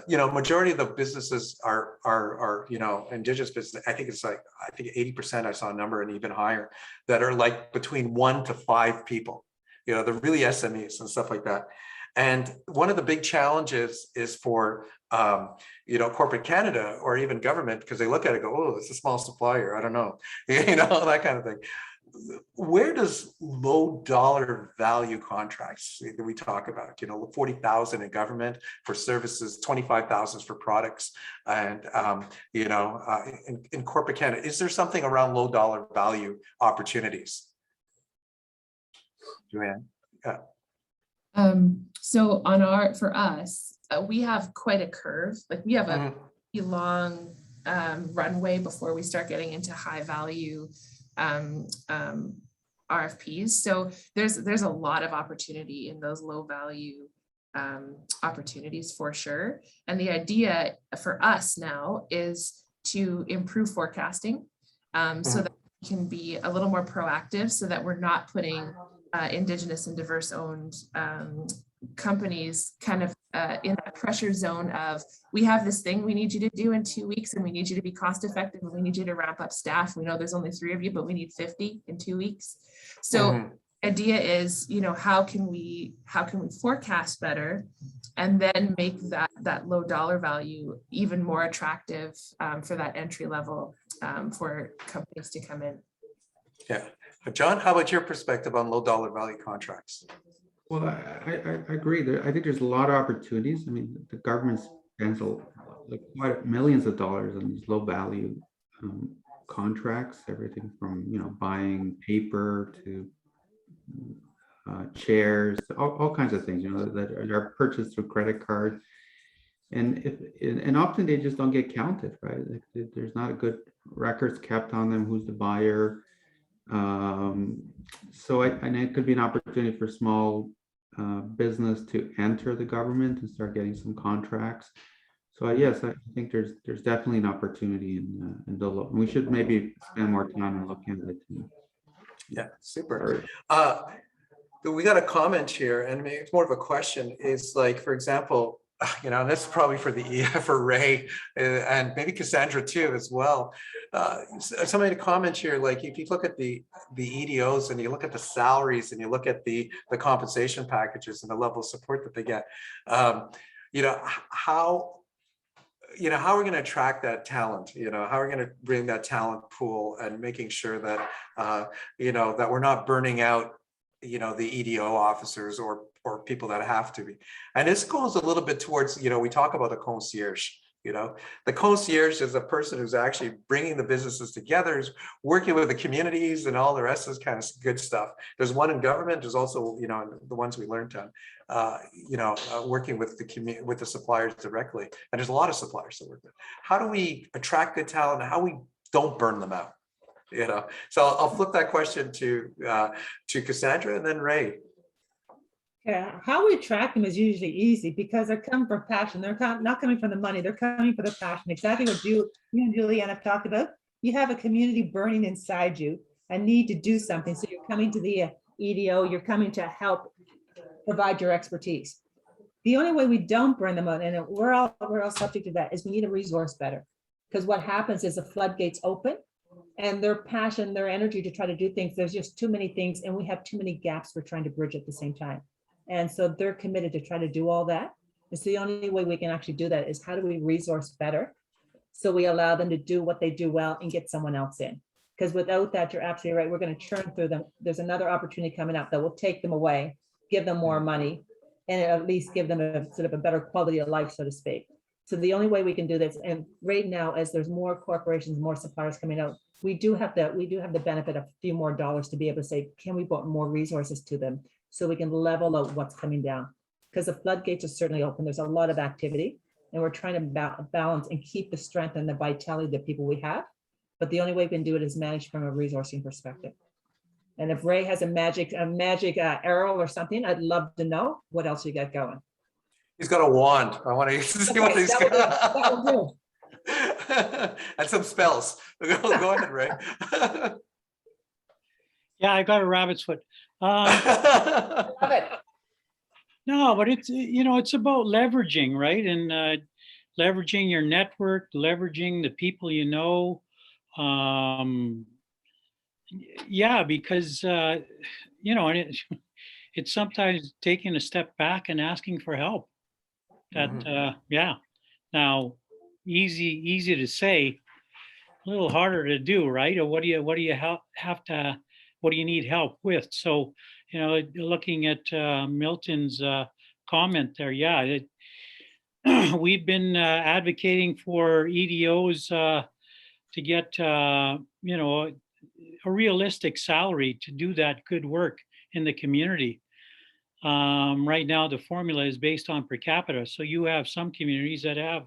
majority of the businesses are Indigenous business. I think 80% I saw a number and even higher that are like between 1 to 5 people. They're really SMEs and stuff like that. And one of the big challenges is for corporate Canada or even government, because they look at it and go, oh, it's a small supplier. I don't know, that kind of thing. Where does low dollar value contracts that we talk about, 40,000 in government for services, 25,000 for products, and in corporate Canada, is there something around low dollar value opportunities? Joanne? Yeah. So for us, we have quite a curve. Like we have a long runway before we start getting into high value RFPs. So there's a lot of opportunity in those low value opportunities for sure. And the idea for us now is to improve forecasting so that we can be a little more proactive, so that we're not putting Indigenous and diverse owned companies kind of in that pressure zone of, we have this thing we need you to do in 2 weeks and we need you to be cost effective and we need you to ramp up staff. We know there's only 3 of you, but we need 50 in 2 weeks. So idea is, how can we forecast better and then make that low dollar value even more attractive for that entry level for companies to come in. Yeah. John, how about your perspective on low dollar value contracts? Well, I agree. I think there's a lot of opportunities. I mean, the government spends quite millions of dollars on these low value contracts, everything from buying paper to chairs, all kinds of things that are purchased through credit card, and often they just don't get counted, right? There's not a good records kept on them. Who's the buyer? So it could be an opportunity for small business to enter the government and start getting some contracts. So yes, I think there's definitely an opportunity in the low. We should maybe spend more time and look into it. Yeah, super. We got a comment here, and maybe it's more of a question. Is like, for example, this is probably for Ray and maybe Cassandra too as well. Somebody to comment here, like if you look at the EDOs and you look at the salaries and you look at the compensation packages and the level of support that they get, how are we going to attract that talent? How are we going to bring that talent pool and making sure that that we're not burning out the EDO officers or people that have to be. And this goes a little bit towards, we talk about a concierge. The concierge is a person who's actually bringing the businesses together, is working with the communities and all the rest of this kind of good stuff. There's one in government. There's also, the ones we learned on, working with the suppliers directly. And there's a lot of suppliers to work with. How do we attract good talent? How we don't burn them out? So I'll flip that question to Cassandra and then Ray. Yeah, how we attract them is usually easy because they're coming for passion. They're not coming for the money. They're coming for the passion. Exactly what you and Julianne have talked about. You have a community burning inside you and need to do something. So you're coming to the EDO. You're coming to help provide your expertise. The only way we don't burn them out, and we're all subject to that, is we need to resource better. Because what happens is the floodgates open, and their passion, their energy to try to do things. There's just too many things, and we have too many gaps we're trying to bridge at the same time. And so they're committed to try to do all that. It's the only way we can actually do that is how do we resource better so we allow them to do what they do well and get someone else in. Because without that, you're absolutely right. We're going to churn through them. There's another opportunity coming up that will take them away, give them more money, and at least give them a sort of a better quality of life, so to speak. So the only way we can do this, and right now, as there's more corporations, more suppliers coming out, we do have the benefit of a few more dollars to be able to say, can we put more resources to them so we can level out what's coming down? Because the floodgates are certainly open. There's a lot of activity, and we're trying to balance and keep the strength and the vitality of the people we have. But the only way we can do it is manage from a resourcing perspective. And if Ray has a magic arrow or something, I'd love to know what else you got going. He's got a wand. I want to see what Okay, he's that will do. and some spells. Go ahead, Ray. Yeah, I got a rabbit's foot. Love it. No, but it's, it's about leveraging, right? And leveraging your network, leveraging the people you know. Yeah, because, and it's sometimes taking a step back and asking for help. That, yeah. Now, easy to say, a little harder to do, right? Or what do you what do you need help with? So, looking at Milton's comment there, yeah, we've been advocating for EDOs to get, a realistic salary to do that good work in the community. Right now, the formula is based on per capita. So you have some communities that have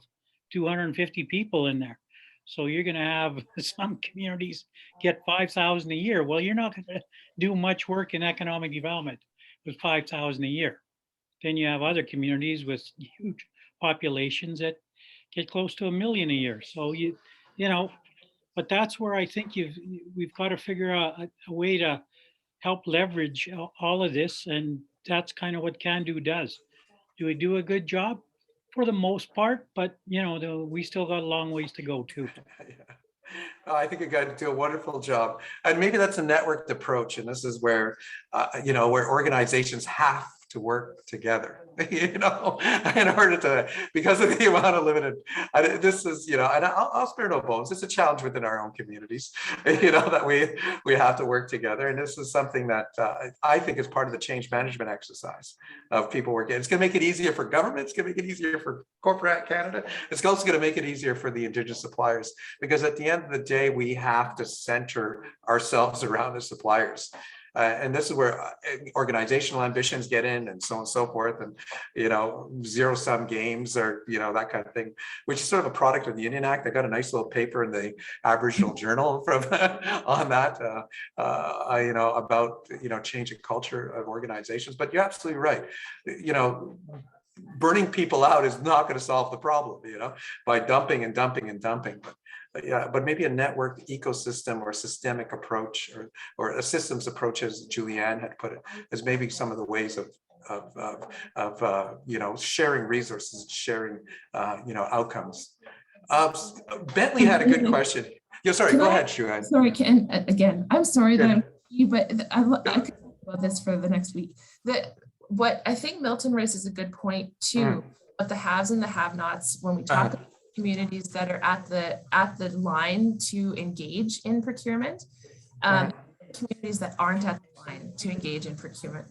250 people in there. So you're going to have some communities get 5,000 a year. Well, you're not going to do much work in economic development with 5,000 a year. Then you have other communities with huge populations that get close to 1 million a year. So but that's where I think we've got to figure out a way to help leverage all of this, and that's kind of what Cando does. Do we do a good job? For the most part, but we still got a long ways to go too. Yeah. I think you guys do a wonderful job, and maybe that's a networked approach. And this is where, where organizations have to work together, in order to, because of the amount of limited. This is, and I'll spare no bones. It's a challenge within our own communities, that we have to work together. And this is something that I think is part of the change management exercise of people working. It's going to make it easier for government. It's going to make it easier for corporate Canada. It's also going to make it easier for the Indigenous suppliers, because at the end of the day, we have to center ourselves around the suppliers. And this is where organizational ambitions get in, and so on and so forth, and zero-sum games, or that kind of thing, which is sort of a product of the Union Act. I got a nice little paper in the Aboriginal Journal from on that, about changing culture of organizations. But you're absolutely right. Burning people out is not going to solve the problem, by dumping and dumping and dumping. But maybe a networked ecosystem or a systemic approach, or a systems approach, as Julianne had put it, is maybe some of the ways of sharing resources, sharing outcomes. Bentley had a good question. Yeah, sorry, go ahead, Julianne. Sorry, again, I'm sorry that I'm you, but I could talk about this for the next week. What I think Milton raises a good point too, about the haves and the have-nots when we talk about communities that are at the line to engage in procurement, communities that aren't at the line to engage in procurement.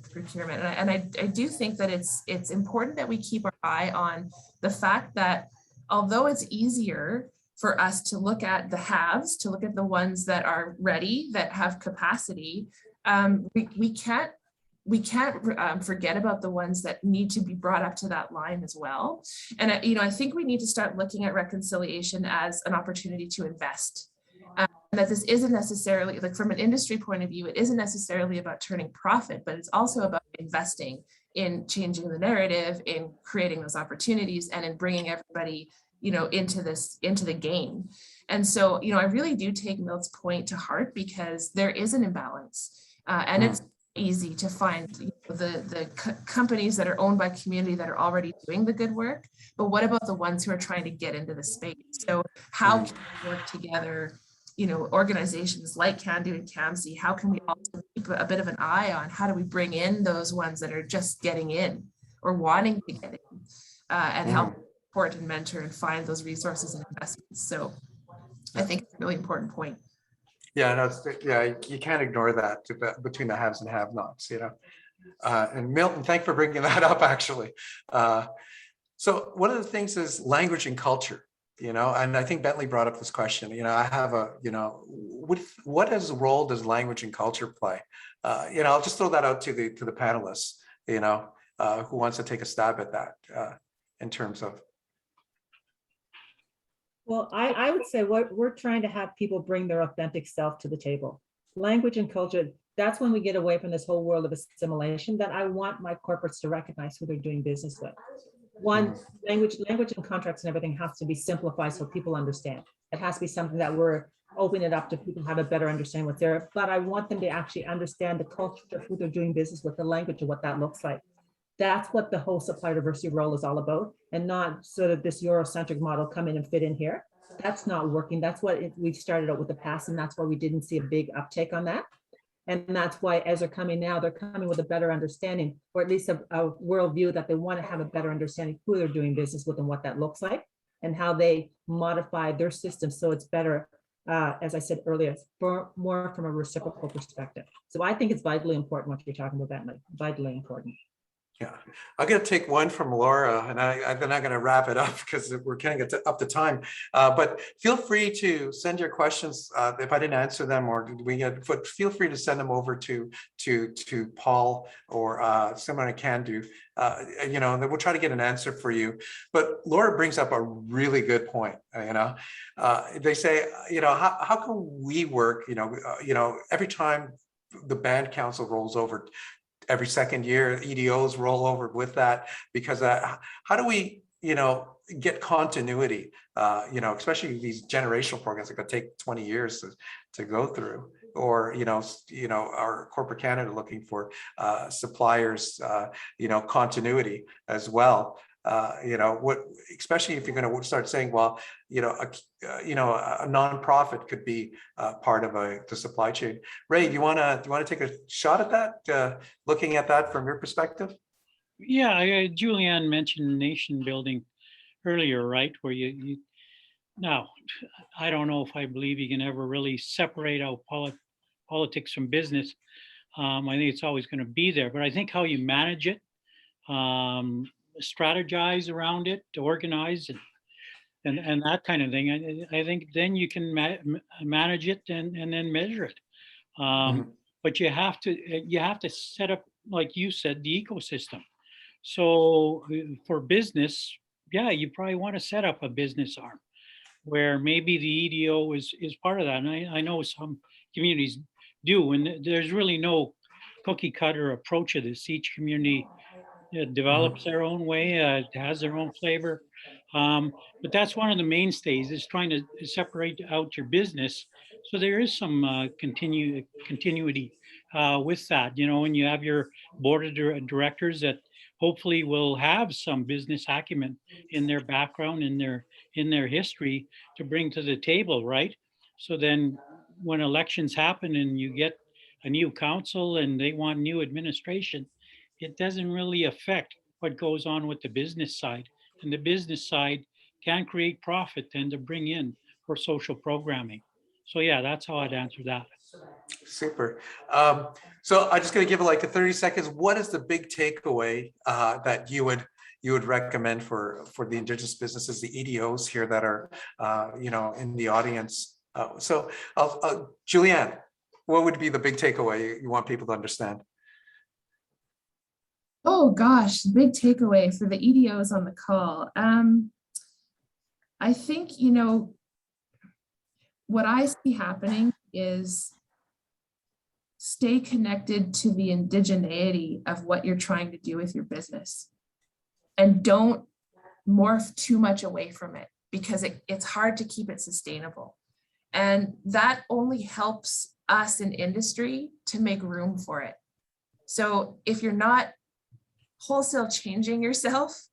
And I do think that it's important that we keep our eye on the fact that although it's easier for us to look at the haves, to look at the ones that are ready, that have capacity, we can't forget about the ones that need to be brought up to that line as well. And I think we need to start looking at reconciliation as an opportunity to invest. And that this isn't necessarily, like from an industry point of view, it isn't necessarily about turning profit, but it's also about investing in changing the narrative, in creating those opportunities, and in bringing everybody, into the game. And so, I really do take Milt's point to heart, because there is an imbalance, and it's easy to find the companies that are owned by community that are already doing the good work, but what about the ones who are trying to get into the space? So how can we work together, organizations like Cando and CAMSC? How can we also keep a bit of an eye on how do we bring in those ones that are just getting in or wanting to get in, and help support and mentor and find those resources and investments? So I think it's a really important point. Yeah, no, you can't ignore that between the haves and have-nots, and Milton, thanks for bringing that up, actually. So one of the things is language and culture, and I think Bentley brought up this question. I have what role does language and culture play? I'll just throw that out to the panelists, who wants to take a stab at that, in terms of. Well, I would say we're trying to have people bring their authentic self to the table. Language and culture, That's when we get away from this whole world of assimilation, that I want my corporates to recognize who they're doing business with. One, language and contracts and everything has to be simplified so people understand. It has to be something that we're opening it up to people have a better understanding what's there, but I want them to actually understand the culture of who they're doing business with, the language of what that looks like. That's what the whole supplier diversity role is all about, and not sort of this Eurocentric model come in and fit in here. That's not working. That's what we've started out with the past, and that's why we didn't see a big uptake on that. And that's why as they're coming now, they're coming with a better understanding, or at least a worldview that they want to have a better understanding who they're doing business with and what that looks like, and how they modify their system so it's better, as I said earlier, for more from a reciprocal perspective. So I think it's vitally important what you're talking about, that, Mike, vitally important. Yeah, I'm going to take one from Laura, and then I'm going to wrap it up because we're getting up to time. But feel free to send your questions if I didn't answer them, or feel free to send them over to Paul or someone I can do. You know, and then we'll try to get an answer for you. But Laura brings up a really good point. You know, they say, you know, how can we work? You know, every time the band council rolls over. Every second year, EDOs roll over with that, because how do we, you know, get continuity, you know, especially these generational programs that could take 20 years to go through, or, you know, our corporate Canada looking for suppliers, you know, continuity as well. You know, what, especially if you're going to start saying, well, you know, a nonprofit could be part of the supply chain. Ray, do you want to take a shot at that? Looking at that from your perspective? Yeah, Julianne mentioned nation building earlier, right? Where you now, I don't know if I believe you can ever really separate out politics from business. I think it's always going to be there, but I think how you manage it, strategize around it, organize and that kind of thing. I think then you can manage it and then measure it. But you have to set up, like you said, the ecosystem. So for business, yeah, you probably want to set up a business arm where maybe the EDO is part of that. And I know some communities do, and there's really no cookie cutter approach of this. Each community develops their own way, has their own flavor. But that's one of the mainstays, is trying to separate out your business. So there is some continuity with that, you know, and you have your board of directors that hopefully will have some business acumen in their background, in their history to bring to the table, right? So then when elections happen and you get a new council and they want new administration, it doesn't really affect what goes on with the business side. And the business side can create profit and to bring in for social programming. So yeah, that's how I'd answer that. Super. So I'm just going to give it like a 30 seconds. What is the big takeaway that you would recommend for the Indigenous businesses, the EDOs here that are, you know, in the audience? So Julianne, what would be the big takeaway you want people to understand? Oh gosh, big takeaway for the EDOs on the call. I think, you know, what I see happening is stay connected to the indigeneity of what you're trying to do with your business, and don't morph too much away from it, because it's hard to keep it sustainable. And that only helps us in industry to make room for it. So if you're not wholesale changing yourself,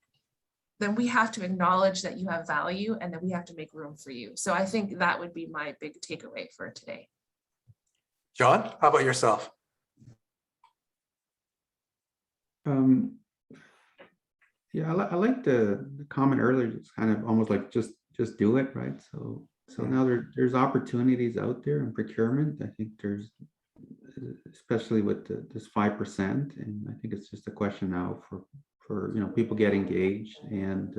then we have to acknowledge that you have value and that we have to make room for you. So I think that would be my big takeaway for today. John, how about yourself? Yeah, I like the comment earlier. It's kind of almost like just do it, right? So now there's opportunities out there in procurement. I think there's, especially with this 5%, and I think it's just a question now for you know, people get engaged and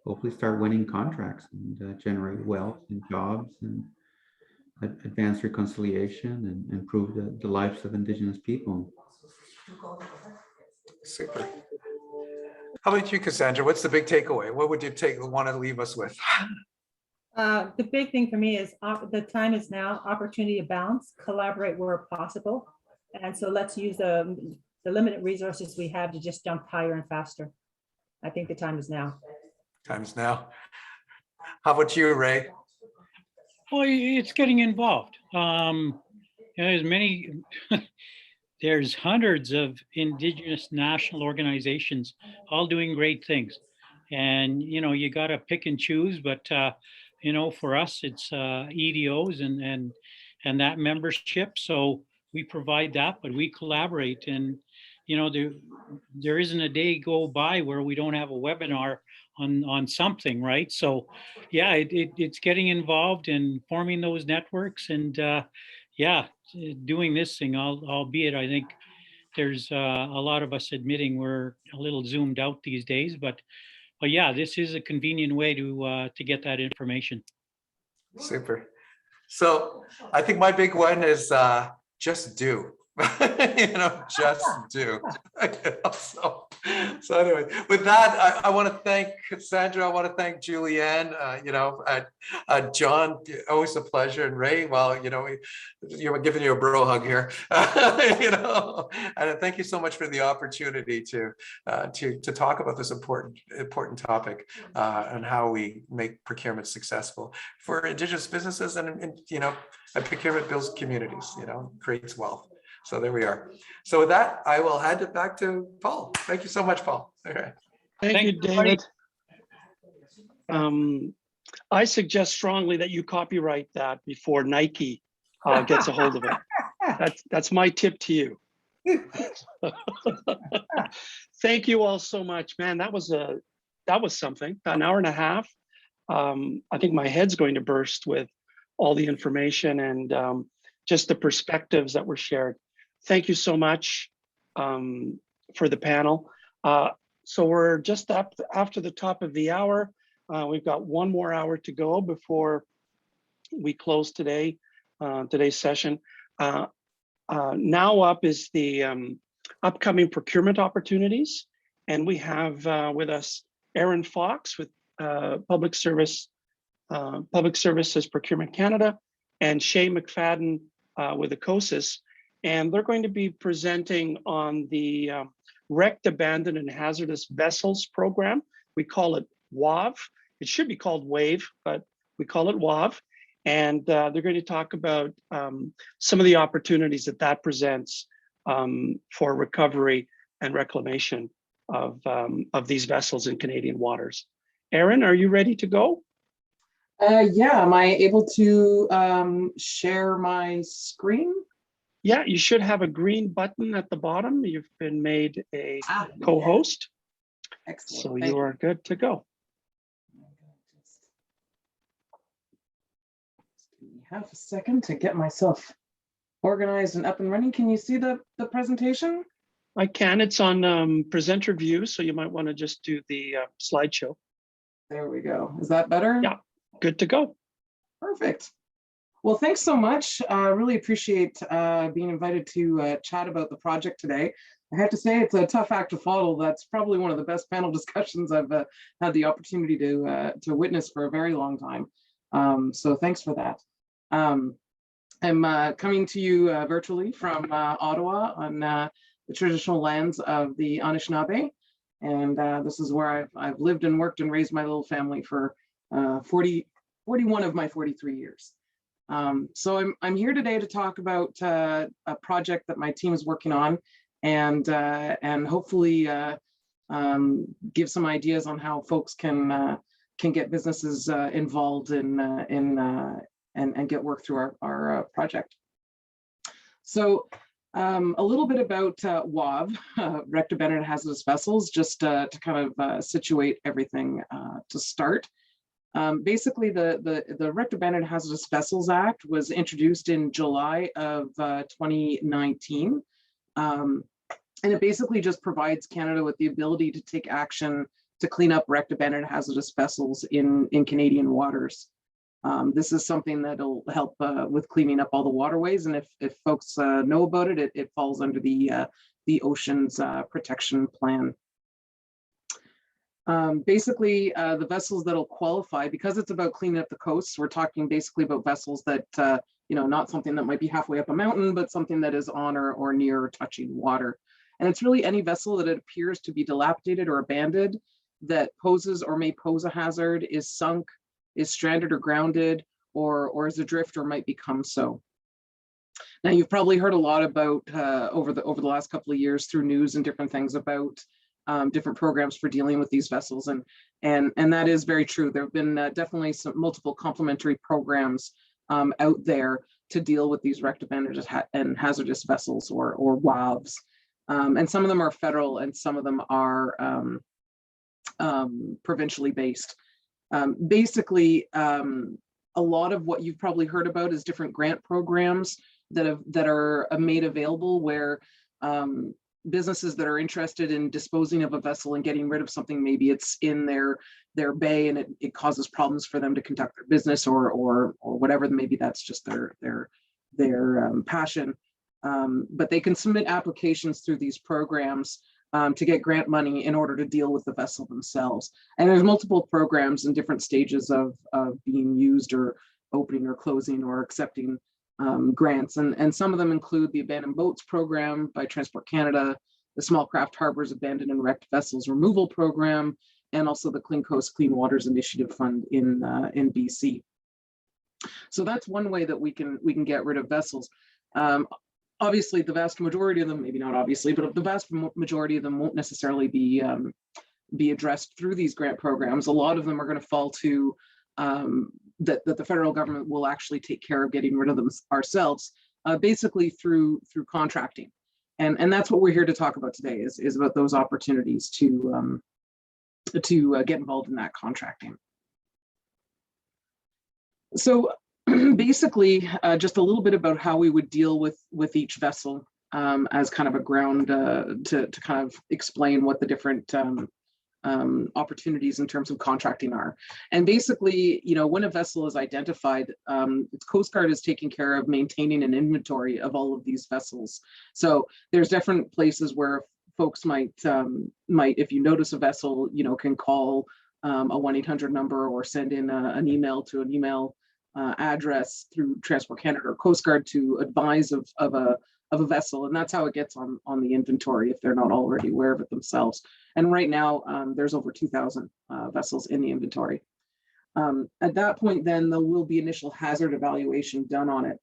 hopefully start winning contracts and generate wealth and jobs and advance reconciliation and improve the lives of Indigenous people. Super. How about you, Cassandra? What's the big takeaway? What would you want to leave us with? The big thing for me is the time is now, opportunity to balance, collaborate where possible, And so let's use the limited resources we have to just jump higher and faster. I think the time is now. Times now. How about you, Ray? Well, it's getting involved. There's many, there's hundreds of Indigenous national organizations all doing great things. And, you got to pick and choose, but, for us, it's EDOs and that membership. So we provide that, but we collaborate. And, there isn't a day go by where we don't have a webinar on something, right? So yeah, it's getting involved in forming those networks and doing this thing, albeit I think there's a lot of us admitting we're a little zoomed out these days, but yeah, this is a convenient way to get that information. Super. So I think my big one is just do. Just do. So anyway, with that, I want to thank Cassandra. I want to thank Julianne. John, always a pleasure, and Ray. Well, you're giving you a bro hug here. And thank you so much for the opportunity to talk about this important topic and how we make procurement successful for Indigenous businesses, and procurement builds communities. Creates wealth. So there we are. So with that, I will hand it back to Paul. Thank you so much, Paul. Okay. Thank you, David. I suggest strongly that you copyright that before Nike gets a hold of it. That's my tip to you. Thank you all so much, man. That was something. An hour and a half. I think my head's going to burst with all the information and just the perspectives that were shared. Thank you so much for the panel. So we're just up after the top of the hour. We've got one more hour to go before we close today's session. Now up is the upcoming procurement opportunities. And we have with us Aaron Fox with Public Services Procurement Canada, and Shay McFadden with Acosys. And they're going to be presenting on the Wrecked, Abandoned, and Hazardous Vessels program. We call it WAV. It should be called WAVE, but we call it WAV. And they're going to talk about some of the opportunities that presents for recovery and reclamation of these vessels in Canadian waters. Aaron, are you ready to go? Yeah, am I able to share my screen? Yeah, you should have a green button at the bottom. You've been made a co-host. Excellent. So you are good to go. Half a second to get myself organized and up and running. Can you see the presentation? I can. It's on presenter view, so you might want to just do the slideshow. There we go. Is that better? Yeah, good to go. Perfect. Well, thanks so much. Really appreciate being invited to chat about the project today. I have to say it's a tough act to follow. That's probably one of the best panel discussions I've had the opportunity to witness for a very long time. So thanks for that. I'm coming to you virtually from Ottawa on the traditional lands of the Anishinaabe. And this is where I've lived and worked and raised my little family for 41 of my 43 years. So I'm here today to talk about a project that my team is working on, and hopefully give some ideas on how folks can get businesses involved and get work through our project. So a little bit about WAV, Wrecked, Abandoned, and Hazardous Vessels, just to kind of situate everything to start. Basically, the Wrecked, Abandoned, and Hazardous Vessels Act was introduced in July of 2019. And it basically just provides Canada with the ability to take action to clean up wrecked, abandoned, hazardous vessels in Canadian waters. This is something that'll help with cleaning up all the waterways. And if folks know about it, it falls under the Oceans Protection Plan. Basically, the vessels that'll qualify, because it's about cleaning up the coasts, we're talking basically about vessels that, not something that might be halfway up a mountain, but something that is on or near or touching water. And it's really any vessel that it appears to be dilapidated or abandoned that poses or may pose a hazard, is sunk, is stranded or grounded, or is adrift or might become so. Now, you've probably heard a lot about over the last couple of years through news and different things about different programs for dealing with these vessels, and that is very true. There have been definitely some multiple complementary programs out there to deal with these wrecked, abandoned, and hazardous vessels, or WAVs, and some of them are federal and some of them are provincially based. Basically, a lot of what you've probably heard about is different grant programs that are made available where businesses that are interested in disposing of a vessel and getting rid of something, maybe it's in their bay and it causes problems for them to conduct their business or whatever, maybe that's just their passion. But they can submit applications through these programs to get grant money in order to deal with the vessel themselves. And there's multiple programs in different stages of being used or opening or closing or accepting grants. And some of them include the Abandoned Boats Program by Transport Canada, the Small Craft Harbors Abandoned and Wrecked Vessels Removal Program, and also the Clean Coast, Clean Waters Initiative Fund in BC. So that's one way that we can get rid of vessels. Obviously, the vast majority of them, maybe not obviously, but the vast majority of them won't necessarily be addressed through these grant programs. A lot of them are going to fall to that the federal government will actually take care of getting rid of them ourselves, basically through contracting. And that's what we're here to talk about today, is about those opportunities to get involved in that contracting. So basically, just a little bit about how we would deal with each vessel as kind of a ground to kind of explain what the different opportunities in terms of contracting are. And basically, when a vessel is identified, Coast Guard is taking care of maintaining an inventory of all of these vessels. So there's different places where folks might, if you notice a vessel, can call a 1-800 number or send in an email to an email address through Transport Canada or Coast Guard to advise of a vessel, and that's how it gets on the inventory if they're not already aware of it themselves. And right now, there's over 2,000 vessels in the inventory. At that point, then there will be initial hazard evaluation done on it,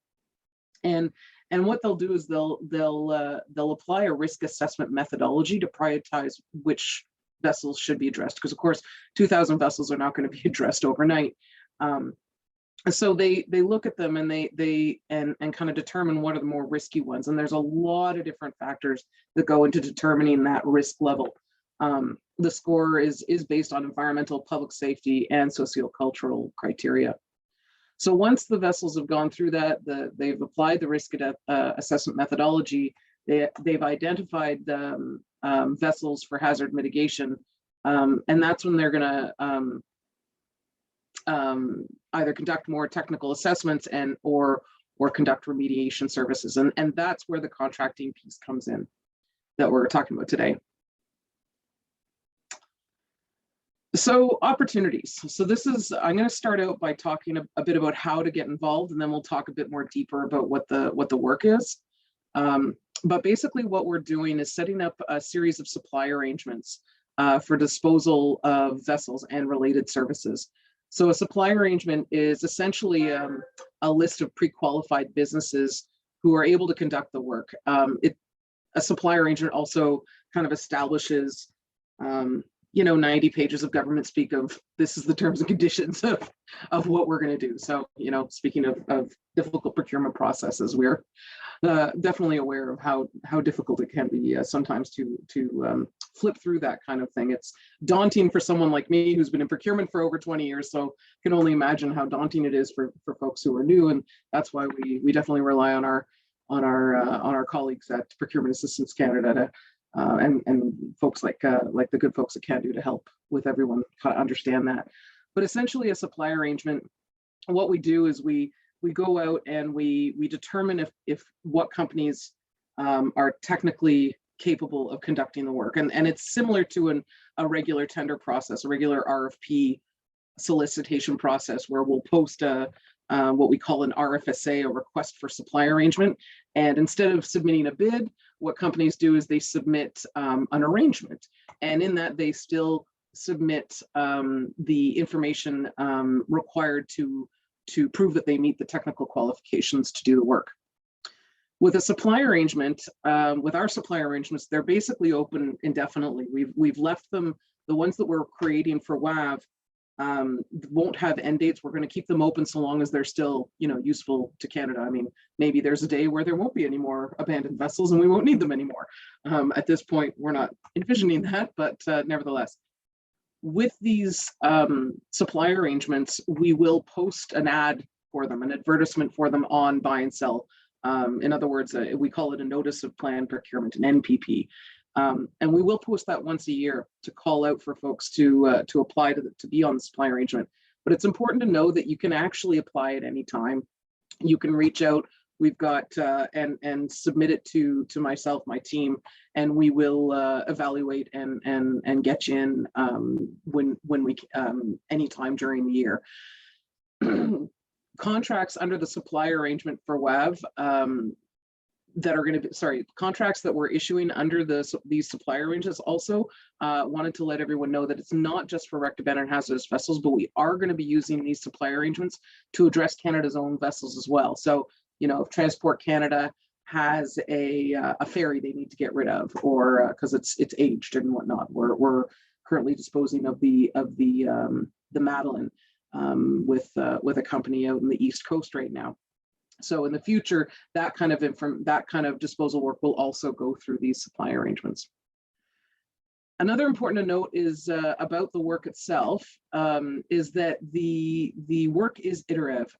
and what they'll do is they'll apply a risk assessment methodology to prioritize which vessels should be addressed, because of course 2,000 vessels are not going to be addressed overnight. So they look at them and they kind of determine what are the more risky ones. And there's a lot of different factors that go into determining that risk level. The score is based on environmental, public safety, and sociocultural criteria. So once the vessels have gone through that, they've applied the risk assessment methodology, they've identified vessels for hazard mitigation, and that's when they're going to either conduct more technical assessments or conduct remediation services. And that's where the contracting piece comes in that we're talking about today. So opportunities. So I'm going to start out by talking a bit about how to get involved, and then we'll talk a bit more deeper about what the work is. But basically what we're doing is setting up a series of supply arrangements for disposal of vessels and related services. So a supply arrangement is essentially a list of pre-qualified businesses who are able to conduct the work. A supply arrangement also kind of establishes 90 pages of government speak of this is the terms and conditions of what we're going to do. So, speaking of difficult procurement processes, we're definitely aware of how difficult it can be sometimes to flip through that kind of thing. It's daunting for someone like me who's been in procurement for over 20 years. So can only imagine how daunting it is for folks who are new. And that's why we definitely rely on our colleagues at Procurement Assistance Canada to and folks like the good folks at Cando to help with everyone kind of understand that. But essentially a supply arrangement, what we do is we go out and we determine if what companies are technically capable of conducting the work. And it's similar to a regular tender process, a regular RFP solicitation process, where we'll post what we call an RFSA, a request for supply arrangement. And instead of submitting a bid, what companies do is they submit an arrangement. And in that, they still submit the information required to prove that they meet the technical qualifications to do the work. With a supply arrangement, with our supply arrangements, they're basically open indefinitely. We've left them, the ones that we're creating for WAV won't have end dates. We're going to keep them open so long as they're still, useful to Canada. I mean, maybe there's a day where there won't be any more abandoned vessels and we won't need them anymore. At this point, we're not envisioning that, but nevertheless, with these supply arrangements, we will post an ad for them, an advertisement for them on Buy and Sell. In other words, we call it a Notice of Planned Procurement, an NPP. And we will post that once a year to call out for folks to apply to be on the supply arrangement. But it's important to know that you can actually apply at any time. You can reach out. We've got and submit it to myself, my team, and we will evaluate and get you in when we anytime during the year. Contracts under the supply arrangement for WAV that are going to be, contracts that we're issuing under these supply arrangements also wanted to let everyone know that it's not just for wrecked, abandoned, hazardous vessels, but we are going to be using these supply arrangements to address Canada's own vessels as well. So, if Transport Canada has a ferry they need to get rid of, or because it's aged and whatnot, we're currently disposing of the Madeline with a company out in the East Coast right now. So in the future, that kind of disposal work will also go through these supply arrangements. Another important to note is about the work itself, is that the work is iterative.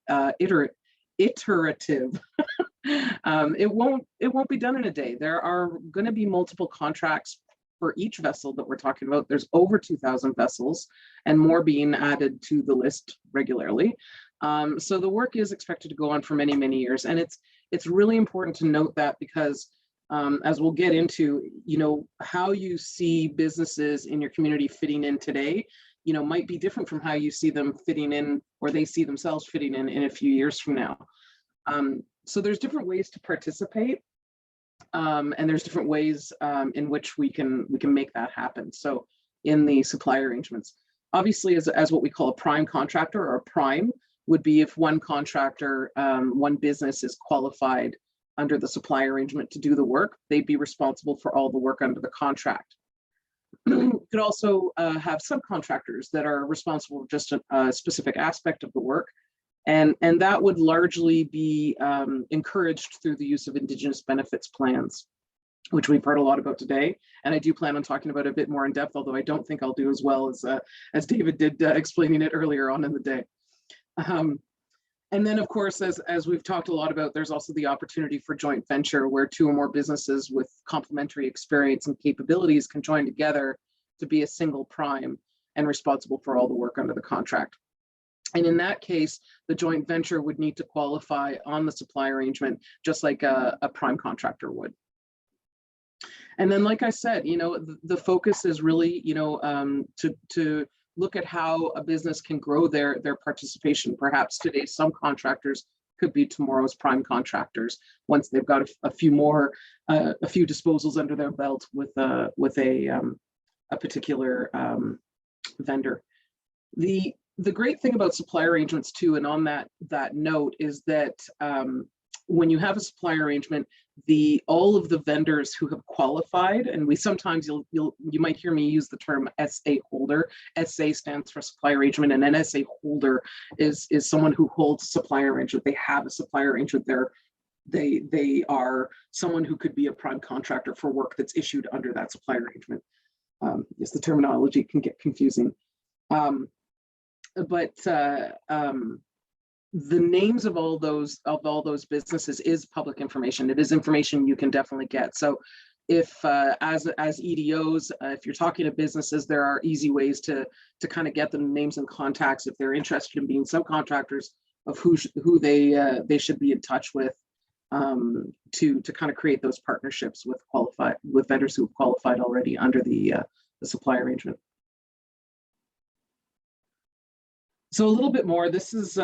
It won't be done in a day. There are going to be multiple contracts for each vessel that we're talking about. There's over 2,000 vessels and more being added to the list regularly. So the work is expected to go on for many, many years. And it's really important to note that, because as we'll get into, how you see businesses in your community fitting in today, might be different from how you see them fitting in, or they see themselves fitting in a few years from now. So there's different ways to participate. And there's different ways in which we can make that happen. So in the supply arrangements, obviously as what we call a prime contractor, or a prime would be if one contractor, one business is qualified under the supply arrangement to do the work, they'd be responsible for all the work under the contract. You could also have subcontractors that are responsible for just a specific aspect of the work. And that would largely be encouraged through the use of Indigenous benefits plans, which we've heard a lot about today. And I do plan on talking about it a bit more in depth, although I don't think I'll do as well as David did explaining it earlier on in the day. And then, of course, as we've talked a lot about, there's also the opportunity for joint venture, where two or more businesses with complementary experience and capabilities can join together to be a single prime and responsible for all the work under the contract. And in that case, the joint venture would need to qualify on the supply arrangement, just like a prime contractor would. And then, like I said, the focus is really, to look at how a business can grow their participation. Perhaps today, some contractors could be tomorrow's prime contractors once they've got a few disposals under their belt with a particular vendor. The great thing about supply arrangements too, and on that note, is that when you have a supply arrangement, all of the vendors who have qualified, and we sometimes you might hear me use the term SA holder. SA stands for supply arrangement, and an SA holder is someone who holds a supply arrangement. They have a supply arrangement. They are someone who could be a prime contractor for work that's issued under that supply arrangement. Yes, the terminology can get confusing. But the names of all those businesses is public information. It is information you can definitely get. So if as EDOs, if you're talking to businesses, there are easy ways to kind of get them names and contacts if they're interested in being subcontractors of who they should be in touch with. to kind of create those partnerships with vendors who have qualified already under the supply arrangement. So a little bit more. This is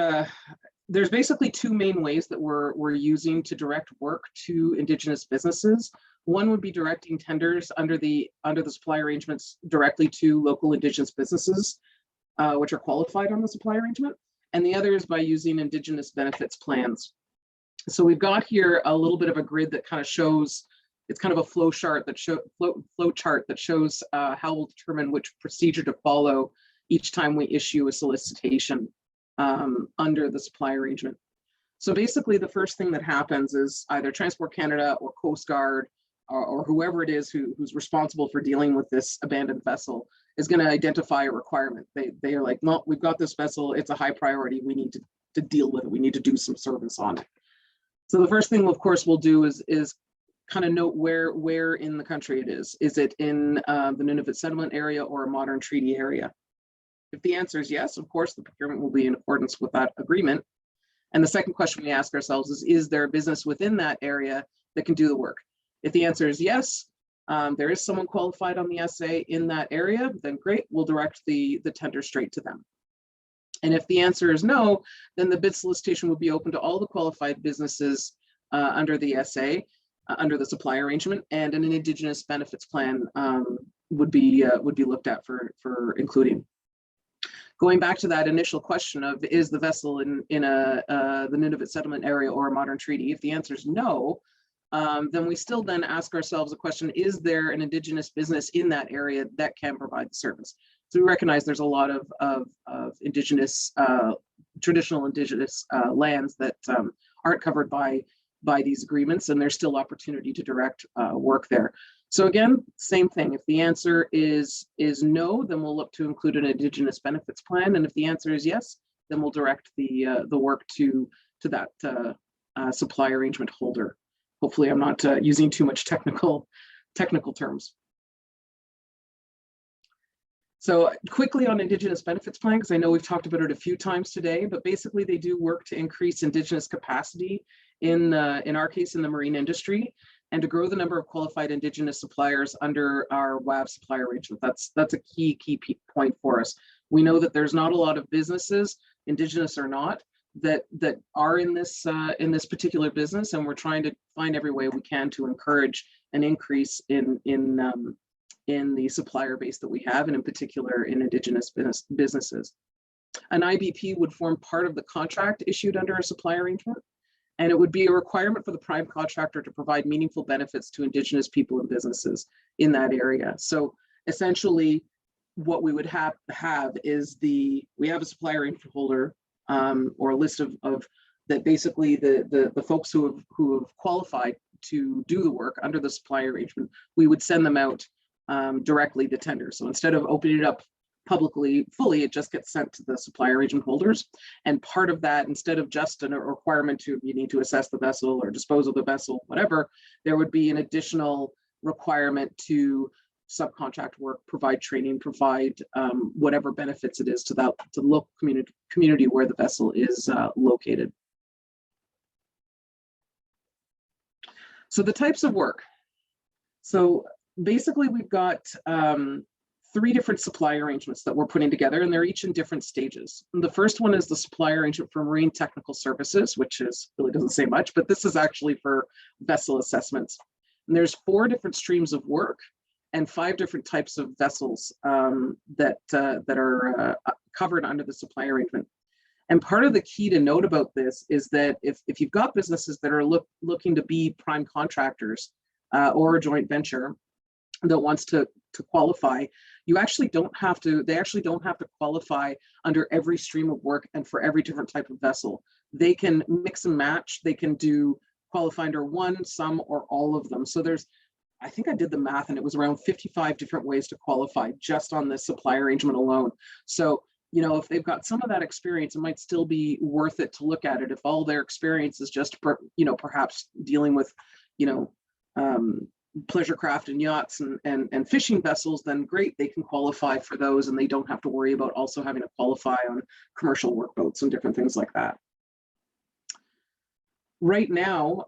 there's basically two main ways that we're using to direct work to Indigenous businesses. One would be directing tenders under the supply arrangements directly to local Indigenous businesses, which are qualified on the supply arrangement. And the other is by using Indigenous benefits plans. So we've got here a little bit of a grid that kind of shows, it's kind of a flow chart that shows how we'll determine which procedure to follow each time we issue a solicitation under the supply arrangement. So basically the first thing that happens is either Transport Canada or Coast Guard or whoever it is who's responsible for dealing with this abandoned vessel is going to identify a requirement. They are like, well, we've got this vessel, it's a high priority, we need to deal with it, we need to do some service on it. So the first thing, of course, we'll do is kind of note where in the country it is. Is it in the Nunavut settlement area or a modern treaty area? If the answer is yes, of course, the procurement will be in accordance with that agreement. And the second question we ask ourselves is there a business within that area that can do the work? If the answer is yes, there is someone qualified on the SA in that area, then great, we'll direct the tender straight to them. And if the answer is no, then the bid solicitation will be open to all the qualified businesses under the SA, under the supply arrangement, and an Indigenous benefits plan would be looked at for including. Going back to that initial question of is the vessel in the Nunavut settlement area or a modern treaty? If the answer is no, then we still then ask ourselves a question: is there an Indigenous business in that area that can provide the service? So we recognize there's a lot of Indigenous, traditional Indigenous lands that aren't covered by these agreements, and there's still opportunity to direct work there. So again, same thing. If the answer is no, then we'll look to include an Indigenous benefits plan, and if the answer is yes, then we'll direct the work to that supply arrangement holder. Hopefully, I'm not using too much technical terms. So quickly on Indigenous benefits plan, because I know we've talked about it a few times today, but basically they do work to increase Indigenous capacity in our case in the marine industry, and to grow the number of qualified Indigenous suppliers under our WAV supply arrangement. That's a key point for us. We know that there's not a lot of businesses, Indigenous or not, that are in this particular business, and we're trying to find every way we can to encourage an increase in the supplier base that we have, and in particular in Indigenous businesses. An IBP would form part of the contract issued under a supply arrangement, and it would be a requirement for the prime contractor to provide meaningful benefits to Indigenous people and businesses in that area. So essentially, what we would have is we have a supply arrangement holder or a list of that basically the folks who have qualified to do the work under the supply arrangement. We would send them out directly to tender. So instead of opening it up publicly fully, it just gets sent to the supply arrangement holders. And part of that, instead of just a requirement to you need to assess the vessel or dispose of the vessel, whatever, there would be an additional requirement to subcontract work, provide training, provide whatever benefits it is to the local community where the vessel is located. So the types of work. So basically, we've got 3 different supply arrangements that we're putting together, and they're each in different stages. And the first one is the supply arrangement for marine technical services, which really doesn't say much, but this is actually for vessel assessments. And there's 4 different streams of work and 5 different types of vessels that are covered under the supply arrangement. And part of the key to note about this is that if you've got businesses that are looking to be prime contractors or a joint venture that wants to qualify, they actually don't have to qualify under every stream of work and for every different type of vessel. They can mix and match. They can qualify under one, some, or all of them. So I think I did the math, and it was around 55 different ways to qualify just on this supply arrangement alone. So, if they've got some of that experience, it might still be worth it to look at it. If all their experience is just, perhaps dealing with, pleasure craft and yachts and fishing vessels, then great, they can qualify for those, and they don't have to worry about also having to qualify on commercial workboats and different things like that. right now,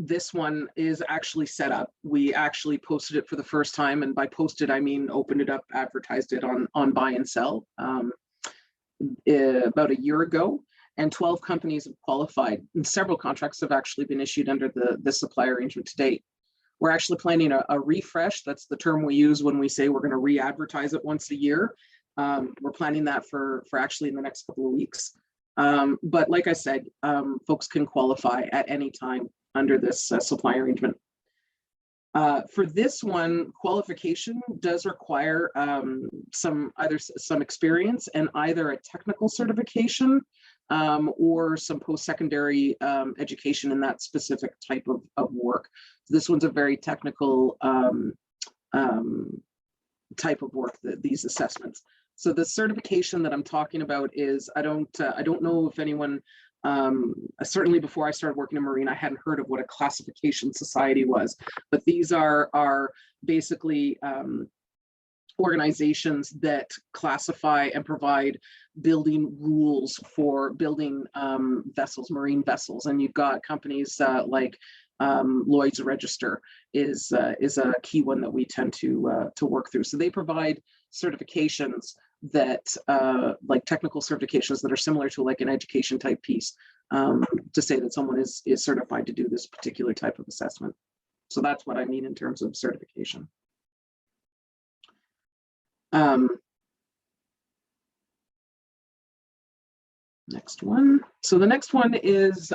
this one is actually set up. We actually posted it for the first time, and by posted I mean opened it up, advertised it on buy and sell about a year ago, and 12 companies have qualified, and several contracts have actually been issued under the supplier arrangement to date. We're actually planning a refresh. That's the term we use when we say we're going to re-advertise it once a year. We're planning that for actually in the next couple of weeks. But like I said, folks can qualify at any time under this supply arrangement. For this one, qualification does require some experience and either a technical certification or some post-secondary education in that specific type of work. This one's a very technical type of work, these assessments. So the certification that I'm talking about is, I don't know if anyone, certainly before I started working in Marine, I hadn't heard of what a classification society was, but these are basically organizations that classify and provide building rules for building vessels, marine vessels. And you've got companies like Lloyd's Register is a key one that we tend to work through. So they provide certifications that like technical certifications that are similar to like an education type piece to say that someone is certified to do this particular type of assessment. So that's what I mean in terms of certification. Next one. So the next one is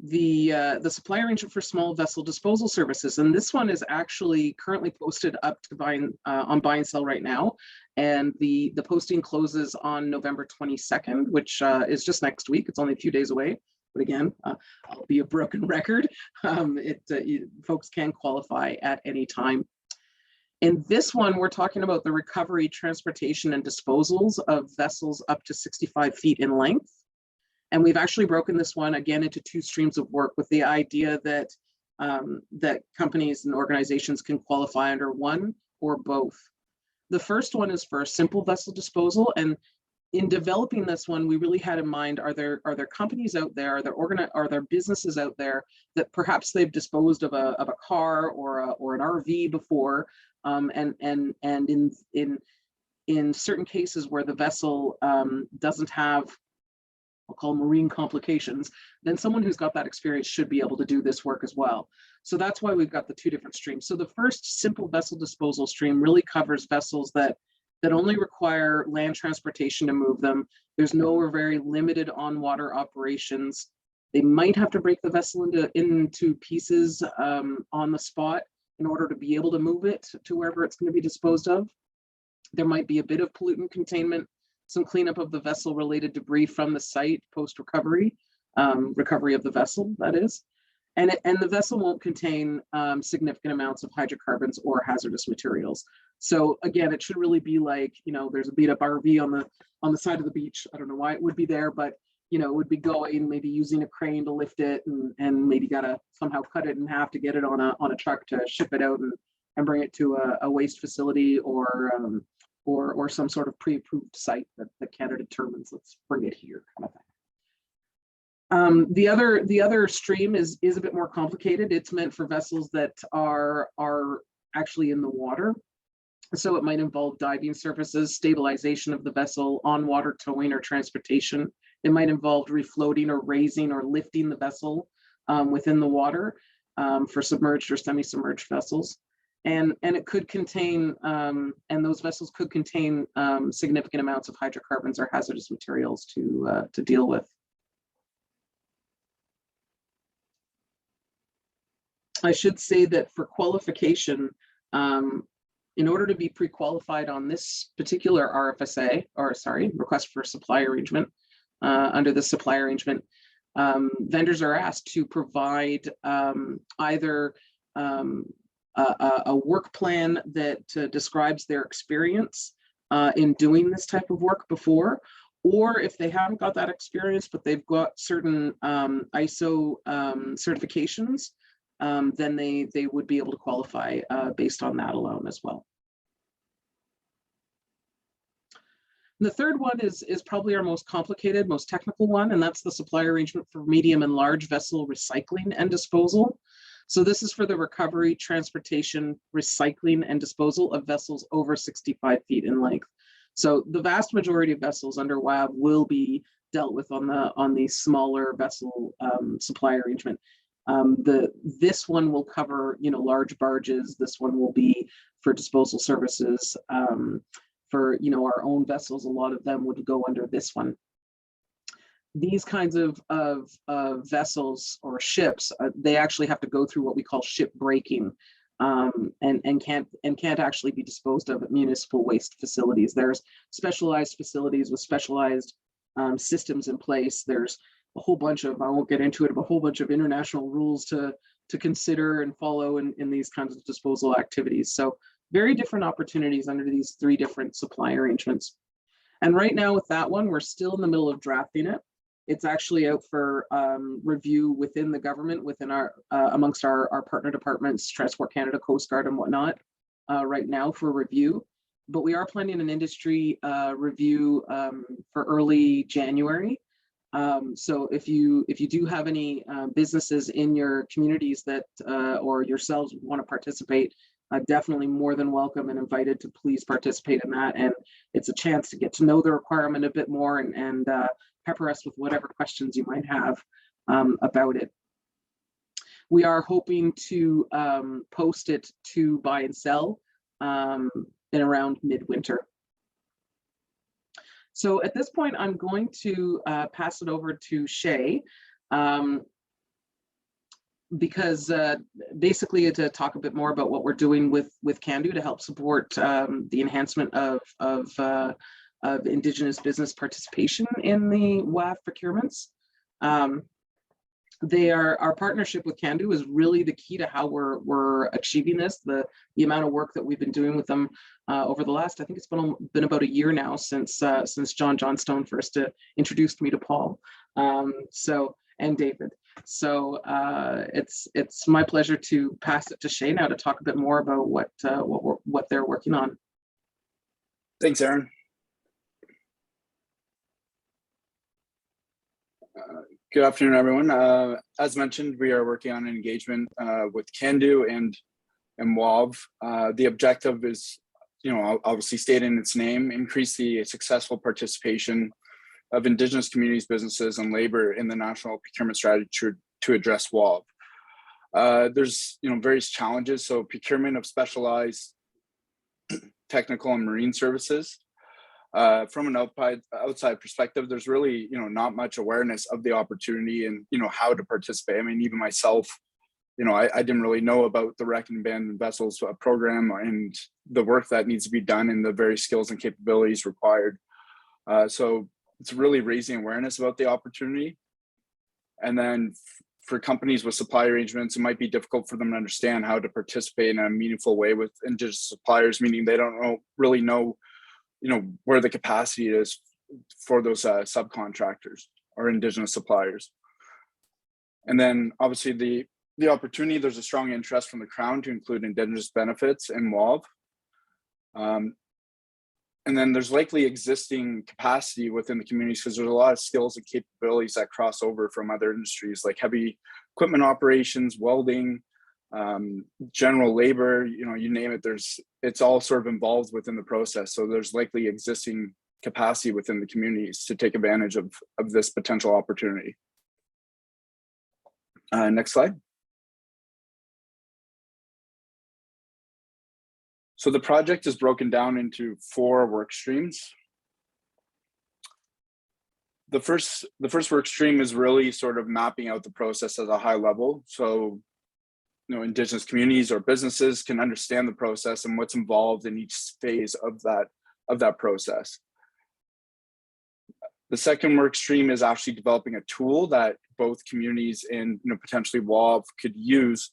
the supply arrangement for small vessel disposal services, and this one is actually currently posted up to on buy and sell right now, and the posting closes on November 22nd, which is just next week. It's only a few days away, but again, I'll be a broken record. Folks can qualify at any time. In this one, we're talking about the recovery, transportation, and disposals of vessels up to 65 feet in length. And we've actually broken this one again into two streams of work with the idea that that companies and organizations can qualify under one or both. The first one is for simple vessel disposal, and in developing this one, we really had in mind: are there companies out there, are there businesses out there that perhaps they've disposed of a car or an RV before, and in certain cases where the vessel doesn't have, I'll call marine complications, then someone who's got that experience should be able to do this work as well. So that's why we've got the two different streams. So the first simple vessel disposal stream really covers vessels that only require land transportation to move them. There's no or very limited on-water operations. They might have to break the vessel into pieces on the spot in order to be able to move it to wherever it's going to be disposed of. There might be a bit of pollutant containment, some cleanup of the vessel related debris from the site post-recovery, recovery of the vessel, that is. And the vessel won't contain significant amounts of hydrocarbons or hazardous materials. So again, it should really be like, there's a beat up RV on the side of the beach. I don't know why it would be there, but it would be going, maybe using a crane to lift it and maybe gotta somehow cut it in half to get it on a truck to ship it out and bring it to a waste facility or some sort of pre-approved site that Canada determines, let's bring it here kind of thing. The other stream is a bit more complicated. It's meant for vessels that are actually in the water. So it might involve diving services, stabilization of the vessel, on-water towing or transportation. It might involve refloating or raising or lifting the vessel within the water for submerged or semi-submerged vessels. And it could contain, and those vessels could contain significant amounts of hydrocarbons or hazardous materials to deal with. I should say that for qualification, in order to be pre-qualified on this particular RFSA, or sorry, request for supply arrangement, under the supply arrangement, vendors are asked to provide either a work plan that describes their experience in doing this type of work before, or if they haven't got that experience, but they've got certain ISO certifications, then they would be able to qualify based on that alone as well. The third one is probably our most complicated, most technical one, and that's the supply arrangement for medium and large vessel recycling and disposal. So this is for the recovery, transportation, recycling, and disposal of vessels over 65 feet in length. So the vast majority of vessels under WAB will be dealt with on the smaller vessel supply arrangement. This one will cover, you know, large barges. This one will be for disposal services. For, you know, our own vessels, a lot of them would go under this one. These kinds of vessels or ships, they actually have to go through what we call ship breaking, and can't actually be disposed of at municipal waste facilities. There's specialized facilities with specialized systems in place. There's a whole bunch of, I won't get into it, but a whole bunch of international rules to consider and follow in these kinds of disposal activities. So very different opportunities under these three different supply arrangements. And right now with that one, we're still in the middle of drafting it. It's actually out for review within the government, within our amongst our partner departments, Transport Canada, Coast Guard, and whatnot, right now for review. But we are planning an industry review for early January. So if you do have any businesses in your communities that or yourselves want to participate, definitely more than welcome and invited to please participate in that. And it's a chance to get to know the requirement a bit more and pepper us with whatever questions you might have about it. We are hoping to post it to buy and sell in around midwinter. So at this point, I'm going to pass it over to Shay, because basically to talk a bit more about what we're doing with Cando to help support the enhancement of Indigenous business participation in the WAF procurements. Our partnership with Cando is really the key to how we're achieving this. The amount of work that we've been doing with them over the last, I think it's been about a year now since John Johnstone first introduced me to Paul, and David. So it's my pleasure to pass it to Shay now to talk a bit more about what they're working on. Thanks, Aaron. Good afternoon, everyone. As mentioned, we are working on an engagement with Cando and WAV. The objective is, obviously stated in its name, increase the successful participation of Indigenous communities, businesses, and labor in the national procurement strategy to address WAV. There's various challenges. So procurement of specialized technical and marine services. From an outside perspective, there's really not much awareness of the opportunity and how to participate. I mean, even myself, I didn't really know about the wreck and abandoned vessels program and the work that needs to be done and the various skills and capabilities required. So it's really raising awareness about the opportunity. And then for companies with supply arrangements, it might be difficult for them to understand how to participate in a meaningful way with Indigenous suppliers, meaning they don't really know where the capacity is for those subcontractors or Indigenous suppliers. And then obviously the opportunity, there's a strong interest from the Crown to include Indigenous benefits in WAV. And then there's likely existing capacity within the communities because there's a lot of skills and capabilities that cross over from other industries like heavy equipment operations, welding, general labor, you name it, it's all sort of involved within the process. So there's likely existing capacity within the communities to take advantage of this potential opportunity. Next slide. So the project is broken down into 4 work streams. The first work stream is really sort of mapping out the process at a high level. So Indigenous communities or businesses can understand the process and what's involved in each phase of that process. The second work stream is actually developing a tool that both communities and potentially WAV could use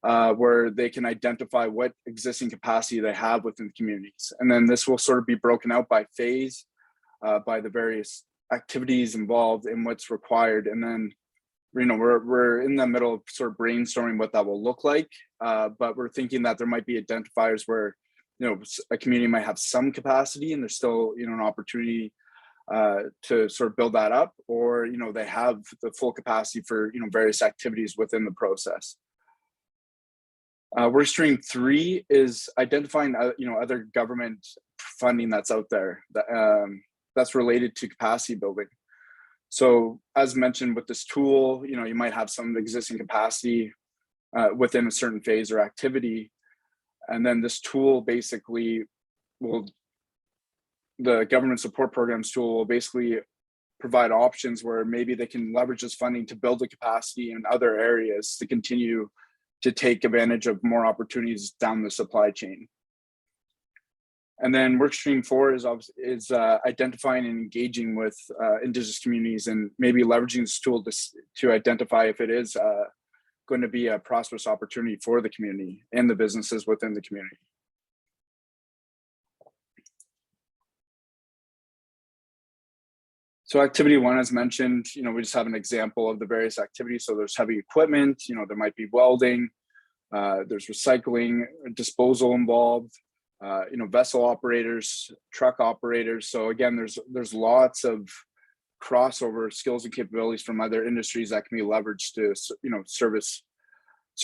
where they can identify what existing capacity they have within the communities. And then this will sort of be broken out by phase, by the various activities involved and what's required. And then we're in the middle of sort of brainstorming what that will look like, but we're thinking that there might be identifiers where a community might have some capacity and there's still, an opportunity to sort of build that up, or, they have the full capacity for, various activities within the process. Work stream 3 is identifying, other government funding that's out there that's related to capacity building. So as mentioned with this tool, you might have some existing capacity within a certain phase or activity. And then this tool basically the government support programs tool will basically provide options where maybe they can leverage this funding to build the capacity in other areas to continue to take advantage of more opportunities down the supply chain. And then work stream 4 is identifying and engaging with Indigenous communities and maybe leveraging this tool to identify if it is going to be a prosperous opportunity for the community and the businesses within the community. So activity 1, as mentioned, we just have an example of the various activities. So there's heavy equipment, there might be welding, there's recycling, disposal involved, vessel operators, truck operators. So again, there's lots of crossover skills and capabilities from other industries that can be leveraged to, service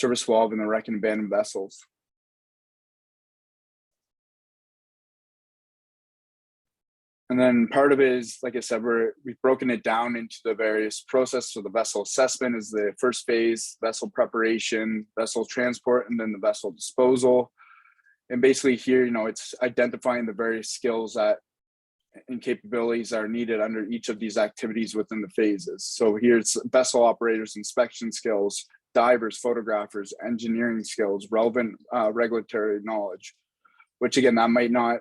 WAV and the wreck and abandoned vessels. And then part of it is, like I said, we've broken it down into the various processes. So the vessel assessment is the first phase, vessel preparation, vessel transport, and then the vessel disposal. And basically here, it's identifying the various skills and capabilities that are needed under each of these activities within the phases. So here's vessel operators, inspection skills, divers, photographers, engineering skills, relevant regulatory knowledge, which again, that might not,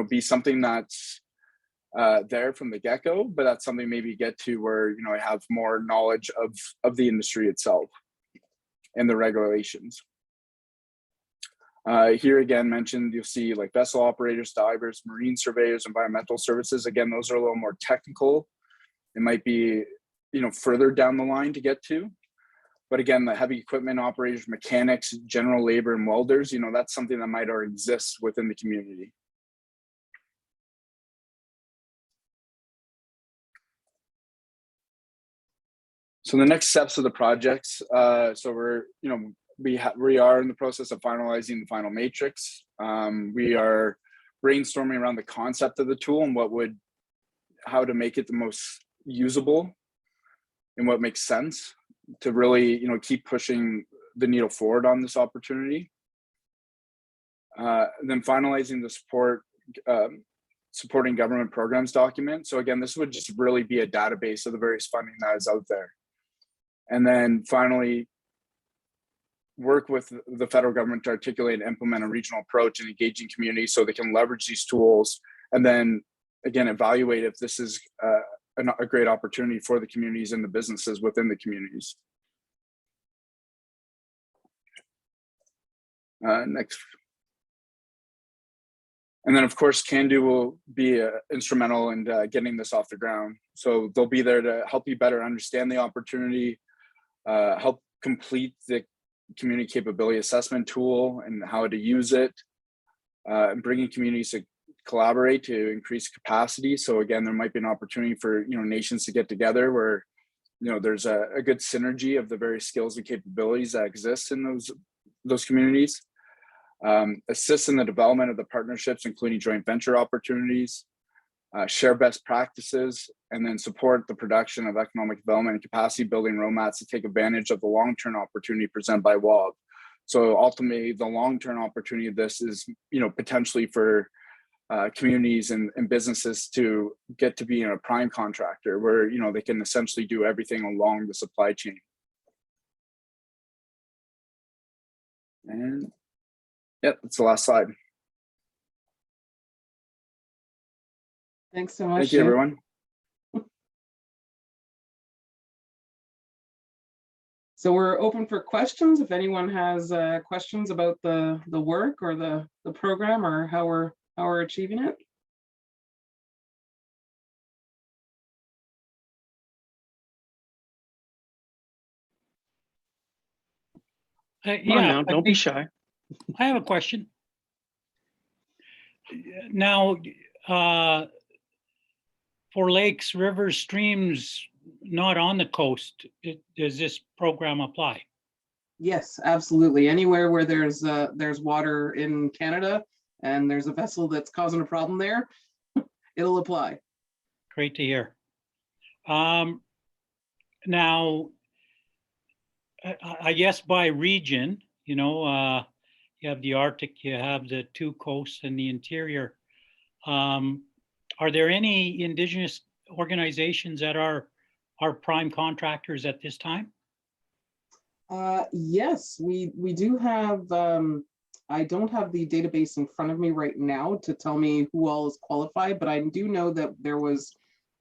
be something that's there from the get-go, but that's something maybe get to where I have more knowledge of the industry itself and the regulations. Here again mentioned, you'll see like vessel operators, divers, marine surveyors, environmental services. Again, those are a little more technical. It might be further down the line to get to, but again, the heavy equipment operators, mechanics, general labor, and welders, that's something that might already exist within the community. So the next steps of the projects, so we're, we are in the process of finalizing the final matrix. We are brainstorming around the concept of the tool and how to make it the most usable and what makes sense to really, keep pushing the needle forward on this opportunity. And then finalizing the supporting government programs document. So again, this would just really be a database of the various funding that is out there. And then finally, work with the federal government to articulate and implement a regional approach and engaging communities so they can leverage these tools. And then again, evaluate if this is a great opportunity for the communities and the businesses within the communities. Next. And then of course, Cando will be instrumental in getting this off the ground. So they'll be there to help you better understand the opportunity, help complete the community capability assessment tool and how to use it, and bringing communities to collaborate to increase capacity. So again, there might be an opportunity for nations to get together where there's a good synergy of the various skills and capabilities that exist in those communities. Assist in the development of the partnerships, including joint venture opportunities, share best practices, and then support the production of economic development and capacity building roadmaps to take advantage of the long-term opportunity presented by WAV. So ultimately, the long-term opportunity of this is, potentially for communities and businesses to get to be a prime contractor where, they can essentially do everything along the supply chain. And yeah, that's the last slide. Thanks so much. Thank you, everyone. So we're open for questions. If anyone has questions about the work or the program or how we're achieving it. Come on now, don't be shy. I have a question. now, for lakes, rivers, streams not on the coast, does this program apply? Yes, absolutely. Anywhere where there's water in Canada and there's a vessel that's causing a problem there, it'll apply. Great to hear. Now, I guess by region, you know, you have the Arctic, you have the two coasts and the interior. Are there any Indigenous organizations that are prime contractors at this time? Yes, we do have, I don't have the database in front of me right now to tell me who all is qualified, but I do know that there was,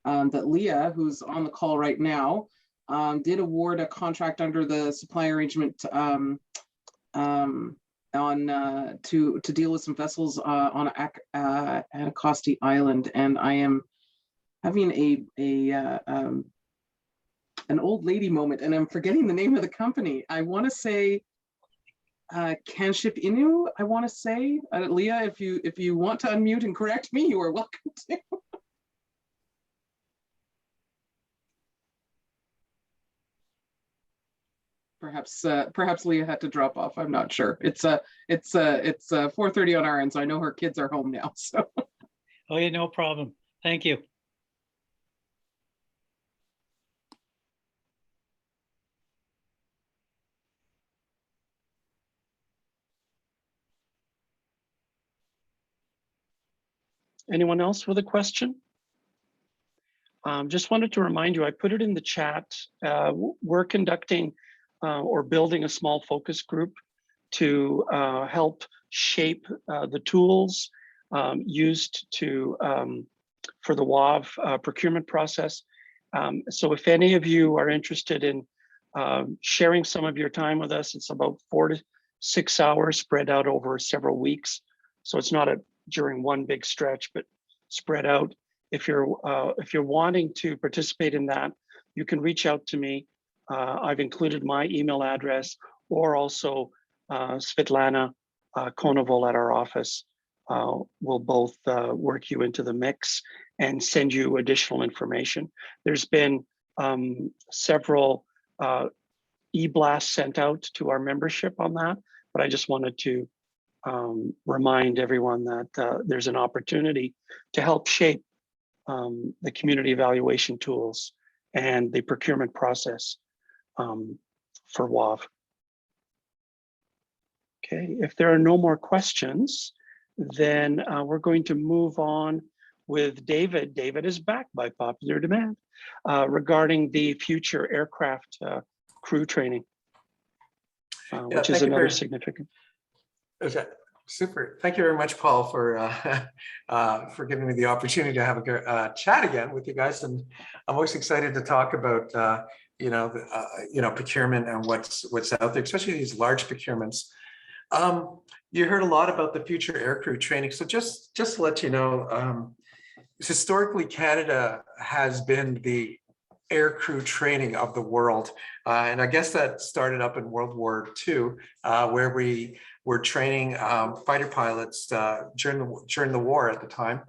that Leah, who's on the call right now, did award a contract under the supply arrangement to deal with some vessels on Acosys Island, and I am having an old lady moment, and I'm forgetting the name of the company. I want to say CAMSC Inu. I want to say Leah, if you want to unmute and correct me, you are welcome to. Perhaps Leah had to drop off. I'm not sure. It's 4:30 on our end, so I know her kids are home now. So. Oh yeah, no problem. Thank you. Anyone else with a question? Just wanted to remind you, I put it in the chat. We're conducting or building a small focus group to help shape the tools used for the WAV procurement process. So if any of you are interested in sharing some of your time with us, it's about 4 to 6 hours spread out over several weeks. So it's not during one big stretch, but spread out. If you're wanting to participate in that, you can reach out to me. I've included my email address, or also Svetlana Konoval at our office will both work you into the mix and send you additional information. There's been several e-blasts sent out to our membership on that, but I just wanted to remind everyone that there's an opportunity to help shape the community evaluation tools and the procurement process for WAV. Okay, if there are no more questions, then we're going to move on with David. David is back by popular demand regarding the future aircraft crew training, which is another significant. Okay, super. Thank you very much, Paul, for giving me the opportunity to have a chat again with you guys. And I'm always excited to talk about procurement and what's out there, especially these large procurements. You heard a lot about the future aircrew training. So just to let you know, historically, Canada has been the aircrew training of the world. And I guess that started up in World War II, where we were training fighter pilots during the war at the time.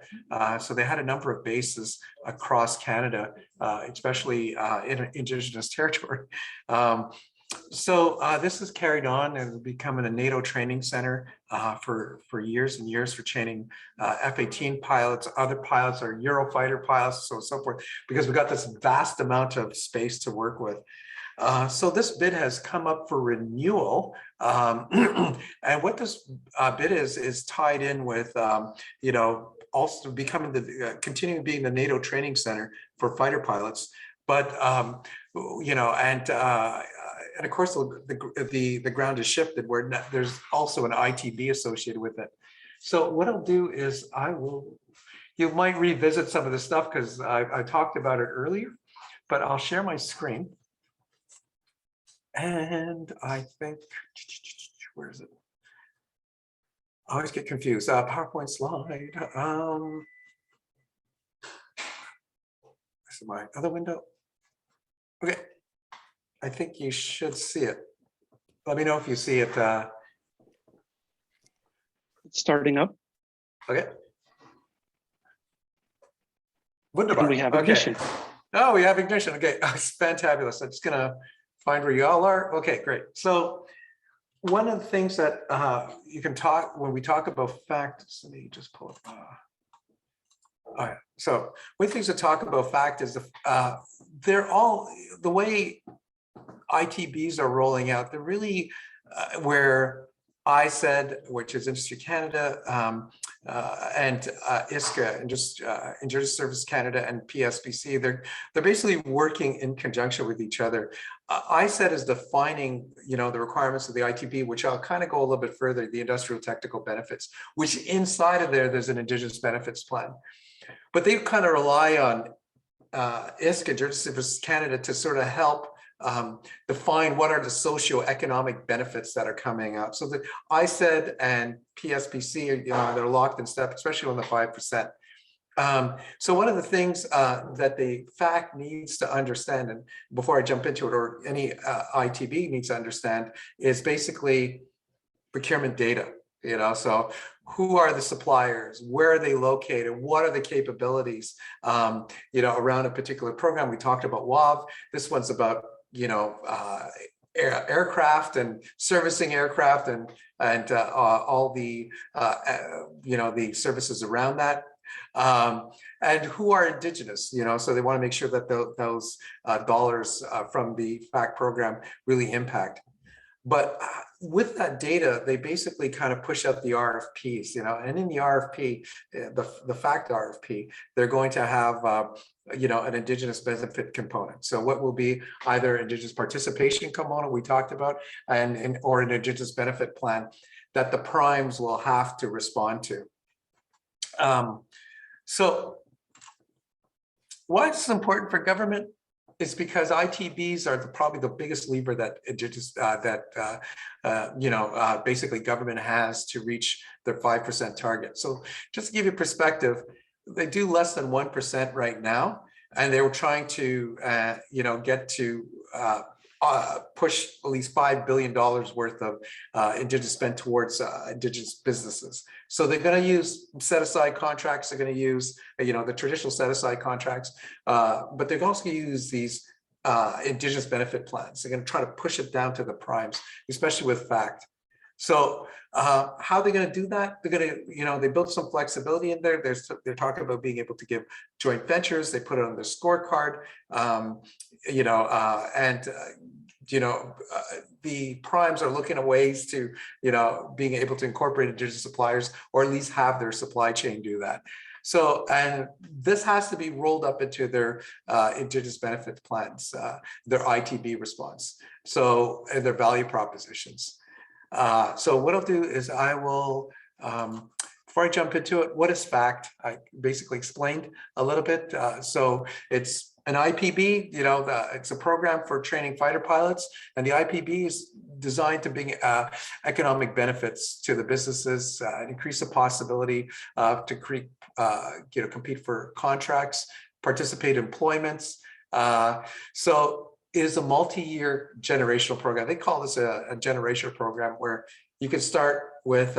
So they had a number of bases across Canada, especially in Indigenous territory. So this is carried on and becoming a NATO training center for years and years for training F-18 pilots, other pilots, or Eurofighter pilots, so forth, because we've got this vast amount of space to work with. So this bid has come up for renewal, and what this bid is tied in with, also becoming continuing being the NATO training center for fighter pilots, but and of course the ground is shifted where there's also an ITB associated with it. So what I'll do is you might revisit some of this stuff because I talked about it earlier, but I'll share my screen. And I think, where is it? I always get confused. PowerPoint slide. This is my other window. Okay. I think you should see it. Let me know if you see it. It's starting up. Okay. Wunderbar. And we have Okay. ignition. Oh, we have ignition. Okay, it's fantabulous. I'm just gonna find where you all are. Okay, great. So one of the things that you can talk when we talk about facts, let me just pull up. All right. So one of the things to talk about fact is they're all the way ITBs are rolling out. They're really where I said, which is Industry Canada, and ISCA, Indigenous Service Canada, and PSBC. They're basically working in conjunction with each other. I said is defining, the requirements of the ITB, which I'll kind of go a little bit further, the industrial technical benefits, which inside of there's an Indigenous benefits plan. But they kind of rely on ISCA, Indigenous Service Canada, to sort of help define what are the socio-economic benefits that are coming up. So that I said and PSBC, they're locked in step, especially on the 5%. So one of the things that the FACT needs to understand, and before I jump into it, or any ITB needs to understand, is basically procurement data. So who are the suppliers? Where are they located? What are the capabilities? Around a particular program. We talked about WAV. This one's about aircraft and servicing aircraft and all the the services around that. And who are Indigenous, so they want to make sure that those dollars from the FACT program really impact. But with that data, they basically kind of push out the RFPs, and in the RFP, the FACT RFP, they're going to have, an Indigenous benefit component. So what will be either Indigenous participation component we talked about, or an Indigenous benefit plan that the primes will have to respond to. So why is this important for government? It's because ITBs are probably the biggest lever that Indigenous, basically government has to reach their 5% target. So just to give you perspective, they do less than 1% right now, and they were trying to, get to push at least $5 billion worth of Indigenous spend towards Indigenous businesses. So they're going to set aside contracts. They're going to use, the traditional set aside contracts, but they're also going to use these Indigenous benefit plans. They're going to try to push it down to the primes, especially with FACT. So how are they going to do that? They're going to, they built some flexibility in there. They're talking about being able to give joint ventures. They put it on their scorecard, the primes are looking at ways to, being able to incorporate Indigenous suppliers, or at least have their supply chain do that. So, and this has to be rolled up into their Indigenous benefit plans, their ITB response, so, and their value propositions. So what I'll do is I will, before I jump into it, what is FACT? I basically explained a little bit. So it's an IPB, it's a program for training fighter pilots, and the IPB is designed to bring economic benefits to the businesses, increase the possibility to compete for contracts, participate in employments. So it is a multi-year generational program. They call this a generational program, where you can start with,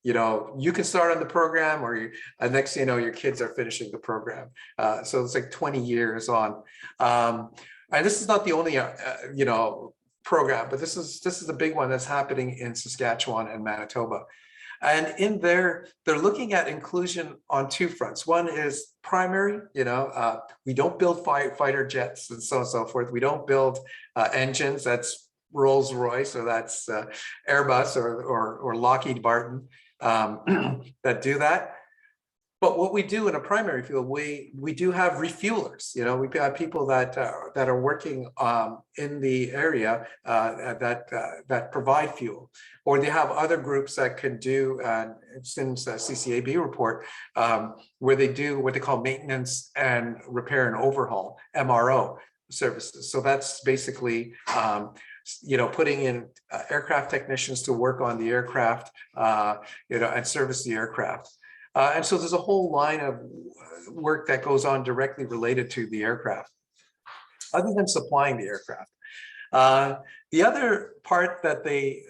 you can start on the program, or next thing you know, your kids are finishing the program. So it's like 20 years on. And this is not the only, program, but this is a big one that's happening in Saskatchewan and Manitoba. And in there, they're looking at inclusion on two fronts. One is primary, we don't build fighter jets and so on and so forth. We don't build engines, that's Rolls-Royce, or that's Airbus or Lockheed Martin that do that. But what we do in a primary field, we do have refuelers. We've got people that are working in the area that provide fuel, or they have other groups that can do. Since CCAB report, where they do what they call maintenance and repair and overhaul (MRO) services. So that's basically putting in aircraft technicians to work on the aircraft, and service the aircraft. And so there's a whole line of work that goes on directly related to the aircraft, other than supplying the aircraft. The other part that they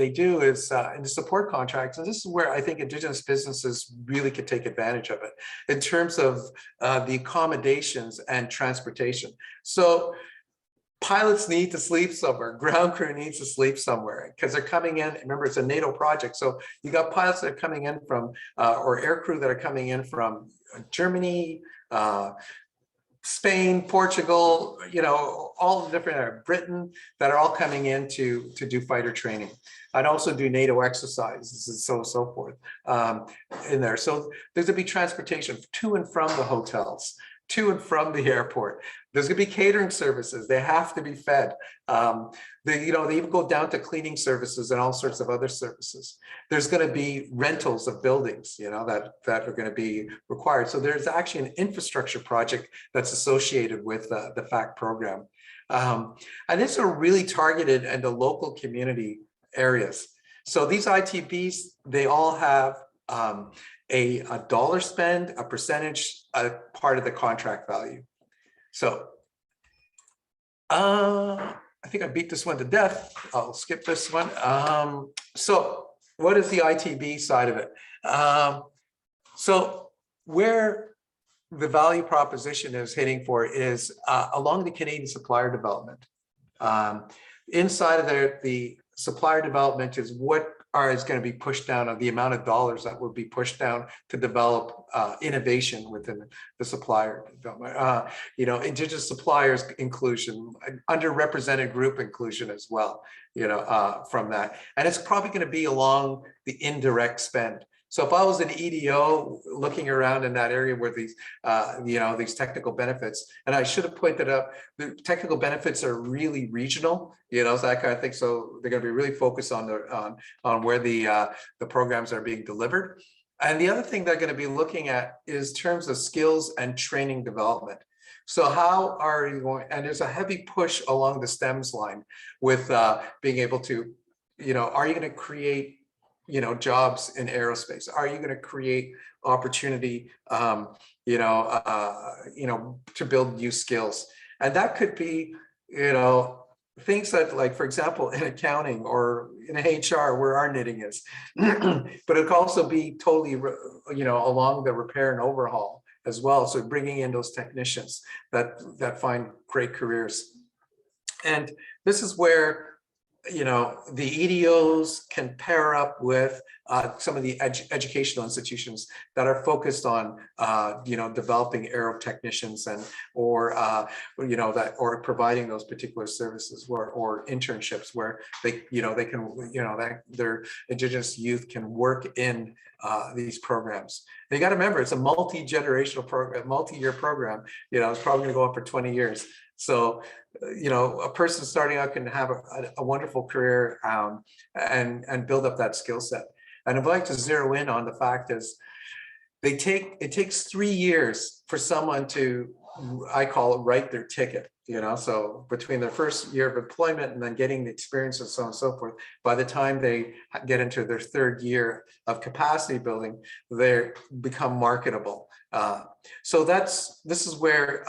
do is in the support contracts, and this is where I think Indigenous businesses really could take advantage of it in terms of the accommodations and transportation. So pilots need to sleep somewhere, ground crew needs to sleep somewhere because they're coming in. Remember, it's a NATO project. So you got pilots that are coming in from, or air crew that are coming in from Germany, Spain, Portugal, you know, all the different, Britain, that are all coming in to do fighter training. I'd also do NATO exercises and so forth in there. So there's gonna be transportation to and from the hotels, to and from the airport. There's gonna be catering services. They have to be fed. They even go down to cleaning services and all sorts of other services. There's gonna be rentals of buildings, you know, that are gonna be required. So there's actually an infrastructure project that's associated with the FACT program. And these are really targeted in the local community areas. So these ITBs, they all have a dollar spend, a percentage, a part of the contract value. So I think I beat this one to death. I'll skip this one. So what is the ITB side of it? So where the value proposition is hitting for is along the Canadian supplier development. Inside of the supplier development is what is going to be pushed down on the amount of dollars that will be pushed down to develop innovation within the supplier development. Indigenous suppliers inclusion, underrepresented group inclusion as well, from that. And it's probably going to be along the indirect spend. So if I was an EDO looking around in that area where these, these technical benefits, and I should have pointed out, the technical benefits are really regional, so that kind of thing. So they're going to be really focused on where the programs are being delivered. And the other thing they're going to be looking at is terms of skills and training development. So how are you going? And there's a heavy push along the STEMS line with being able to, are you going to create jobs in aerospace? Are you going to create opportunity, to build new skills? And that could be, things that, like, for example, in accounting or in HR, where our knitting is, but it could also be totally, along the repair and overhaul as well. So bringing in those technicians that find great careers. And this is where the EDOs can pair up with some of the educational institutions that are focused on, developing aero technicians or providing those particular services or internships where they can, their Indigenous youth can work in these programs. They got to remember, it's a multi-generational program, multi-year program. It's probably going to go on for 20 years. So, a person starting out can have a wonderful career and build up that skill set. And I'd like to zero in on the fact is it takes 3 years for someone to, I call it, write their ticket, so between their first year of employment and then getting the experience and so on and so forth, by the time they get into their 3rd year of capacity building, they become marketable. So this is where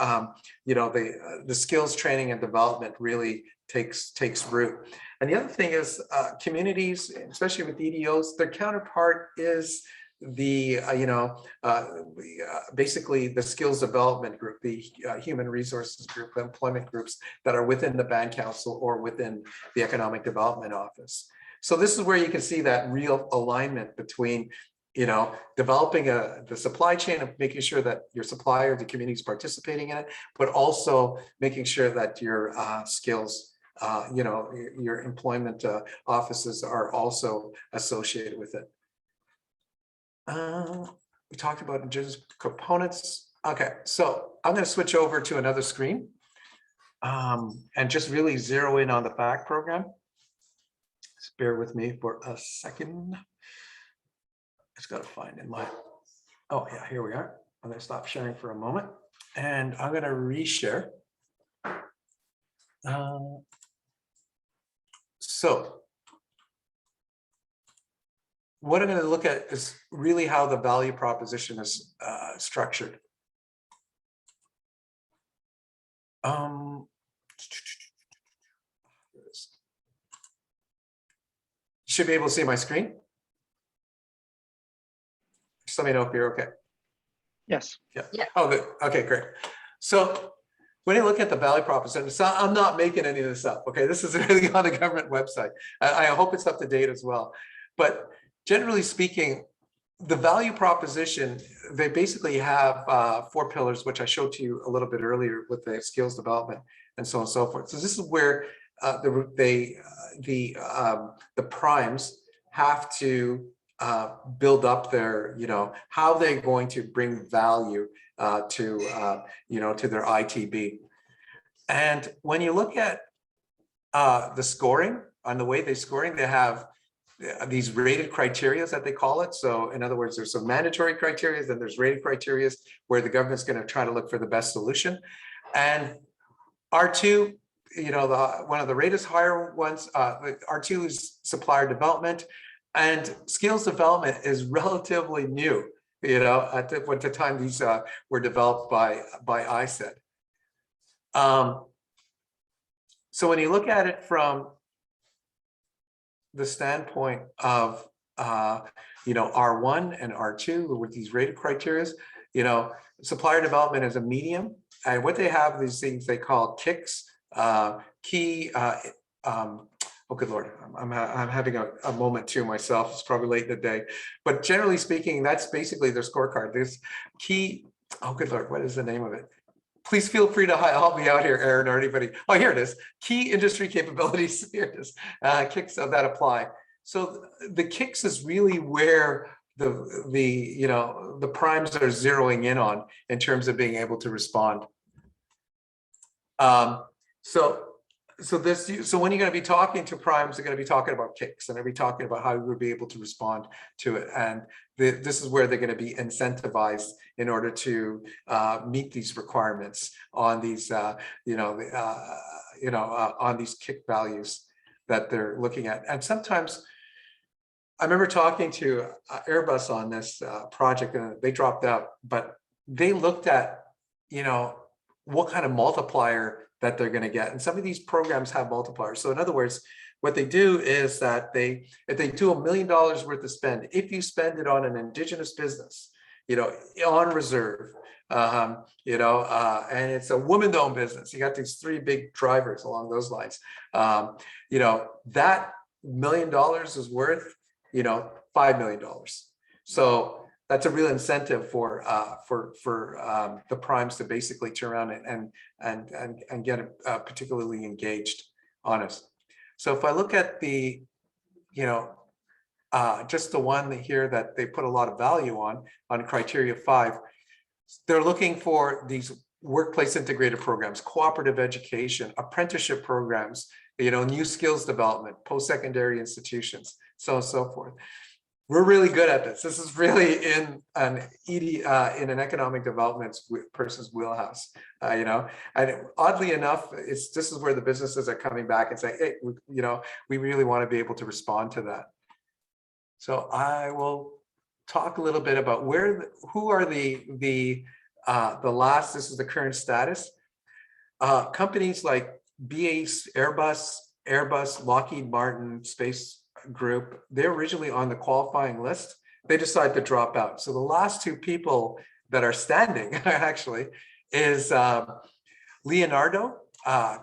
the skills training and development really takes root. And the other thing is communities, especially with EDOs, their counterpart is the basically the skills development group, the human resources group, the employment groups that are within the band council or within the economic development office. So this is where you can see that real alignment between developing the supply chain of making sure that your supplier, the community is participating in it, but also making sure that your skills, your employment offices are also associated with it. We talked about Indigenous components. Okay, so I'm going to switch over to another screen and just really zero in on the FACT program. Just bear with me for a second. It's got to find in my, oh yeah, here we are. I'm going to stop sharing for a moment and I'm going to reshare. So what I'm going to look at is really how the value proposition is structured. should be able to see my screen. Just let me know if you're okay. Yes. Yeah. Oh, good. Okay, great. So when you look at the value proposition, so I'm not making any of this up. Okay, this is really on the government website. I hope it's up to date as well. But generally speaking, the value proposition, they basically have 4 pillars, which I showed to you a little bit earlier with the skills development and so on and so forth. So this is where the primes have to build up their, how they're going to bring value to their ITB. And when you look at the scoring, on the way they're scoring, they have these rated criteria that they call it. So in other words, there's some mandatory criteria, then there's rated criteria where the government's going to try to look for the best solution. And R2, one of the rated higher ones, R2 is supplier development, and skills development is relatively new, at the time these were developed by ISED. So when you look at it from the standpoint of R1 and R2 with these rated criteria, supplier development is a medium, and what they have these things they call KICS, key. Oh, good Lord, I'm having a moment too myself. It's probably late in the day, but generally speaking, that's basically their scorecard. There's key. Oh, good Lord, what is the name of it? Please feel free to help me out here, Aaron, or anybody. Oh, here it is. Key industry capabilities. Here it is. KICS that apply. So the KICS is really where the primes are zeroing in on in terms of being able to respond. So when you're going to be talking to primes, they're going to be talking about KICS, and they'll be talking about how you would be able to respond to it. And this is where they're going to be incentivized in order to meet these requirements on these, on these KIC values that they're looking at. And sometimes I remember talking to Airbus on this project, and they dropped out, but they looked at, what kind of multiplier that they're going to get. And some of these programs have multipliers. So in other words, what they do is that if they do $1 million worth of spend, if you spend it on an Indigenous business, on reserve, and it's a woman-owned business, you got these 3 big drivers along those lines, that $1 million is worth, $5 million. So that's a real incentive for the primes to basically turn around and get particularly engaged on us. So if I look at the, just the one here that they put a lot of value on criteria 5, they're looking for these workplace integrated programs, cooperative education, apprenticeship programs, new skills development, post-secondary institutions, so on and so forth. We're really good at this. This is really in an economic development person's wheelhouse, And oddly enough, this is where the businesses are coming back and saying, hey, we really want to be able to respond to that. So I will talk a little bit about who are the last. This is the current status. Companies like BAE, Airbus, Lockheed Martin, Space Group, they're originally on the qualifying list. They decided to drop out. So the last 2 people that are standing actually is Leonardo,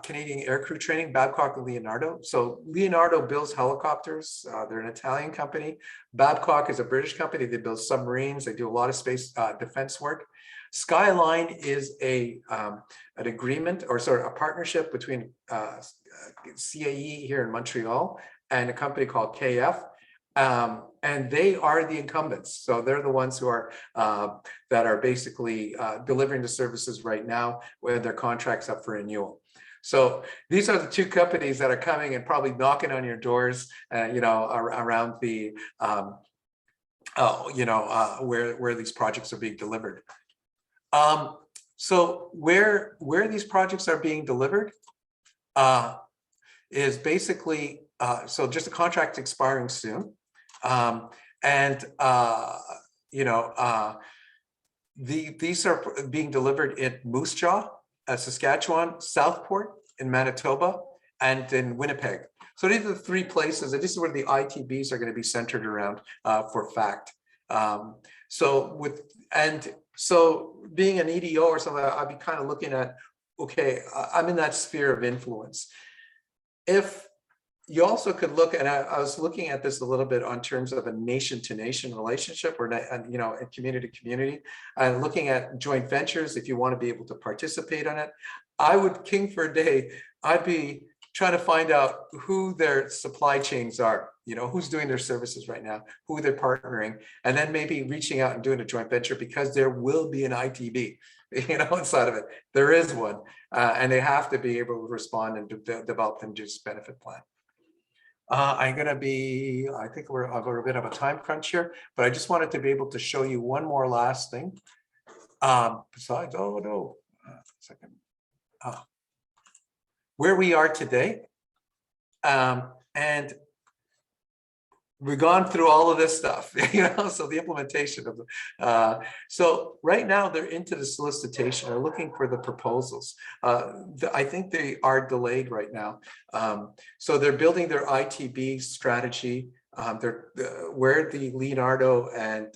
Canadian Aircrew Training, Babcock and Leonardo. So Leonardo builds helicopters. They're an Italian company. Babcock is a British company. They build submarines. They do a lot of space defense work. Skyline is an agreement, or sort of a partnership between CAE here in Montreal and a company called KF, and they are the incumbents. So they're the ones who are that are basically delivering the services right now, where their contract's up for renewal. So these are the 2 companies that are coming and probably knocking on your doors, around the, where these projects are being delivered. So where these projects are being delivered is basically. So just the contract expiring soon, these are being delivered in Moose Jaw, Saskatchewan, Southport in Manitoba, and in Winnipeg. So these are the three places, and this is where the ITBs are going to be centered around for fact. So being an EDO or something, I'd be kind of looking at, okay, I'm in that sphere of influence. If you also could look, and I was looking at this a little bit on terms of a nation-to-nation relationship, or you know, community-to-community, and looking at joint ventures. If you want to be able to participate on it, I would, king for a day, I'd be trying to find out who their supply chains are. You know, who's doing their services right now, who they're partnering, and then maybe reaching out and doing a joint venture, because there will be an ITB, you know, inside of it. There is one, and they have to be able to respond and develop the Indigenous benefit plan. I'm going to be, I think I've got a bit of a time crunch here, but I just wanted to be able to show you one more last thing. Besides, oh no, second. Where we are today. And we've gone through all of this stuff, you know, so the implementation of so right now they're into the solicitation, they're looking for the proposals. I think they are delayed right now. So they're building their ITB strategy. Where the Leonardo and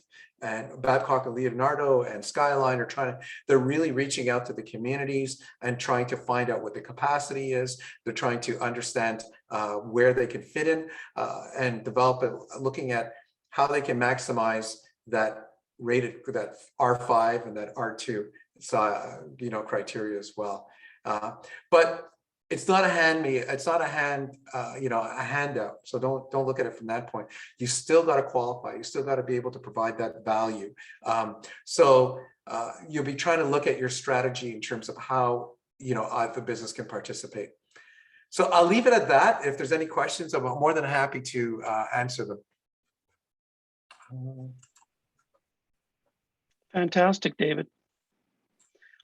Babcock and Leonardo and Skyline are they're really reaching out to the communities and trying to find out what the capacity is. They're trying to understand where they can fit in and develop it, looking at how they can maximize that that R5 and that R2 you know, criteria as well. But it's not a handout. So don't look at it from that point. You still got to qualify. You still got to be able to provide that value. You'll be trying to look at your strategy in terms of how, you know, the business can participate. So I'll leave it at that. If there's any questions, I'm more than happy to answer them. Fantastic, David.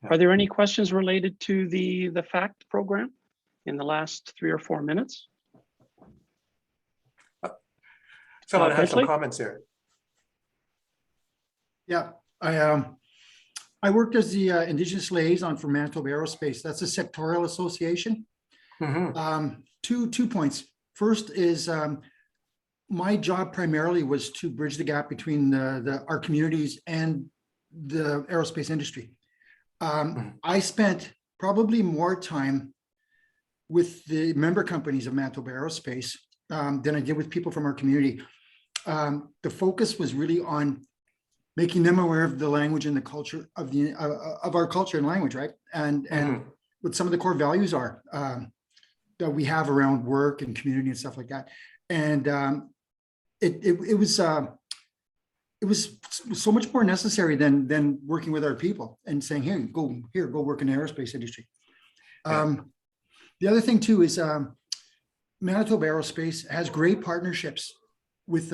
Are there any questions related to the FACT program in the last 3 or 4 minutes? Someone has some Presley? comments here. Yeah, I worked as the Indigenous liaison for Manitoba Aerospace. That's a sectorial association. Mm-hmm. Two points. First is my job primarily was to bridge the gap between our communities and the aerospace industry. I spent probably more time with the member companies of Manitoba Aerospace than I did with people from our community. The focus was really on making them aware of the language and the culture of our culture and language, right? And what some of the core values are that we have around work and community and stuff like that. And it was so much more necessary than working with our people and saying, hey, go work in the aerospace industry. The other thing too is Manitoba Aerospace has great partnerships with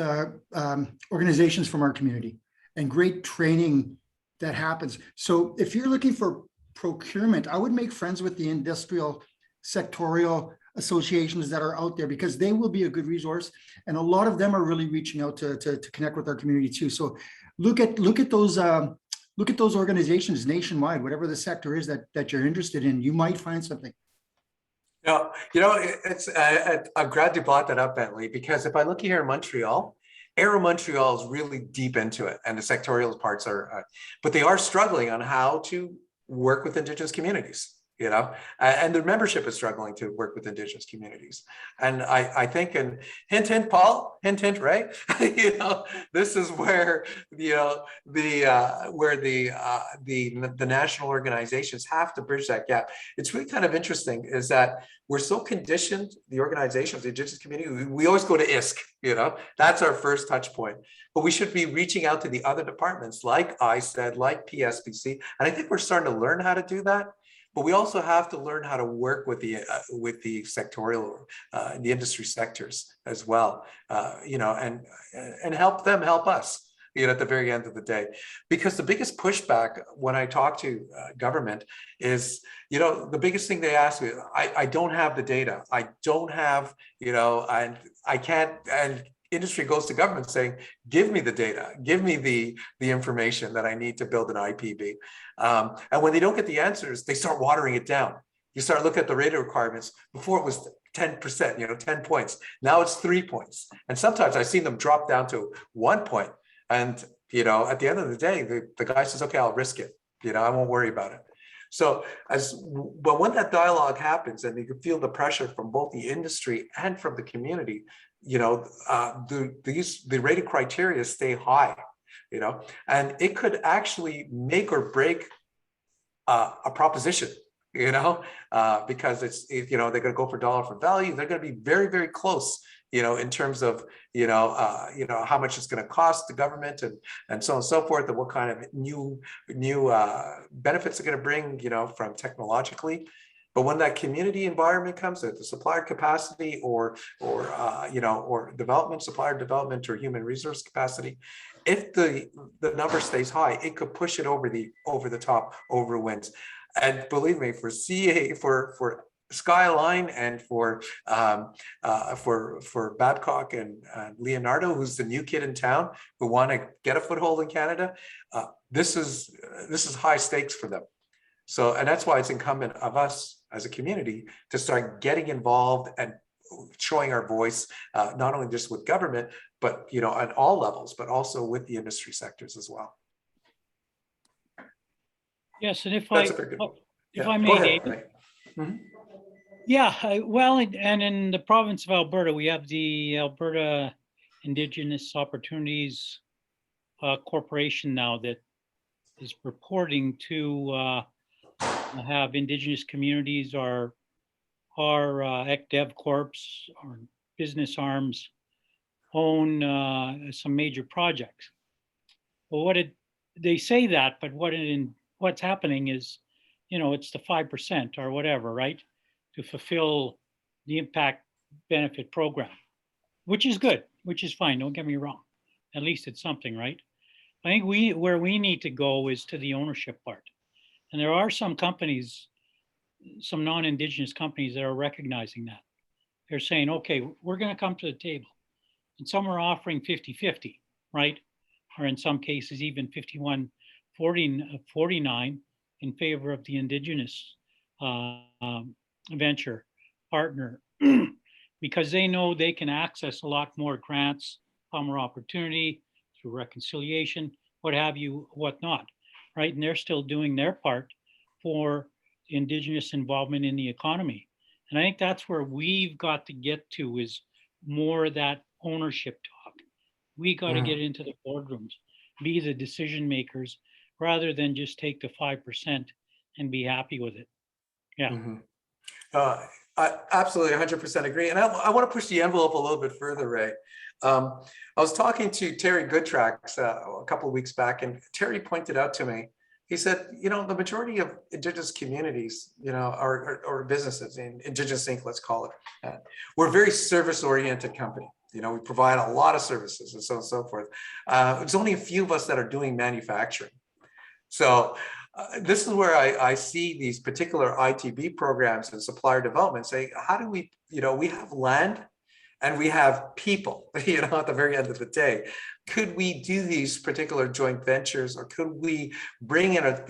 organizations from our community and great training that happens. So if you're looking for procurement, I would make friends with the industrial sectorial associations that are out there, because they will be a good resource. And a lot of them are really reaching out to connect with our community too. So look at those organizations nationwide, whatever the sector is that you're interested in, you might find something. No, you know, it's I'm glad you brought that up, Bentley, because if I look here in Montreal, Aero Montreal is really deep into it, and the sectorial parts are, but they are struggling on how to work with Indigenous communities, you know, and their membership is struggling to work with Indigenous communities. And I think, and hint, hint, Paul, hint, hint, right? You know, this is where, you know, the national organizations have to bridge that gap. It's really kind of interesting is that we're so conditioned, the organizations, the Indigenous community, we always go to ISK, you know, that's our first touch point. But we should be reaching out to the other departments like ISED, like PSPC. And I think we're starting to learn how to do that. But we also have to learn how to work with the sectorial, the industry sectors as well, you know, and help them help us, you know, at the very end of the day. Because the biggest pushback when I talk to government is, you know, the biggest thing they ask me, I don't have the data. I don't have, you know, and I can't, and industry goes to government saying, give me the data, give me the information that I need to build an IPB. And when they don't get the answers, they start watering it down. You start looking at the radar requirements. Before it was 10%, 10 points. Now it's 3 points. And sometimes I've seen them drop down to 1 point. And, at the end of the day, the guy says, okay, I'll risk it. I won't worry about it. So but when that dialogue happens and you can feel the pressure from both the industry and from the community, the rating criteria stay high, and it could actually make or break a proposition, because they're going to go for dollar for value. They're going to be very, very close, in terms of, how much it's going to cost the government and so on and so forth, and what kind of new benefits they're going to bring, from technologically. But when that community environment comes, the supplier capacity or development, supplier development or human resource capacity, if the number stays high, it could push it over the top, over wins. And believe me, for CA, for Skyline and for Babcock and Leonardo, who's the new kid in town who want to get a foothold in Canada, this is high stakes for them. So, and that's why it's incumbent of us as a community to start getting involved and showing our voice, not only just with government, but on all levels, but also with the industry sectors as well. Yes, and if That's I may, David. Mm-hmm. Yeah, well, and in the province of Alberta, we have the Alberta Indigenous Opportunities Corporation now that is purporting to have Indigenous communities or ECDEV Corps or business arms own some major projects. Well, they say that, but what's happening is, it's the 5% or whatever, right? To fulfill the impact benefit program, which is good, which is fine. Don't get me wrong. At least it's something, right? I think where we need to go is to the ownership part. And there are some companies, some non-Indigenous companies that are recognizing that. They're saying, okay, we're going to come to the table. And some are offering 50-50, right? Or in some cases, even 51-49 in favor of the Indigenous venture partner, because they know they can access a lot more grants, more opportunity through reconciliation, what have you, whatnot, right? And they're still doing their part for Indigenous involvement in the economy. And I think that's where we've got to get to, is more of that ownership talk. We got to get into the boardrooms, be the decision makers, rather than just take the 5% and be happy with it. Yeah. Mm-hmm. I absolutely 100% agree. And I want to push the envelope a little bit further, Ray. I was talking to Terry Goodtrax a couple of weeks back, and Terry pointed out to me, he said, the majority of Indigenous communities, or businesses in Indigenous Inc., let's call it, we're a very service-oriented company. We provide a lot of services and so on and so forth. There's only a few of us that are doing manufacturing. So this is where I see these particular ITB programs and supplier development say, how do we, we have land and we have people, at the very end of the day. Could we do these particular joint ventures, or could we bring in a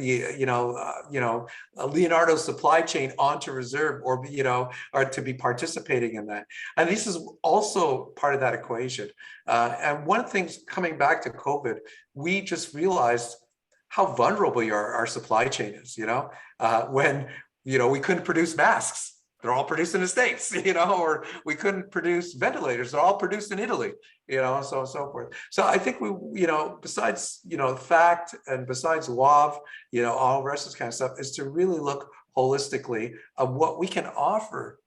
Leonardo supply chain onto reserve, or to be participating in that? And this is also part of that equation. And one of the things coming back to COVID, we just realized how vulnerable our supply chain is, when, we couldn't produce masks. They're all produced in the States, or we couldn't produce ventilators. They're all produced in Italy, so on and so forth. So I think we, besides, FACT and besides WAV, all the rest of this kind of stuff, is to really look holistically of what we can offer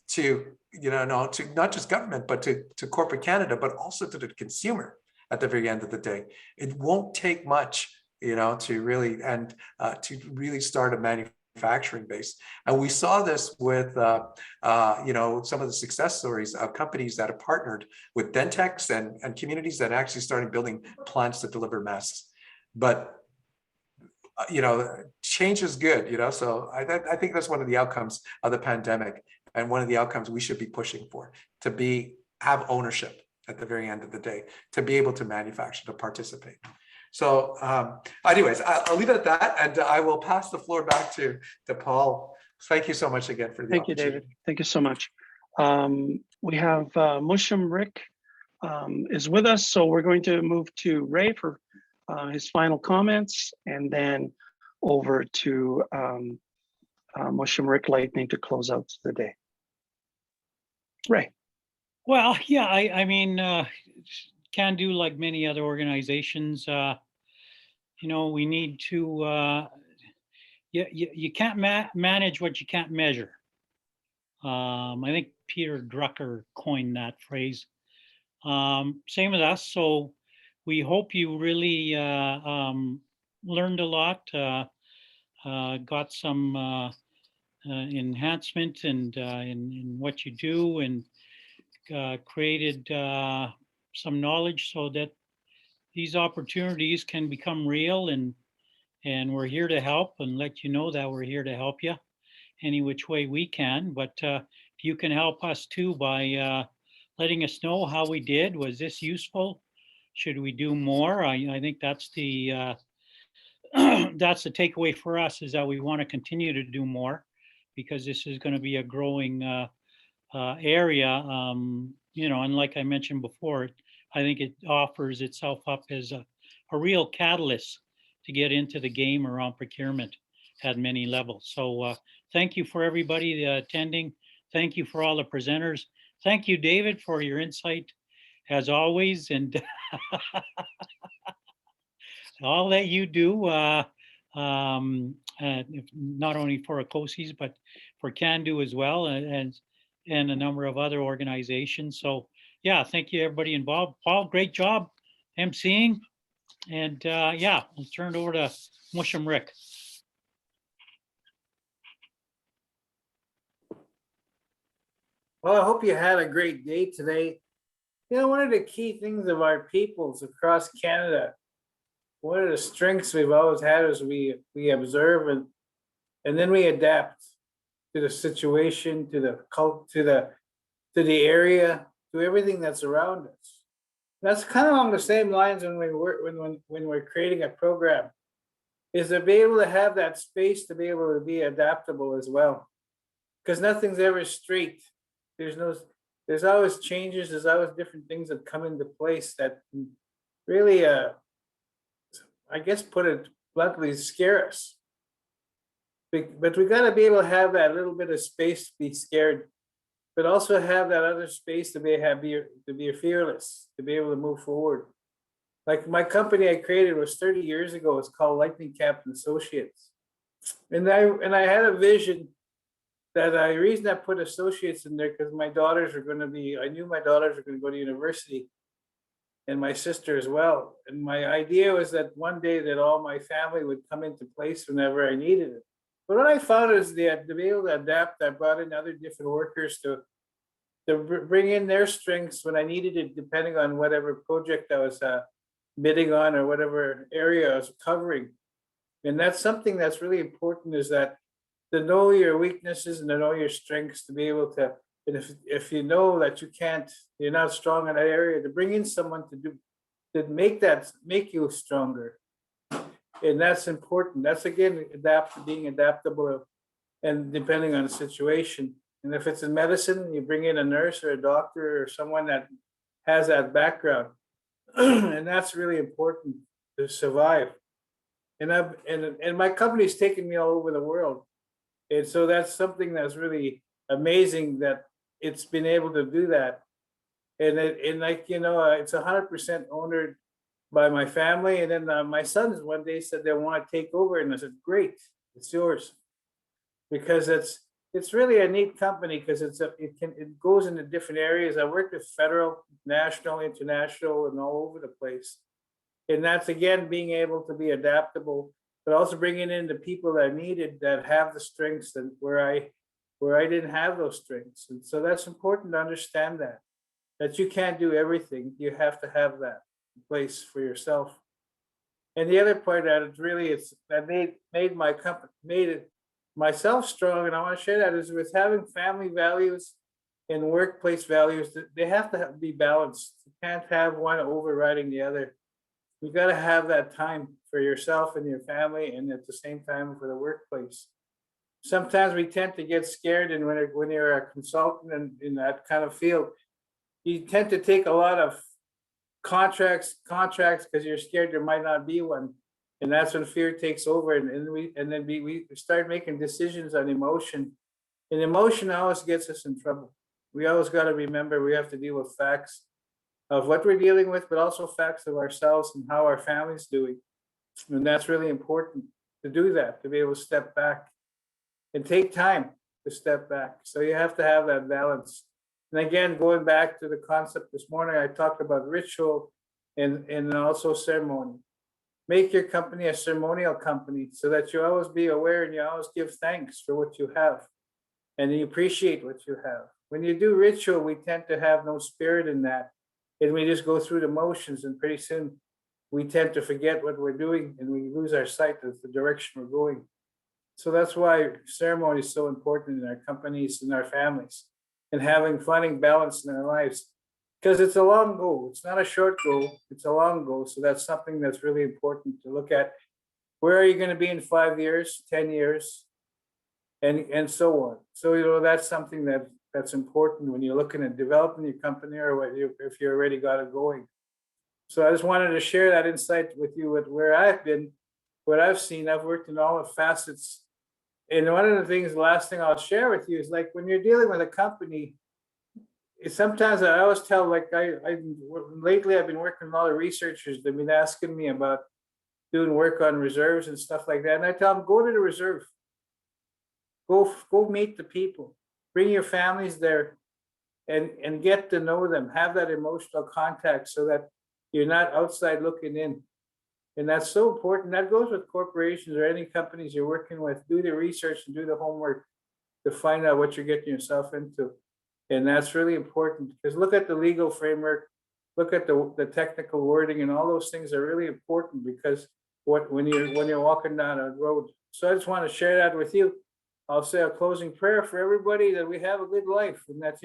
to, to not just government, but to corporate Canada, but also to the consumer at the very end of the day. It won't take much, to really, and to really start a manufacturing base. And we saw this with, some of the success stories of companies that have partnered with Dentex and communities that actually started building plants to deliver masks. But, change is good, so I think that's one of the outcomes of the pandemic, and one of the outcomes we should be pushing for, to have ownership at the very end of the day, to be able to manufacture, to participate. So anyways, I'll leave it at that, and I will pass the floor back to Paul. Thank you so much again for the Thank you, opportunity. David. Thank you so much. We have Musham Rick is with us, so we're going to move to Ray for his final comments, and then over to Musham Rick Lightning to close out the day. Ray. Well, yeah, I mean, Cando, like many other organizations, you know, we need to, you can't manage what you can't measure. I think Peter Drucker coined that phrase. Same with us. So we hope you really learned a lot, got some enhancement and in what you do, and created some knowledge so that these opportunities can become real, and we're here to help and let you know that we're here to help you any which way we can. But if you can help us too by letting us know how we did. Was this useful? Should we do more? I think that's the that's the takeaway for us, is that we want to continue to do more, because this is going to be a growing area. You know, and like I mentioned before, I think it offers itself up as a real catalyst to get into the game around procurement at many levels. So thank you for everybody attending. Thank you for all the presenters. Thank you, David, for your insight as always, and all that you do, not only for Acosys, but for Cando as well, and a number of other organizations. So yeah, thank you everybody involved. Paul, great job emceeing. And yeah, we'll turn it over to Musham Rick. Well, I hope you had a great day today. You know, one of the key things of our peoples across Canada, one of the strengths we've always had is we observe and then we adapt to the situation, to the cult, to the area, to everything that's around us. That's kind of along the same lines when we work when we're creating a program, is to be able to have that space to be able to be adaptable as well, because nothing's ever straight. There's always changes. There's always different things that come into place that really, I guess, put it bluntly, scare us. But we got to be able to have that little bit of space to be scared, but also have that other space to be fearless, to be able to move forward. Like my company I created was 30 years ago. It's called Lightning Captain Associates, and I had a vision that the reason I put associates in there, because my daughters are going to be, I knew my daughters were going to go to university, and my sister as well. And my idea was that one day that all my family would come into place whenever I needed it. But what I found is that to be able to adapt, I brought in other different workers to bring in their strengths when I needed it, depending on whatever project I was bidding on or whatever area I was covering. And that's something that's really important, is that to know your weaknesses and to know your strengths, to be able to, and if you know that you're not strong in that area, to bring in someone to make you stronger. And that's important. That's again, being adaptable and depending on the situation. And if it's in medicine, you bring in a nurse or a doctor or someone that has that background. And that's really important to survive. And my company's taken me all over the world. And so that's something that's really amazing, that it's been able to do that. And like, you know, it's 100% owned by my family. And then my sons one day said they want to take over. And I said, great, it's yours. Because it's really a neat company, because it goes into different areas. I work with federal, national, international, and all over the place. And that's, again, being able to be adaptable, but also bringing in the people that I needed that have the strengths and where I didn't have those strengths. And so that's important to understand that you can't do everything. You have to have that place for yourself. And the other part that made my company, made it myself strong, and I want to share that, is with having family values and workplace values. They have to be balanced. You can't have one overriding the other. You got to have that time for yourself and your family, and at the same time for the workplace. sometimes we tend to get scared, and when you're a consultant in that kind of field, you tend to take a lot of contracts because you're scared there might not be one. And that's when fear takes over, and then we start making decisions on emotion. And emotion always gets us in trouble. We always got to remember we have to deal with facts of what we're dealing with, but also facts of ourselves and how our family's doing. And that's really important to do that, to be able to step back and take time to step back. So you have to have that balance. And again, going back to the concept this morning, I talked about ritual and also ceremony. Make your company a ceremonial company so that you always be aware and you always give thanks for what you have and you appreciate what you have. When you do ritual, we tend to have no spirit in that. And we just go through the motions, and pretty soon we tend to forget what we're doing and we lose our sight of the direction we're going. So that's why ceremony is so important in our companies and our families, and having fun and balance in our lives. Because it's a long goal. It's not a short goal. It's a long goal. So that's something that's really important to look at. Where are you going to be in 5 years, 10 years, and so on. So, that's something that's important when you're looking at developing your company, or if you already got it going. So I just wanted to share that insight with you with where I've been, what I've seen. I've worked in all the facets. And one of the things, the last thing I'll share with you is, like, when you're dealing with a company, sometimes I always tell, like, lately I've been working with a lot of researchers. They've been asking me about doing work on reserves and stuff like that. And I tell them, go to the reserve, go meet the people, bring your families there and get to know them, have that emotional contact so that you're not outside looking in. And that's so important. That goes with corporations or any companies you're working with. Do the research and do the homework to find out what you're getting yourself into. And that's really important, because look at the legal framework, look at the technical wording, and all those things are really important, because when you're walking down a road. So I just want to share that with you. I'll say a closing prayer for everybody, that we have a good life, and that,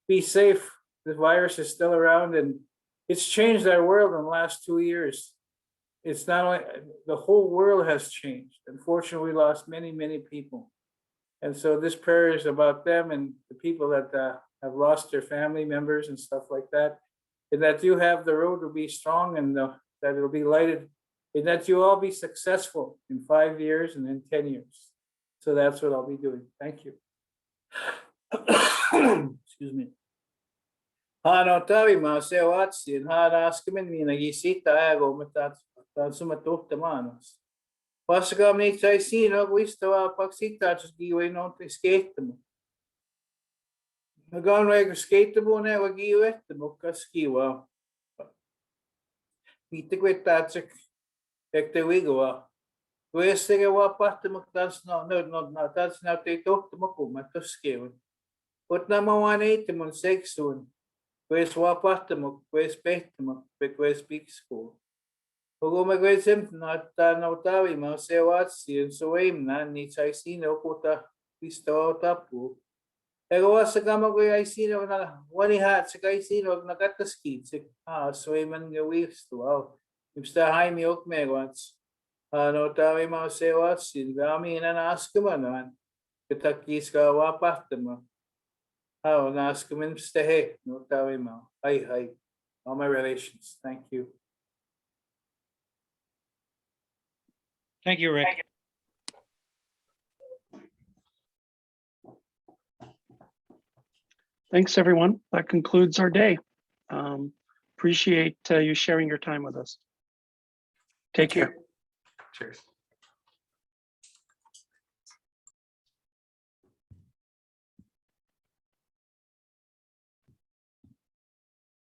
be safe. The virus is still around, and it's changed our world in the last 2 years. It's not only, the whole world has changed. Unfortunately, we lost many, many people. And so this prayer is about them and the people that have lost their family members and stuff like that. And that you have the road to be strong, and that it'll be lighted, and that you all be successful in 5 years and in 10 years. So that's what I'll be doing. Thank you. Excuse me. Hano tavi ma se watsi and haraskamin mi nagisita ago matat sumatok tamanos. Pasagam ni chaisino guistawa paksita just giwe non te skate mo. Naganwe skate mo ne wagiwe te mokaskiwa. Pitigwetatsik ekte wigowa. Westige wa patte moktas no that's now te tok mo ko matoskiwa. Ut na mawane te mon sexun. Wes wa patte mo wes pehte mo wes big school. Hugo magwesem not tawi ma se watsi and so aim na ni chaisino kota pisto tapu. Ego sa gama ko ay sino na wani hat sa kay sino nagataskid so man gawis to wow. Imsta Jaime ok megwats. No tawi ma se watsi gami na naskamanan. Kitakis ka wa patte mo. Naskamin stehe no tawi ma. Hi. All my relations. Thank you. Thank you, Rick. Thanks, everyone. That concludes our day. Appreciate you sharing your time with us. Take care. Cheers.